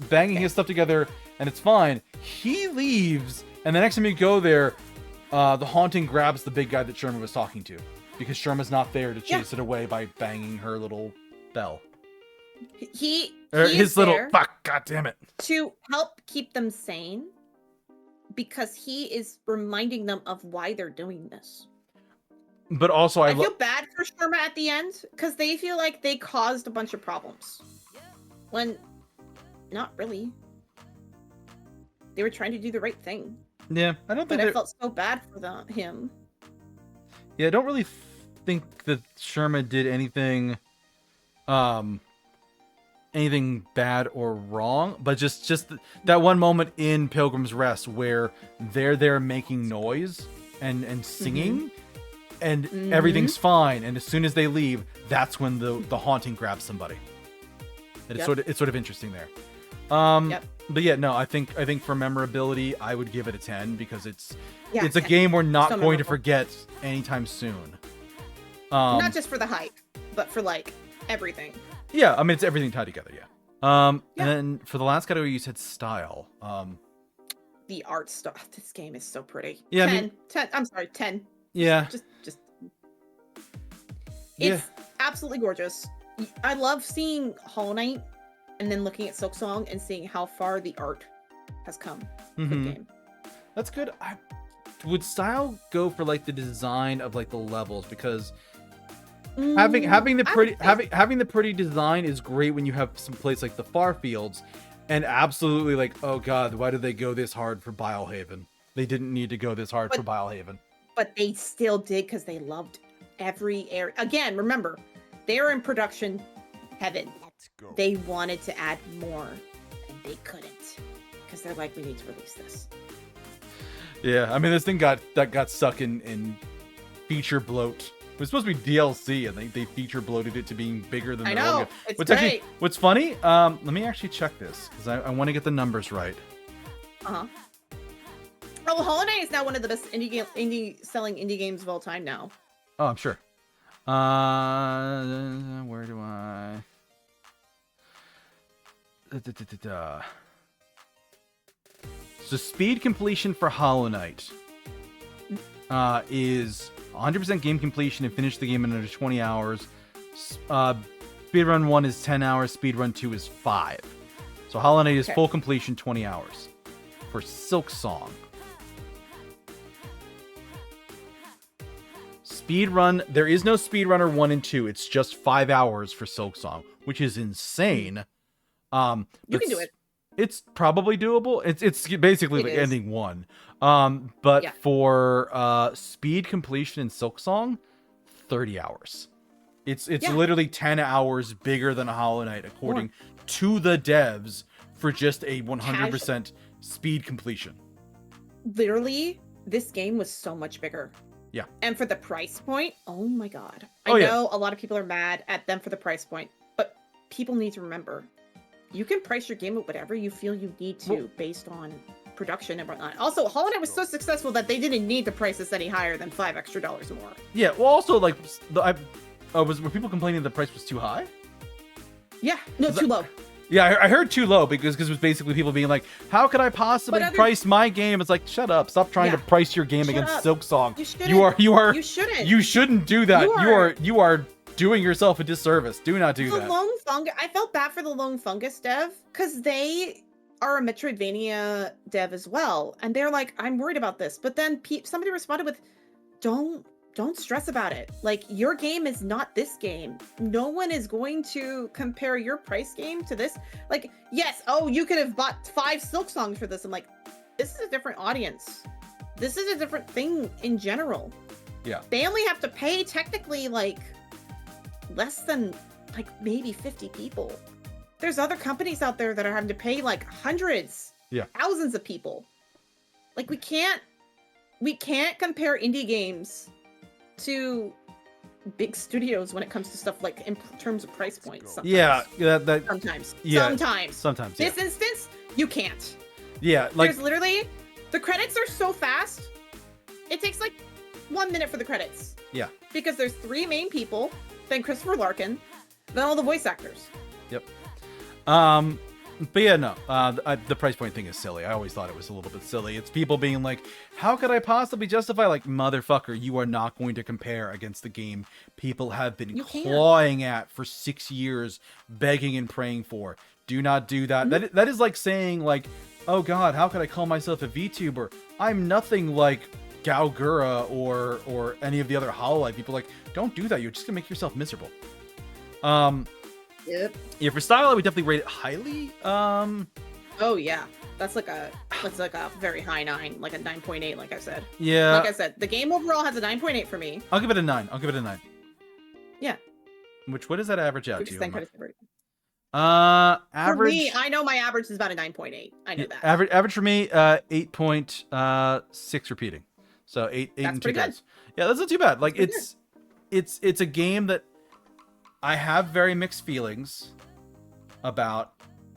Banging his stuff together, and it's fine. He leaves, and the next time you go there, the haunting grabs the big guy that Sherma was talking to, because Sherma's not there to chase it away by banging her little bell. His little fuck, god damn it, to help keep them sane, because he is reminding them of why they're doing this. But also, I feel bad for Sherma at the end because they feel like they caused a bunch of problems when. Not really. They were trying to do the right thing. Yeah, I don't think. But I felt so bad for him. Yeah, I don't really think that Sherma did anything, anything bad or wrong. But just that one moment in Pilgrim's Rest where they're there making noise and singing, and everything's fine. And as soon as they leave, that's when the haunting grabs somebody. And it's sort of interesting there. But yeah, no, I think for memorability, I would give it a 10 because it's a game we're not going to forget anytime soon. Not just for the hype, but for like everything. Yeah, I mean it's everything tied together. Yeah. And then for the last category, you said style. The art stuff. This game is so pretty. Yeah, 10. 10. I'm sorry, 10. Yeah. Just. It's absolutely gorgeous. I love seeing Hollow Knight. And then looking at Silksong and seeing how far the art has come for the game. That's good. Would style go for like the design of like the levels? Because Having the I pretty would say- having the pretty design is great when you have some place like the Far Fields, and absolutely like, oh god, why did they go this hard for Bilehaven? They didn't need to go this hard for Bilehaven. But they still did because they loved every area. Again, remember, they're in production heaven. Let's go. They wanted to add more, and they couldn't because they're like, we need to release this. Yeah, I mean this thing got stuck in feature bloat. It was supposed to be DLC, and they feature bloated it to being bigger than I the know, logo. it's What's great. actually what's funny? Let me actually check this because I want to get the numbers right. Uh-huh. Oh, well, Hollow Knight is now one of the best selling indie games of all time now. Oh, I'm sure. Where do I? So speed completion for Hollow Knight is 100% game completion and finish the game in under 20 hours. Speedrun 1 is 10 hours. Speedrun 2 is 5. So Hollow Knight is full completion 20 hours. For Silksong. Speedrun, there is no Speedrunner 1 and 2. It's just 5 hours for Silksong, which is insane. You can do it. It's probably doable. It's basically like ending 1. But for speed completion in Silksong, 30 hours. It's literally 10 hours bigger than a Hollow Knight, according to the devs, for just a 100% speed completion. Literally, this game was so much bigger. Yeah. And for the price point, oh my god. I know a lot of people are mad at them for the price point, but people need to remember, you can price your game at whatever you feel you need to based on production and whatnot. Also, Hollow Knight was so successful that they didn't need to price this any higher than $5 extra more. Yeah, well also like were people complaining the price was too high? Yeah, no, too low. Yeah, I heard too low because it was basically people being like, how could I possibly price my game? It's like, shut up. Stop trying to price your game against Silksong. You shouldn't do that. You are doing yourself a disservice. Do not do that. Lone Fungus, I felt bad for the Lone Fungus dev because they are a Metroidvania dev as well. And they're like, I'm worried about this. But then somebody responded with, don't stress about it. Like, your game is not this game. No one is going to compare your price game to this. Like, yes, you could have bought 5 Silksongs for this. I'm like, this is a different audience. This is a different thing in general. Yeah. They only have to pay technically like less than like maybe 50 people. There's other companies out there that are having to pay like hundreds, thousands of people. Like, we can't compare indie games to big studios when it comes to stuff like in terms of price points. Sometimes. Sometimes. This instance, you can't. Yeah, like there's literally the credits are so fast. It takes like 1 minute for the credits. Yeah. Because there's 3 main people, then Christopher Larkin, then all the voice actors. Yep. But yeah, no, the price point thing is silly. I always thought it was a little bit silly. It's people being like, how could I possibly justify, like, motherfucker, you are not going to compare against the game people have been clawing at for 6 years, begging and praying for. Do not do that. Mm-hmm. That is like saying, like, oh god, how could I call myself a VTuber? I'm nothing like Gaogura or any of the other Hololive people. Like, don't do that. You're just gonna make yourself miserable. Yep. Yeah, for style, I would definitely rate it highly. Oh yeah, that's like a very high 9, like a 9.8, like I said. Yeah. Like I said, the game overall has a 9.8 for me. I'll give it a 9. Yeah. What does that average out to? Average. For me, I know my average is about a 9.8. I know that. Average for me, 8.6 repeating. So 8 and 2 times. Yeah, that's not too bad. Like, it's a game that I have very mixed feelings about,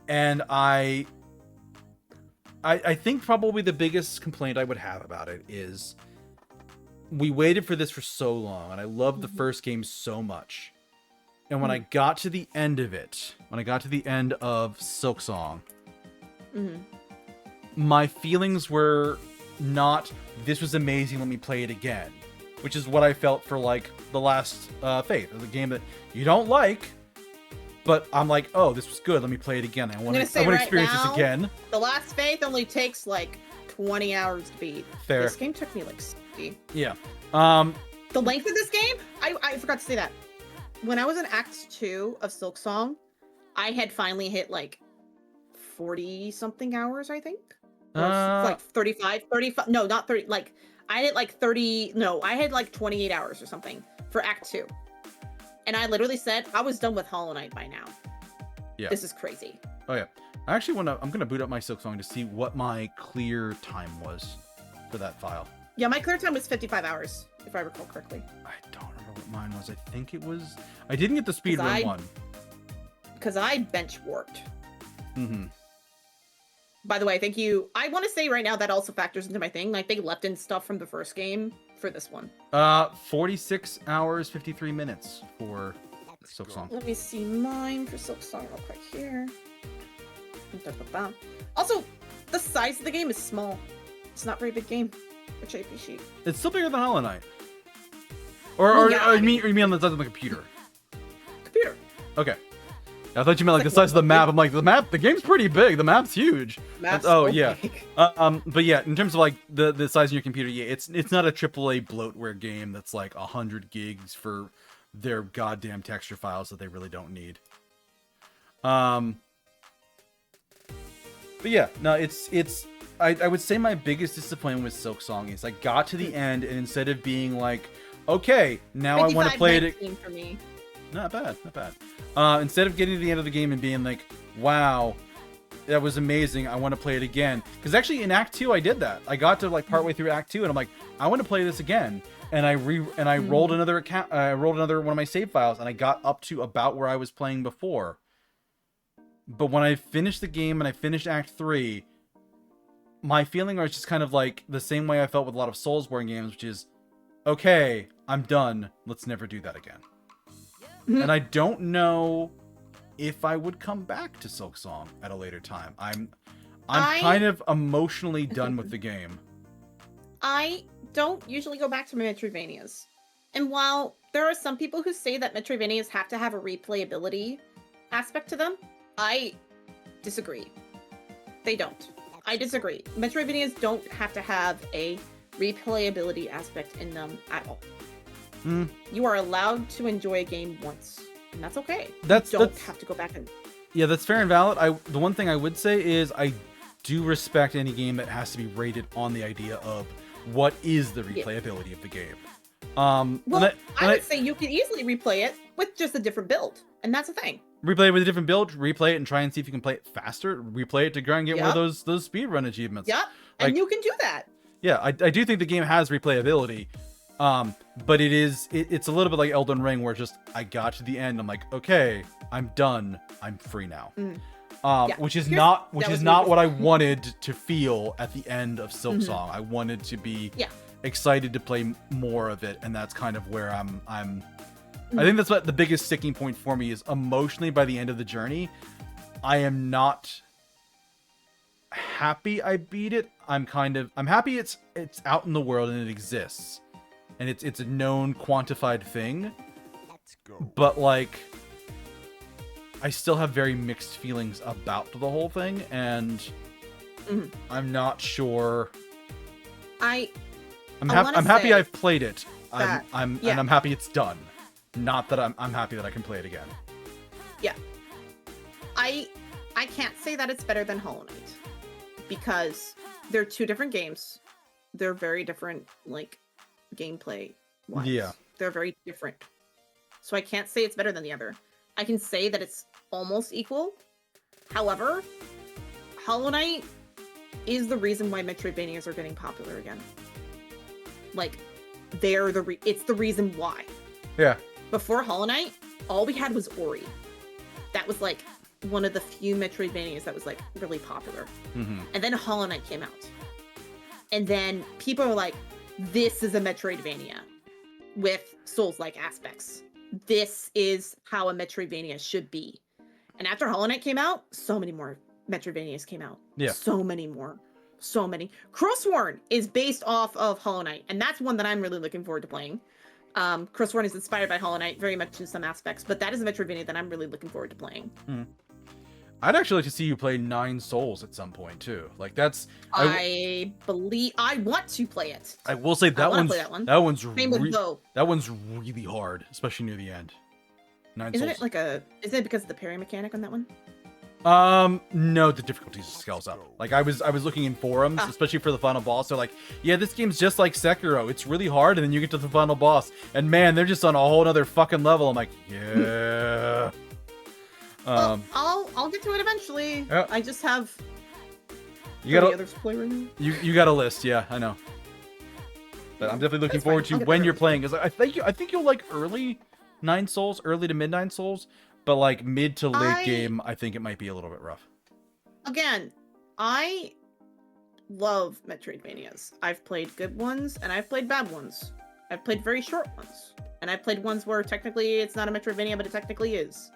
and I think probably the biggest complaint I would have about it is we waited for this for so long, and I loved the first game so much. And when I got to the end of it, when I got to the end of Silksong, my feelings were not, this was amazing, let me play it again. Which is what I felt for, like, the last Faith. It was a game that you don't like, but I'm like, oh, this was good, let me play it again. I want to experience this again. The Last Faith only takes, like, 20 hours to beat. Fair. This game took me, like, 60. Yeah. The length of this game? I forgot to say that. when I was in Act 2 of Silksong, I had finally hit like 40 something hours, I think. Or like 35, no, not 30, like I had like 30, no, I had like 28 hours or something for Act 2. And I literally said I was done with Hollow Knight by now. Yeah. This is crazy. Oh yeah. I actually I'm gonna boot up my Silksong to see what my clear time was for that file. Yeah, my clear time was 55 hours, if I recall correctly. I don't remember what mine was. I think it was. I didn't get the speedrun one. Because I bench warped. Mm-hmm. By the way, thank you. I want to say right now that also factors into my thing. Like, they left in stuff from the first game for this one. 46 hours, 53 minutes for Silksong. Let me see mine for Silksong real quick here. Also, the size of the game is small. It's not a very big game, which I appreciate. It's still bigger than Hollow Knight. Or you mean on the size of the computer? Computer. Okay. I thought you meant like the size of the map. I'm like, the game's pretty big. The map's huge. Yeah. Big. But yeah, in terms of like the size of your computer, yeah, it's not a AAA bloatware game that's like 100 gigs for their goddamn texture files that they really don't need. But yeah, no, I would say my biggest disappointment with Silksong is I got to the end and instead of being like, okay, now I want to play it. For me. Not bad. Instead of getting to the end of the game and being like, wow, that was amazing, I want to play it again. Because actually in Act 2 I did that. I got to like partway through Act 2 and I'm like, I want to play this again. And I rolled another account. I rolled another one of my save files and I got up to about where I was playing before. But when I finished the game and I finished Act 3, my feeling was just kind of like the same way I felt with a lot of Soulsborne games, which is, okay, I'm done. Let's never do that again. And I don't know if I would come back to Silksong at a later time. I'm kind of emotionally done with the game. I don't usually go back to Metroidvanias. And while there are some people who say that Metroidvanias have to have a replayability aspect to them, I disagree. They don't. I disagree. Metroidvanias don't have to have a replayability aspect in them at all. You are allowed to enjoy a game once, and that's okay. You don't have to go back and... Yeah, that's fair and valid. The one thing I would say is I do respect any game that has to be rated on the idea of what is the replayability of the game. I would say you can easily replay it with just a different build, and that's the thing. Replay it with a different build, replay it and try and see if you can play it faster, replay it to try and get one of those speedrun achievements. Yep, and you can do that. Yeah, I do think the game has replayability. But it's a little bit like Elden Ring where just I got to the end, I'm like, okay, I'm done, I'm free now. Which is not what I wanted to feel at the end of Silksong. I wanted to be excited to play more of it, and that's kind of where I'm I think that's what the biggest sticking point for me is emotionally by the end of the journey. I am not happy I beat it. I'm happy it's out in the world and it exists. And it's a known, quantified thing. Let's go. But, like, I still have very mixed feelings about the whole thing, and I'm not sure. I'm happy I've played it. And I'm happy it's done. Not that I'm happy that I can play it again. Yeah. I can't say that it's better than Hollow Knight. Because they're two different games. They're very different, like, gameplay wise. Yeah, they're very different, so I can't say it's better than the other. I can say that it's almost equal. However, Hollow Knight is the reason why Metroidvanias are getting popular again. Like, it's the reason why. Yeah. Before Hollow Knight, all we had was Ori. That was like one of the few Metroidvanias that was like really popular. And then Hollow Knight came out, and then people were like, this is a Metroidvania with Souls-like aspects. This is how a Metroidvania should be. And after Hollow Knight came out, so many more Metroidvanias came out. Yeah. So many more. So many. Crossworn is based off of Hollow Knight, and that's one that I'm really looking forward to playing. Crossworn is inspired by Hollow Knight very much in some aspects, but that is a Metroidvania that I'm really looking forward to playing. I'd actually like to see you play 9 Souls at some point too. Like that's I want to play it. I will say that one's that one's really hard, especially near the end. Nine Isn't Souls. it like a? Is it because of the parry mechanic on that one? No, the difficulty scales up. Like I was looking in forums, especially for the final boss. They're like, yeah, this game's just like Sekiro. It's really hard, and then you get to the final boss, and man, they're just on a whole other fucking level. I'm like, yeah. Well, I'll get to it eventually. Yeah. I just have You got others to play right now. you got a list, yeah, I know. But I'm definitely looking forward to when you're playing, because I think you'll like early Nine Souls, early to mid Nine Souls, but like mid to late game, I think it might be a little bit rough. Again, I love Metroidvanias. I've played good ones and I've played bad ones. I've played very short ones, and I've played ones where technically it's not a Metroidvania, but it technically is.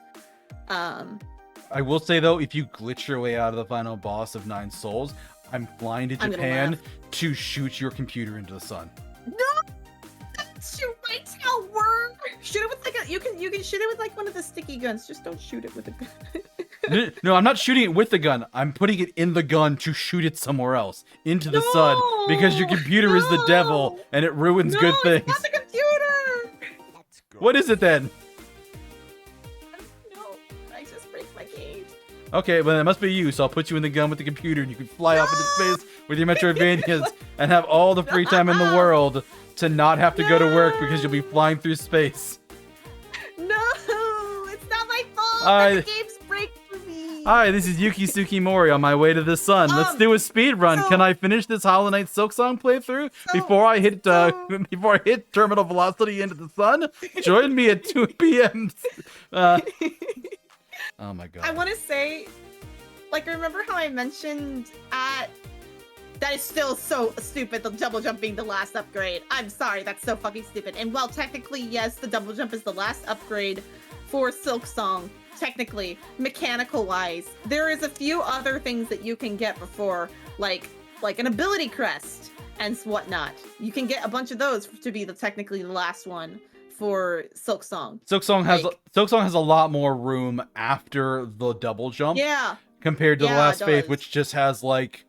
I will say though, if you glitch your way out of the final boss of Nine Souls, I'm flying to Japan to shoot your computer into the sun. No! Shoot my tower! Shoot it with like a you can shoot it with like one of the sticky guns. Just don't shoot it with a gun. No, I'm not shooting it with the gun. I'm putting it in the gun to shoot it somewhere else, into the sun, because your computer is the devil and it ruins good things. It's not the computer. Let's go. What is it then? Okay, well, it must be you, so I'll put you in the gun with the computer, and you can fly off into space with your Metroidvanias and have all the free time in the world to not have to go to work because you'll be flying through space. No, it's not my fault. The game's break for me. Hi, this is Yuki Tsukimori on my way to the sun. Let's do a speed run. Can I finish this Hollow Knight Silksong playthrough before I hit terminal velocity into the sun? Join me at 2 p.m. Oh my god. I want to say, like, remember how I mentioned that is still so stupid, the double jump being the last upgrade. I'm sorry, that's so fucking stupid. And while technically, yes, the double jump is the last upgrade for Silksong, technically, mechanical-wise, there is a few other things that you can get before, like an ability crest and whatnot. You can get a bunch of those to be technically the last one for Silksong. Silksong has a lot more room after the double jump. Yeah. Compared to the Last Faith, which just has like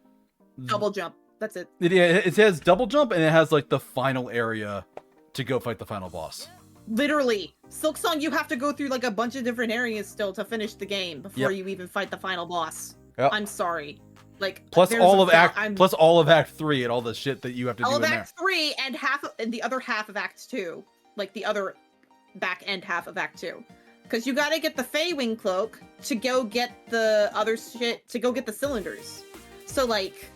double jump. That's it. It has double jump, and it has like the final area to go fight the final boss. Literally, Silksong, you have to go through like a bunch of different areas still to finish the game before you even fight the final boss. Yep. I'm sorry. Like plus all of Act 3 and all the shit that you have to do in there. All of Act 3 and the other half of Act 2. Like the other back end half of Act 2. Because you gotta get the Fey Wing Cloak to go get the other shit, to go get the cylinders. So, like,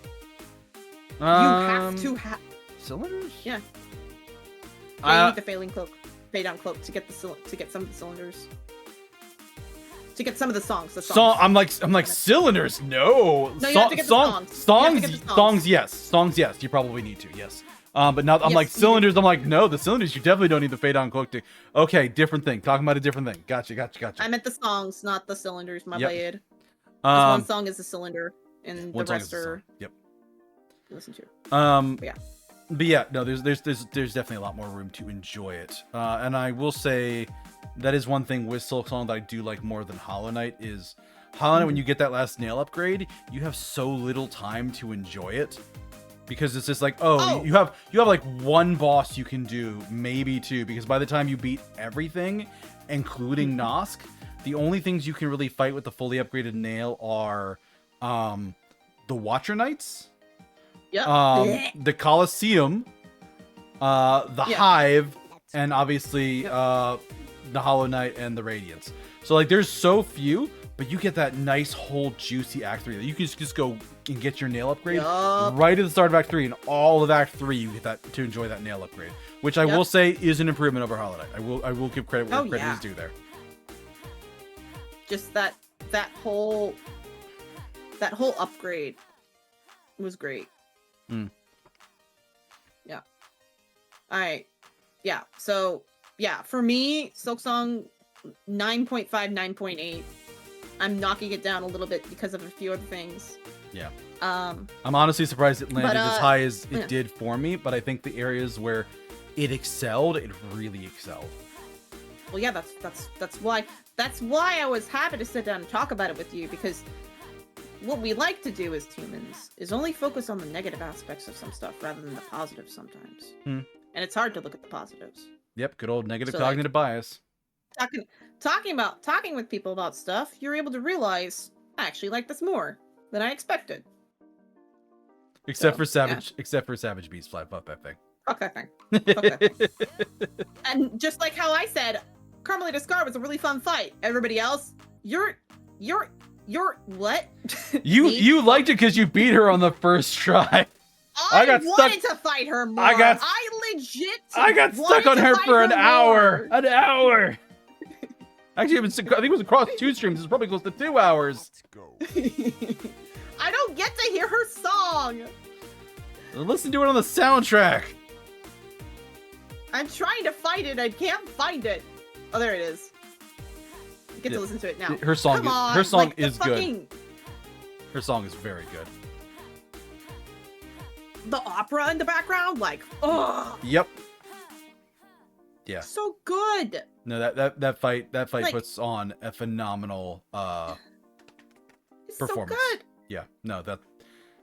you have to have... Cylinders? Yeah. You need the Fey Wing Cloak, Fey Down Cloak to get some of the cylinders. To get some of the songs. I'm like cylinders? No. No, you have to get the songs. Songs, yes. Songs, yes. You probably need to, yes. But now I'm like cylinders. I'm like, no, the cylinders. You definitely don't need the Fade On Cloak to. Okay, different thing. Talking about a different thing. Gotcha. I meant the songs, not the cylinders. My bad. One song is a cylinder, and the rest are. Yep. Listen to. But yeah, no. There's definitely a lot more room to enjoy it. And I will say that is one thing with Silksong that I do like more than Hollow Knight is Hollow Knight. When you get that last nail upgrade, you have so little time to enjoy it. Because it's just like, you have like one boss you can do, maybe two, because by the time you beat everything, including Nosk, the only things you can really fight with the fully upgraded nail are the Watcher Knights, the Colosseum, the Hive, and obviously the Hollow Knight and the Radiance. So like there's so few, but you get that nice whole juicy Act 3 that you can just go and get your nail upgrade right at the start of Act 3, and all of Act 3 you get that to enjoy that nail upgrade, which I will say is an improvement over Hollow Knight. I will give credit where credit is due there. Just that whole upgrade was great. Yeah. All right. Yeah. So yeah, for me, Silksong 9.5, 9.8. I'm knocking it down a little bit because of a few other things. Yeah. I'm honestly surprised it landed as high as it did for me, but I think the areas where it excelled, it really excelled. Well, yeah, that's why I was happy to sit down and talk about it with you, because what we like to do as humans is only focus on the negative aspects of some stuff rather than the positives sometimes. And it's hard to look at the positives. Yep, good old negative cognitive bias. talking with people about stuff, you're able to realize I actually like this more than I expected. Except So, for yeah. Savage Beast Fly. Fuck that thing. Fuck that thing. Fuck that thing. And just like how I said, Carmelita Scar was a really fun fight. Everybody else, you're what? You liked it because you beat her on the first try. I got wanted to fight her more. I got stuck on her for an hour. An hour. Actually, I think it was across 2 streams. It's probably close to 2 hours. Let's go. I don't get to hear her song. Listen to it on the soundtrack. I'm trying to find it. I can't find it. Oh, there it is. I get to listen to it now. Her song Come on, her song like, is good. Her song is very good. The opera in the background, like, oh. Yep. Yeah. So good. No, that fight Like, puts on a phenomenal it's performance. so good. Yeah. No, that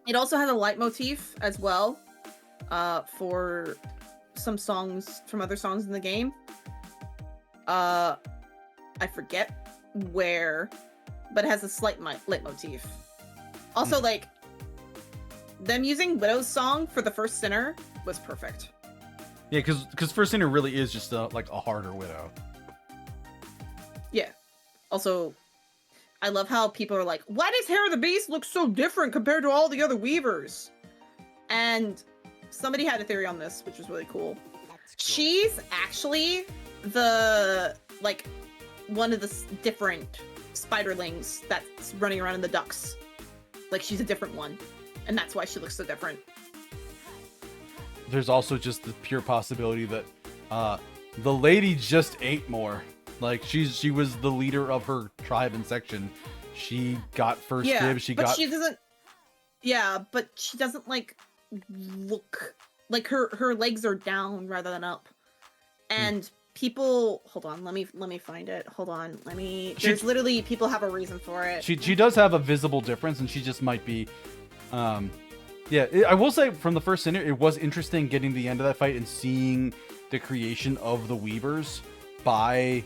It also has a leitmotif as well, for some songs from other songs in the game. I forget where, but it has a slight leitmotif. Also, like, them using Widow's song for the first Sinner was perfect. yeah, because First Sinner really is just like a harder Widow. Yeah. Also, I love how people are like, why does Hair of the Beast look so different compared to all the other Weavers? And somebody had a theory on this, which was really cool. She's actually like, one of the different spiderlings that's running around in the ducks. Like, she's a different one. And that's why she looks so different. There's also just the pure possibility that the lady just ate more. Like, she was the leader of her tribe and section. She got first dibs. She doesn't. Yeah, but she doesn't like look like her legs are down rather than up. And people, hold on, let me find it. Hold on, there's literally people have a reason for it. She does have a visible difference, and she just might be. Yeah, I will say from the first Sinner, it was interesting getting the end of that fight and seeing the creation of the Weavers by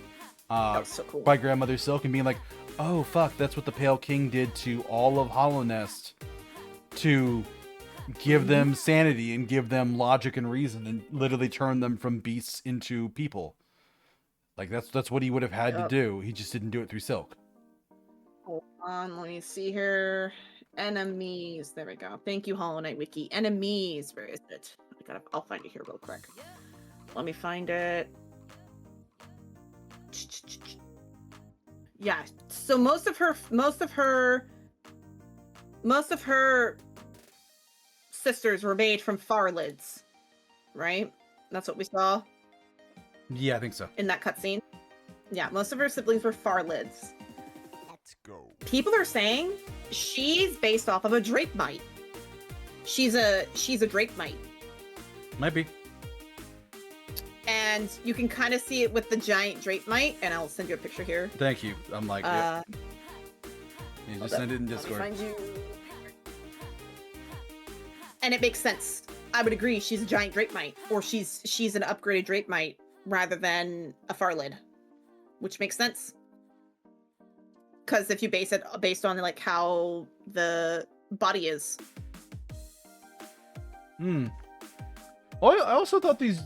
so cool. by Grandmother Silk and being like, oh fuck, that's what the Pale King did to all of Hollow Nest to give them sanity and give them logic and reason and literally turn them from beasts into people. Like that's what he would have had to do. He just didn't do it through Silk. Hold on, let me see here. Enemies. There we go. Thank you, Hollow Knight Wiki. Enemies. Where is it? I'll find it here real quick. Let me find it. Yeah. So most of her sisters were made from Farlids, right? That's what we saw. Yeah, I think so. In that cutscene. Yeah, most of her siblings were Farlids. Let's go. People are saying she's based off of a Drake Mite. She's a Drake Mite. Might be. And you can kind of see it with the giant Drake Mite, and I'll send you a picture here. Thank you. I'm like, yeah. You just send it in Discord. Let me find you. And it makes sense. I would agree. She's a giant Drake Mite, or she's an upgraded Drake Mite rather than a Farlid, which makes sense. Because if you base it based on like how the body is. Well, I also thought these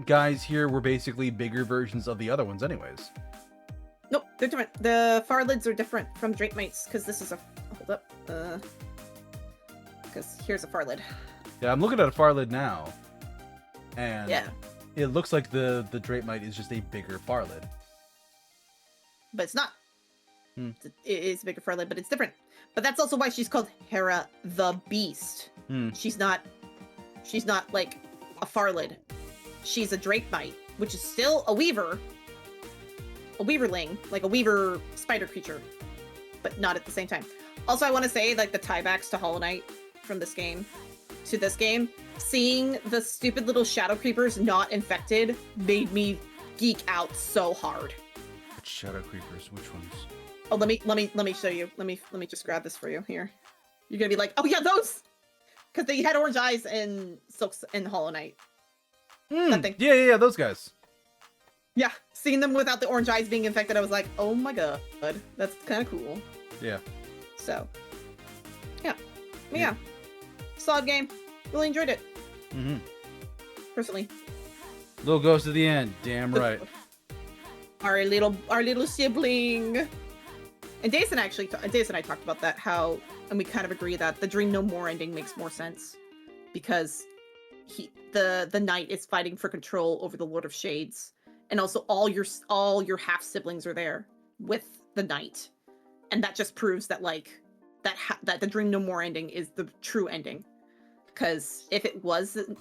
guys here were basically bigger versions of the other ones, anyways. Nope, they're different. The Farlids are different from Drake Mites because this is a hold up. Because here's a Farlid. Yeah, I'm looking at a Farlid now, and yeah, it looks like the Drake Mite is just a bigger Farlid. But it's not. It is a bigger Farlid, but it's different. But that's also why she's called Hera the Beast. She's not like a Farlid. She's a Drake Mite, which is still a Weaver. A Weaverling, like a Weaver spider creature, but not at the same time. Also, I want to say, like, the tiebacks to Hollow Knight from this game to this game, seeing the stupid little shadow creepers not infected made me geek out so hard. Which shadow creepers? Which ones? Oh, let me show you. Let me just grab this for you here. You're gonna be like, oh yeah, those, because they had orange eyes in Silks and Hollow Knight. That thing. Yeah, those guys. Yeah, seeing them without the orange eyes being infected, I was like, oh my god, that's kind of cool. Yeah. So, yeah. But yeah. Solid game. Really enjoyed it. Mm-hmm. Personally. Little goes to the end. Damn right. Our little sibling. And Deuscain and I talked about that, and we kind of agree that the Dream No More ending makes more sense. Because the knight is fighting for control over the Lord of Shades. And also all your half siblings are there with the knight. And that just proves that like that the Dream No More ending is the true ending. Because if it was the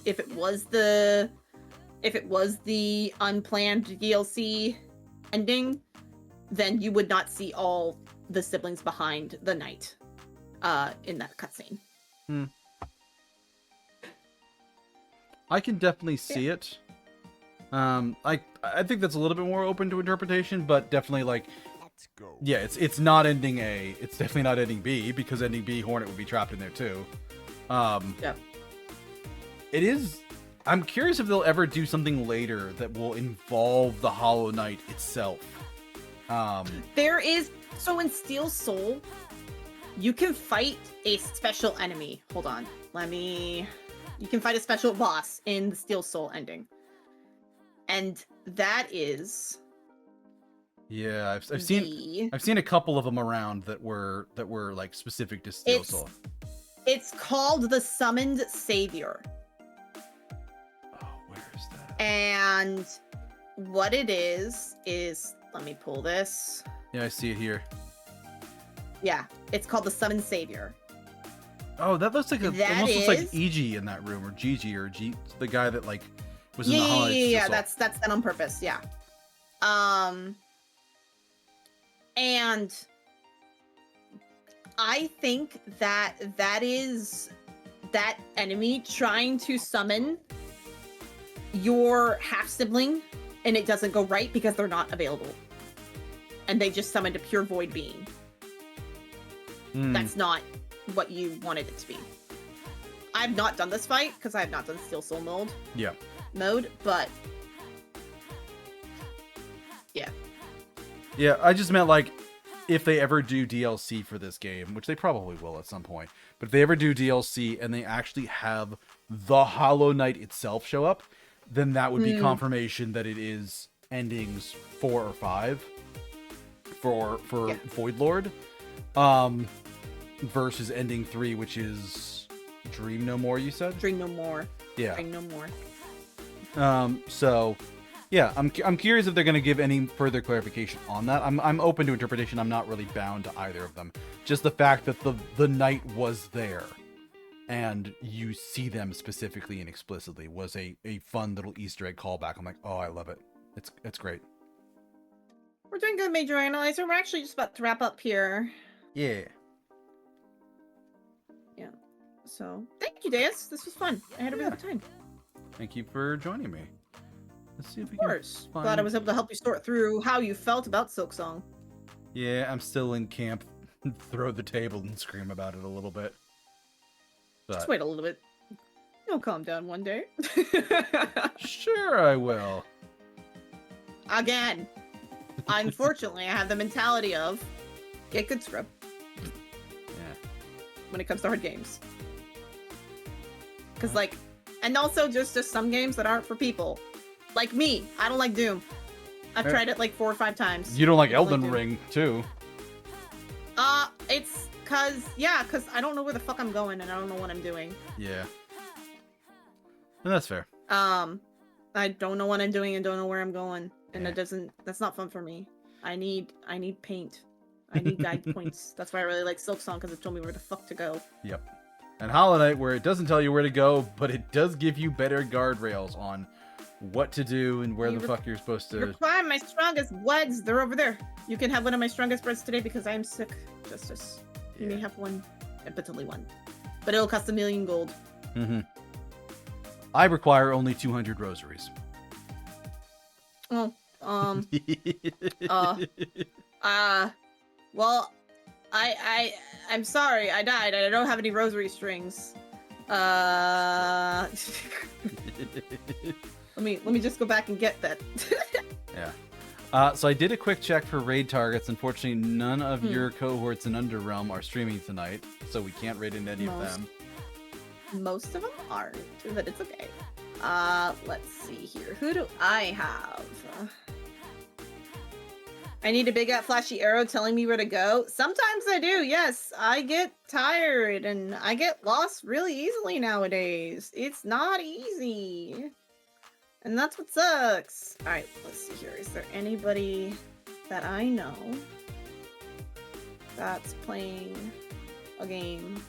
unplanned DLC ending, then you would not see all the siblings behind the knight in that cutscene. I can definitely see it. I think that's a little bit more open to interpretation, but definitely like, Let's go. yeah, it's not ending A. It's definitely not ending B, because ending B, Hornet would be trapped in there too. Yep. It is. I'm curious if they'll ever do something later that will involve the Hollow Knight itself. There is, so in Steel Soul, you can fight a special enemy. Hold on, you can fight a special boss in the Steel Soul ending, and that is. Yeah, I've seen a couple of them around that were like specific to Steel Soul. It's called the Summoned Savior. Oh, where is that? And what it is let me pull this. Yeah, I see it here. Yeah, it's called the Summoned Savior. Oh, that looks like almost looks like EG in that room, or Gigi, or the guy that like was in the Hollow Knight. Yeah, that's done on purpose. Yeah. And I think that is that enemy trying to summon your half sibling, and it doesn't go right because they're not available, and they just summoned a pure void being. That's not what you wanted it to be. I've not done this fight because I have not done Steel Soul mode. Yeah. But yeah. Yeah, I just meant like, if they ever do DLC for this game, which they probably will at some point, but if they ever do DLC and they actually have the Hollow Knight itself show up, then that would be confirmation that it is endings 4 or 5 for Void Lord, versus ending 3, which is Dream No More. You said Dream No More. Yeah. Dream No More. So. Yeah, I'm curious if they're going to give any further clarification on that. I'm open to interpretation. I'm not really bound to either of them. Just the fact that the knight was there and you see them specifically and explicitly was a fun little Easter egg callback. I'm like, oh, I love it. It's great. We're doing good, Major Analyzer. We're actually just about to wrap up here. Yeah. Yeah. So, thank you, Deus. This was fun. I had a really good time. Thank you for joining me. Let's see if we Of course. Glad I was able to help you sort through how you felt about Silksong. Yeah, I'm still in camp. Throw the table and scream about it a little bit. But... just wait a little bit. You'll calm down one day. Sure I will. Again. Unfortunately, I have the mentality of get good scrub. Yeah. When it comes to hard games. Because like, and also just some games that aren't for people. Like me, I don't like Doom. I've tried it like 4 or 5 times. You don't like Elden Ring, too. It's cause I don't know where the fuck I'm going and I don't know what I'm doing. Yeah. And that's fair. I don't know what I'm doing and don't know where I'm going. And Yeah. that's not fun for me. I need paint. I need guide points. That's why I really like Silksong, because it told me where the fuck to go. Yep. And Hollow Knight, where it doesn't tell you where to go, but it does give you better guardrails on what to do and where the fuck you're supposed to... Require my strongest breads. They're over there. You can have one of my strongest breads today because I am sick. Justice. You may have one, but only one. But it'll cost 1,000,000 gold. Mm-hmm. I require only 200 rosaries. Oh, well, I'm sorry. I died and I don't have any rosary strings. Let me just go back and get that. Yeah. So I did a quick check for raid targets. Unfortunately, none of your cohorts in Underrealm are streaming tonight, so we can't raid in any of them. Most of them aren't, but it's okay. Let's see here. Who do I have? I need a big flashy arrow telling me where to go. Sometimes I do, yes. I get tired and I get lost really easily nowadays. It's not easy. And that's what sucks. Alright, let's see here. Is there anybody that I know that's playing a game?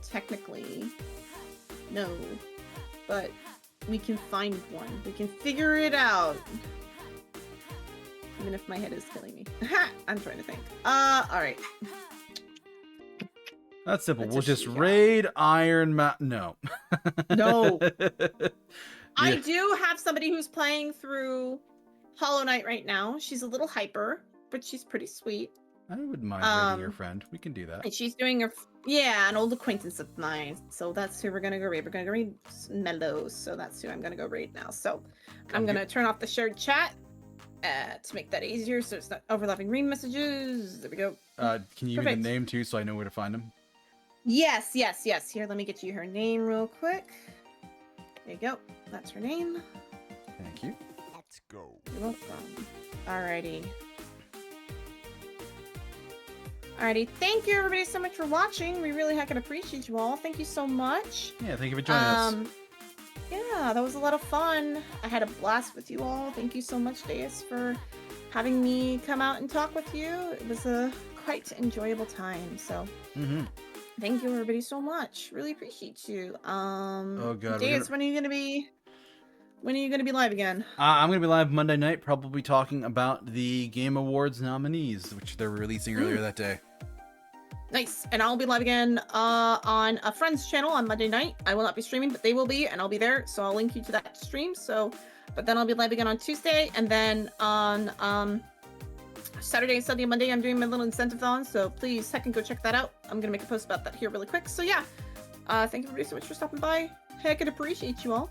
Technically, no. But we can find one. We can figure it out. Even if my head is killing me. I'm trying to think. Alright. That's simple. We'll just raid Iron Mountain. No. No. Yeah. I do have somebody who's playing through Hollow Knight right now. She's a little hyper, but she's pretty sweet. I wouldn't mind raiding your friend. We can do that. And she's doing her, yeah, an old acquaintance of mine. So that's who we're gonna go raid. We're gonna go raid Mellows. So that's who I'm gonna go raid now. So I'm gonna turn off the shared chat to make that easier, so it's not overlapping read messages. There we go. Can you give me the name too, so I know where to find him? Yes. Here, let me get you her name real quick. There you go. That's her name. Thank you. Let's go. You're welcome. Alrighty. Thank you everybody so much for watching. We really heckin' appreciate you all. Thank you so much. Yeah, thank you for joining us. Yeah, that was a lot of fun. I had a blast with you all. Thank you so much, Deus, for having me come out and talk with you. It was a quite enjoyable time. So, thank you everybody so much. Really appreciate you. Oh god, Deus, when are you gonna be live again? I'm gonna be live Monday night, probably talking about the Game Awards nominees, which they're releasing earlier that day. Nice. And I'll be live again on a friend's channel on Monday night. I will not be streaming, but they will be, and I'll be there. So I'll link you to that stream. But then I'll be live again on Tuesday, and then on Saturday, Sunday, and Monday, I'm doing my little incentive-thon. So please, go check that out. I'm gonna make a post about that here really quick. So yeah, thank you everybody so much for stopping by. Heck, I'd appreciate you all.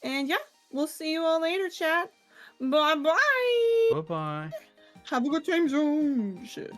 And yeah, we'll see you all later, chat. Bye bye. Bye bye. Have a good time, zone. Shit.